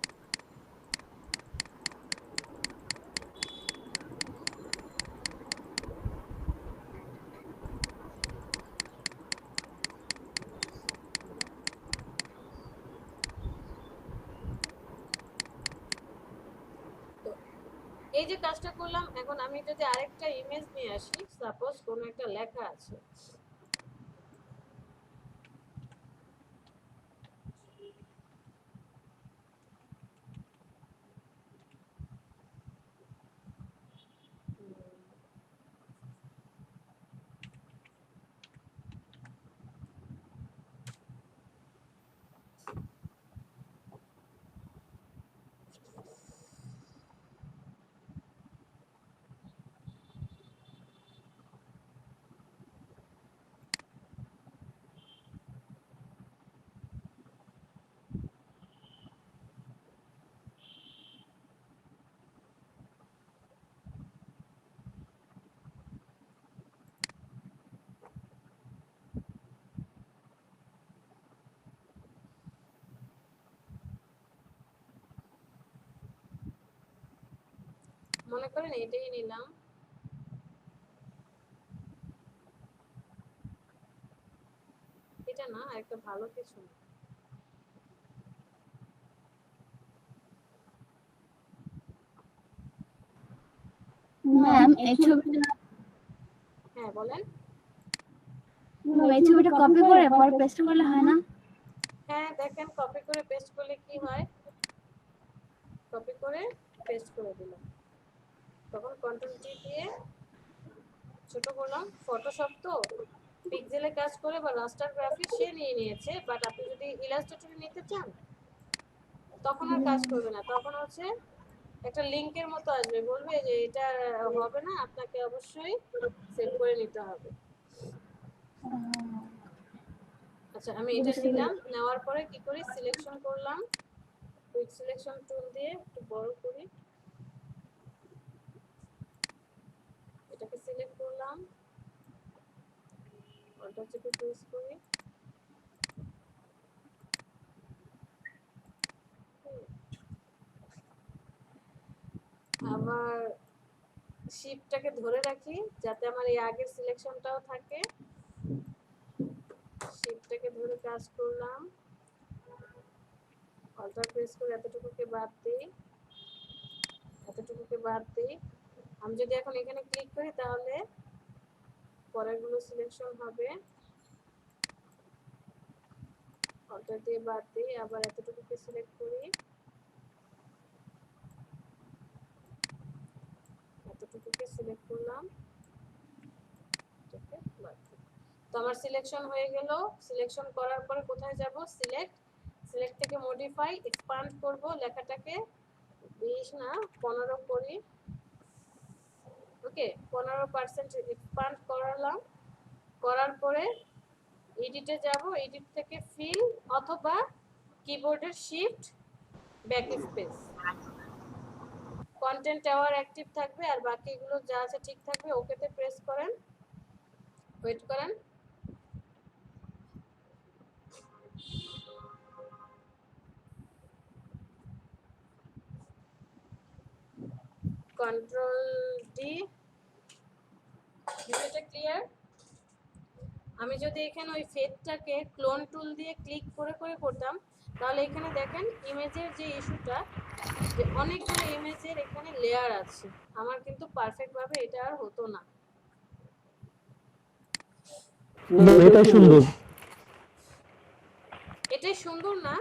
এই যে কাজটা করলাম, এখন আমি যদি আরেকটা ইমেজ নিয়ে আসি, সাপোজ কোনো একটা লেখা আছে, মনে করেন এটাই নিলাম, এটা না, একটা ভালো কিছু না। ম্যাম এই ছবিটা হ্যাঁ বলেন। এই ছবিটা কপি করে পরে পেস্ট করলে হয় না? হ্যাঁ দেখেন, কপি করে পেস্ট করলে কি হয়, কপি করে পেস্ট করে দিলাম, তখন কন্ট্রোল টি দিয়ে ছোট করলাম। ফটোশপ তো পিক্সেলে কাজ করে বা রাস্টার গ্রাফিক্স সে নিয়ে নিয়েছে, বাট আপনি যদি ইলাস্ট্রেটরে নিতে চান তখন আর কাজ করবে না, তখন হচ্ছে একটা লিংকের মতো আসবে, বলবে যে এটা হবে না, আপনাকে অবশ্যই সেভ করে নিতে হবে। আচ্ছা আমি এটা নিলাম, নেওয়ার পরে কি করি, সিলেকশন করলাম, কুইক সিলেকশন টুল দিয়ে একটু বড় করি, এটাকে সিলেক্ট করলাম, অল্টার চেপে প্রেস করি, শিফটটাকে ধরে রাখি যাতে আমার এই আগের সিলেকশনটাও থাকে। শিফটটাকে ধরে কাজ করলাম, অল্টার প্রেস করে এতটুকুকে বাদ দিই, এতটুকুকে বাদ দিই। আমি যদি এখন এখানে ক্লিক করি তাহলে পরেরগুলো সিলেকশন হবে। অল্টার দিয়ে বাদ দিই, আবার এতটুকুকে সিলেক্ট করি, এতটুকুকে সিলেক্ট করলাম, এটাকে বাদ দিই। তো আমার সিলেকশন হয়ে গেল। সিলেকশন করার পরে কোথায় যাব? সিলেক্ট, সিলেক্ট থেকে মডিফাই, এক্সপান্ড করব, লেখাটাকে 20 না 15 করি। ওকে, 15% এক্সপান্ড করালাম। করার পরে এডিটে যাব, এডিট থেকে ফিল অথবা কিবোর্ডের shift back space. Content tower active থাকবে আর বাকিগুলো যা আছে ঠিক থাকবে। ওকেতে প্রেস করেন, ওয়েট করেন। কন্ট্রোল ডি, বিষয়টা ক্লিয়ার? আমি যদি এখানে ওই ফেডটাকে ক্লোন টুল দিয়ে ক্লিক করে করে করতাম তাহলে এখানে দেখেন ইমেজের যে ইস্যুটা, যে অনেকগুলো ইমেজের এখানে লেয়ার আছে, আমার কিন্তু পারফেক্ট ভাবে এটা আর হতো না। এটাই সুন্দর। এটাই সুন্দর না?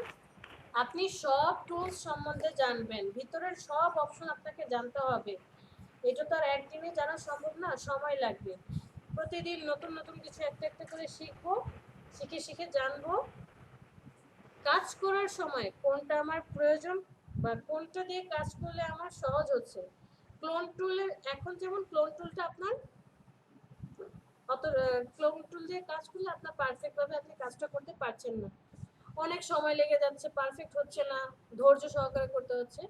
আপনি সব টুলস সম্বন্ধে জানবেন, ভিতরের সব অপশন আপনাকে জানতে হবে। এটা তো আর একদিনে জানা সম্ভব না, সময় লাগবে। প্রতিদিন নতুন নতুন কিছু একটা একটা করে শিখবো, শিখে শিখে জানবো। কাজ করার সময় কোনটা আমার প্রয়োজন বা কোনটা দিয়ে কাজ করলে আমার সহজ হচ্ছে। ক্লোন টুলের এখন যেমন ক্লোন টুলটা আপনার ক্লোন টুল দিয়ে কাজ করলে আপনার পারফেক্ট ভাবে আপনি কাজটা করতে পারছেন না, অনেক সময় লেগে যাচ্ছে, পারফেক্ট হচ্ছে না, ধৈর্য সহকারে করতে হচ্ছে।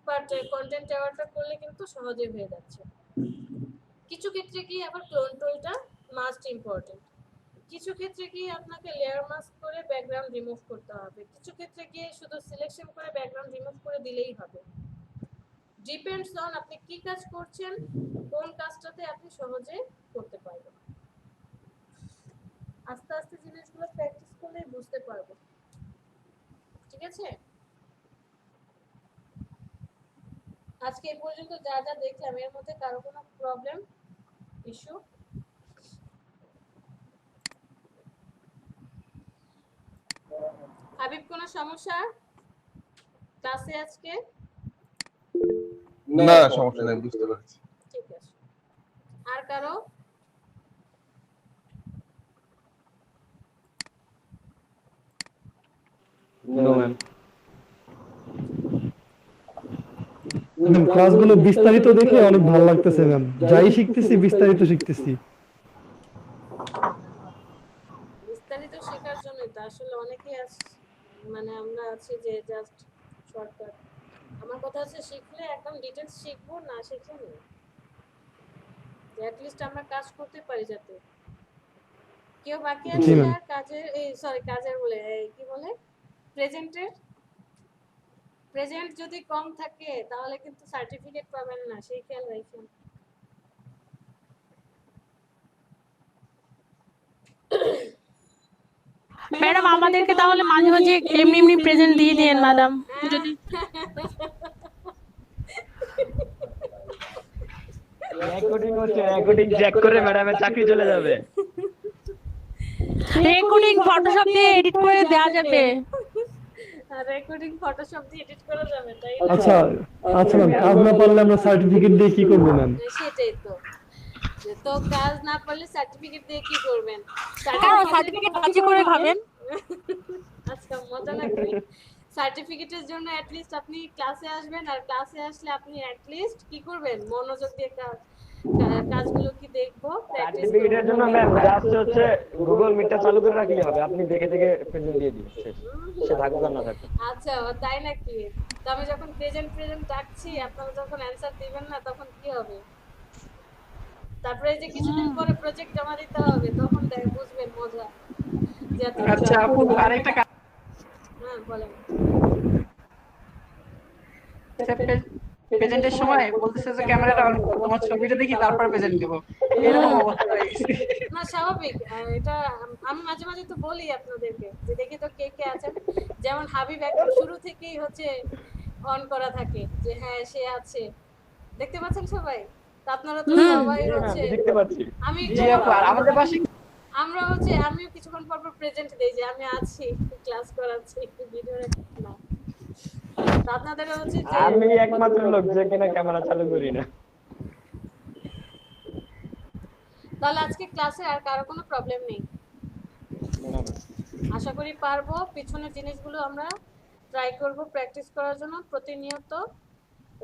বাট কন্টেন্ট টাওয়ারটা করলে কিন্তু সহজে হয়ে যাচ্ছে। কিছু ক্ষেত্রে কি আবার ক্লোন টুলটা মাস্ট ইম্পর্টেন্ট, কিছু ক্ষেত্রে কি আপনাকে লেয়ার মাস্ক করে ব্যাকগ্রাউন্ড রিমুভ করতে হবে, কিছু ক্ষেত্রে কি শুধু সিলেকশন করে ব্যাকগ্রাউন্ড রিমুভ করে দিলেই হবে। ডিপেন্ডস অন আপনি কি কাজ করছেন, কোন কাজটাতে আপনি সহজে করতে পারবেন। আস্তে আস্তে জিনিসগুলো প্র্যাকটিস করলে বুঝতে পারবো। ঠিক আছে, আজকে এই পর্যন্ত যা যা দেখলাম এর মধ্যে কারো কোনো প্রবলেম, ইস্যু? হাবিব কোনো সমস্যা ক্লাসে আজকে? না সমস্যা নেই, বুঝতে পারছি। ঠিক আছে, আর কারো? No ma'am. ক্লাসগুলো বিস্তারিত দেখে অনেক ভালো লাগতেছে ম্যাম, যাই শিখতেছি বিস্তারিত শিখতেছি। বিস্তারিত শেখার জন্য তো আসলে অনেকেই মানে আমরা আছি যে জাস্ট শর্টকাট। আমার কথা হচ্ছে শিখলে একদম ডিটেইলস শিখবো, না শিখলে নেই, যে অ্যাটলিস্ট আমরা কাজ করতে পারি। যাতে কেউ বাকি আছে আর কাজের কাজের বলে কি বলে প্রেজেন্ট যদি কম থাকে তাহলে কিন্তু সার্টিফিকেট পাবেন না, সেই খেয়াল রাখবেন। ম্যাডাম আমাদেরকে তাহলে মাঝে মাঝে এমনি এমনি প্রেজেন্ট দিয়ে দেন ম্যাডাম, যদি রেকর্ডিং হচ্ছে, রেকর্ডিং চেক করে ম্যাডামের চাকরি চলে যাবে। রেকর্ডিং ফটোশপ দিয়ে এডিট করে দেওয়া যাবে। রেকর্ডিং ফটোশপ দিয়ে এডিট করা যাবে, তাই? আচ্ছা আচ্ছা ম্যাম, কাজ না পারলে আমরা সার্টিফিকেট দিয়ে কি করব ম্যাম? সেটাই তো, তো কাজ না পারলে সার্টিফিকেট দিয়ে কি করবেন? সার্টিফিকেট বাজি করে খাবেন। আচ্ছা, মজা লাগবে। সার্টিফিকেটের জন্য অ্যাট লিস্ট আপনি ক্লাসে আসবেন, আর ক্লাসে আসলে আপনি অ্যাট লিস্ট কি করবেন? মনোযোগ দিয়ে কাজগুলো কি দেখবো, প্র্যাকটিস করব। সার্টিফিকেটের জন্য ম্যাম জাস্ট হচ্ছে গুগল মিটটা চালু করে রাখলে হবে, আপনি দেখে দেখে প্রেজেন্ট দিয়ে দিন, সে থাকুক আর না থাকুক। আচ্ছা, তাই নাকি? তো আমি যখন প্রেজেন্ট ডাকছি, আপনারা যখন অ্যানসার দিবেন না তখন কি হবে? তারপরে যে কিছুদিন পরে প্রজেক্ট জমা দিতে হবে, তখন বুঝবেন মজা। আচ্ছা আপু, আরেকটা হ্যাঁ বলেন। প্রেজেন্টের সময় বলতেছে যে ক্যামেরাটা অন করো, তোমার ছবিটা দেখি তারপর প্রেজেন্ট দেবো, এরকম অবস্থা হয়ে গেছে। না স্বাভাবিক, এটা আমি মাঝে মাঝে তো বলি আপনাদেরকে যে দেখি তো কে কে আছেন। যেমন হাবিব একদম শুরু থেকেই হচ্ছে অন করা থাকে যে হ্যাঁ সে আছে, দেখতে পাচ্ছেন সবাই? তা আপনারা তো সবাই হচ্ছে দেখতে পাচ্ছি। আমি জি আপু, আর আমাদের পাশে আমরা হচ্ছে আমিও কিছুক্ষণ পর পর প্রেজেন্ট দেই যে আমি আছি, ক্লাস করাচ্ছি, একটু ভিডিও না। তা আপনাদের হচ্ছে যে আমি একমাত্র লোক যে কিনা ক্যামেরা চালু করি না। তাহলে আজকে ক্লাসে আর কারো কোনো প্রবলেম নেই? আশা করি পারবো। পিছনের জিনিসগুলো আমরা ট্রাই করব প্র্যাকটিস করার জন্য প্রতিনিয়ত,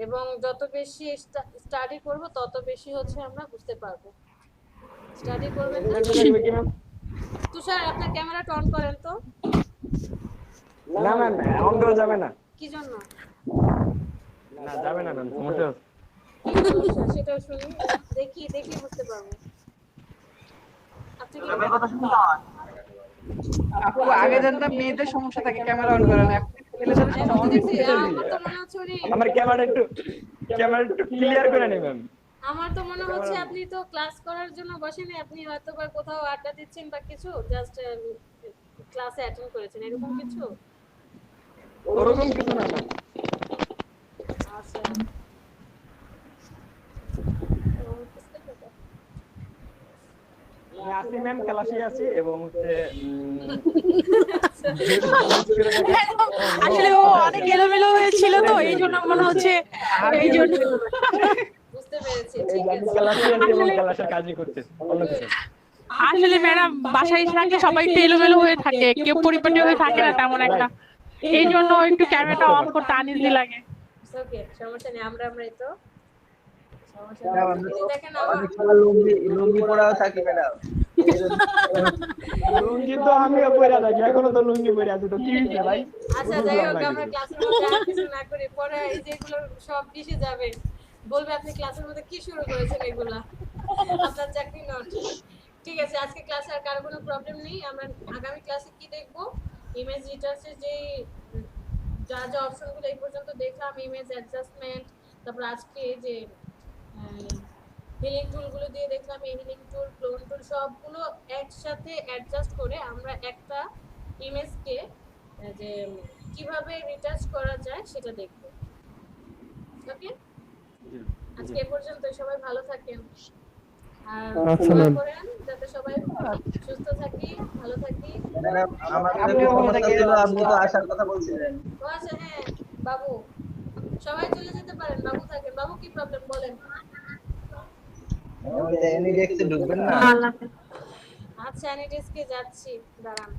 এবং যত বেশি স্টাডি করব তত বেশি হচ্ছে আমরা বুঝতে পারবো। স্টাডি করবেন না? তুষার আপনার ক্যামেরাটা অন করেন তো। না ম্যাম, অন করা যাবে না। কি জন্য? না যাবে না ম্যাম, সমস্যা আছে। কি সমস্যা সেটাও শুনি, দেখি বুঝতে পারবো। আপনি কি আপু আগে জানতাম মেয়েদের সমস্যা থাকে ক্যামেরা অন করে না, এখন ছেলেদের সমস্যা এখন অনেক দেখছি, বেশি। আমার তো মনে হচ্ছে উনি আমার ক্যামেরা একটু ক্লিয়ার করে নেই ম্যাম। আমার তো মনে হচ্ছে আপনি তো ক্লাস করার জন্য বসেনি, আপনি হয়তো বা কোথাও আড্ডা দিচ্ছেন বা কিছু, জাস্ট ক্লাসে অ্যাটেন্ড করেছেন এরকম কিছু। ওরকম কিছু না ম্যাম। আচ্ছা আমি আছি ম্যাম, ক্লাসে আছি এবং হচ্ছে আসলে ও অনেক এলোমেলো হয়েছিল তো এই জন্য মনে হচ্ছে, এই জন্য বুঝতে পেরেছি, এই ঠিক যে আমি আছে। ক্লাসে আছি এবং ক্লাসের কাজই করতেছি, অন্য কিছু না। আসলে ম্যাডাম বাসায় এসে থাকলে সবাই একটু এলোমেলো হয়ে থাকে, কেউ পরিপাটি হয়ে থাকে না তেমন একটা, এই জন্য একটু ক্যামেরাটা অন করতে আনইজি লাগে। ওকে, সমস্যা নেই, আমরাই তো সমস্যা ম্যাডাম, নেই। আমি এই তো যে দেখেন আমার অনেক সময় লুঙ্গি পরাও থাকি ম্যাডাম। লুঙ্গি তো আমিও পরে থাকি, এখনো তো লুঙ্গি পরে আছি, তো কি হয়েছে ভাই? আচ্ছা যাই হোক, আমরা ক্লাসের মধ্যে আর কিছু না করি, পরে এই যেগুলো সব ডিসে যাবে, বলবে আপনি ক্লাসের মধ্যে কি শুরু করেছেন এগুলা, আপনার চাকরি নট। ঠিক আছে, আজকে ক্লাসে আর কারো কোনো প্রবলেম নেই। আমরা আগামী ক্লাসে কি দেখব, ইমেজ রিটার্চের যে যা অপশনগুলো এই পর্যন্ত দেখলাম, ইমেজ অ্যাডজাস্টমেন্ট, তারপর আজকে যে হিলিং টুলগুলো দিয়ে দেখলাম, এই হিলিং টুল, ক্লোন টুল সবগুলো একসাথে অ্যাডজাস্ট করে আমরা একটা ইমেজকে যে কিভাবে রিটাচ করা যায় সেটা দেখব। ওকে, আজকে এ পর্যন্ত, সবাই ভালো থাকেন আর আচ্ছা, দোয়া ম্যাম। করেন যাতে সবাই সুস্থ থাকি, ভালো থাকি। ম্যাডাম, আমার তো একটু সমস্যা ছিল, আপনি তো আসার কথা বলছিলেন। ও আচ্ছা, হ্যাঁ বাবু, সবাই চলে যেতে পারেন, বাবু থাকেন। বাবু কি প্রবলেম বলেন? এমনি দেখতে ঢুকবেন না? আচ্ছা, আমি ডেস্কে যাচ্ছি, দাঁড়ান।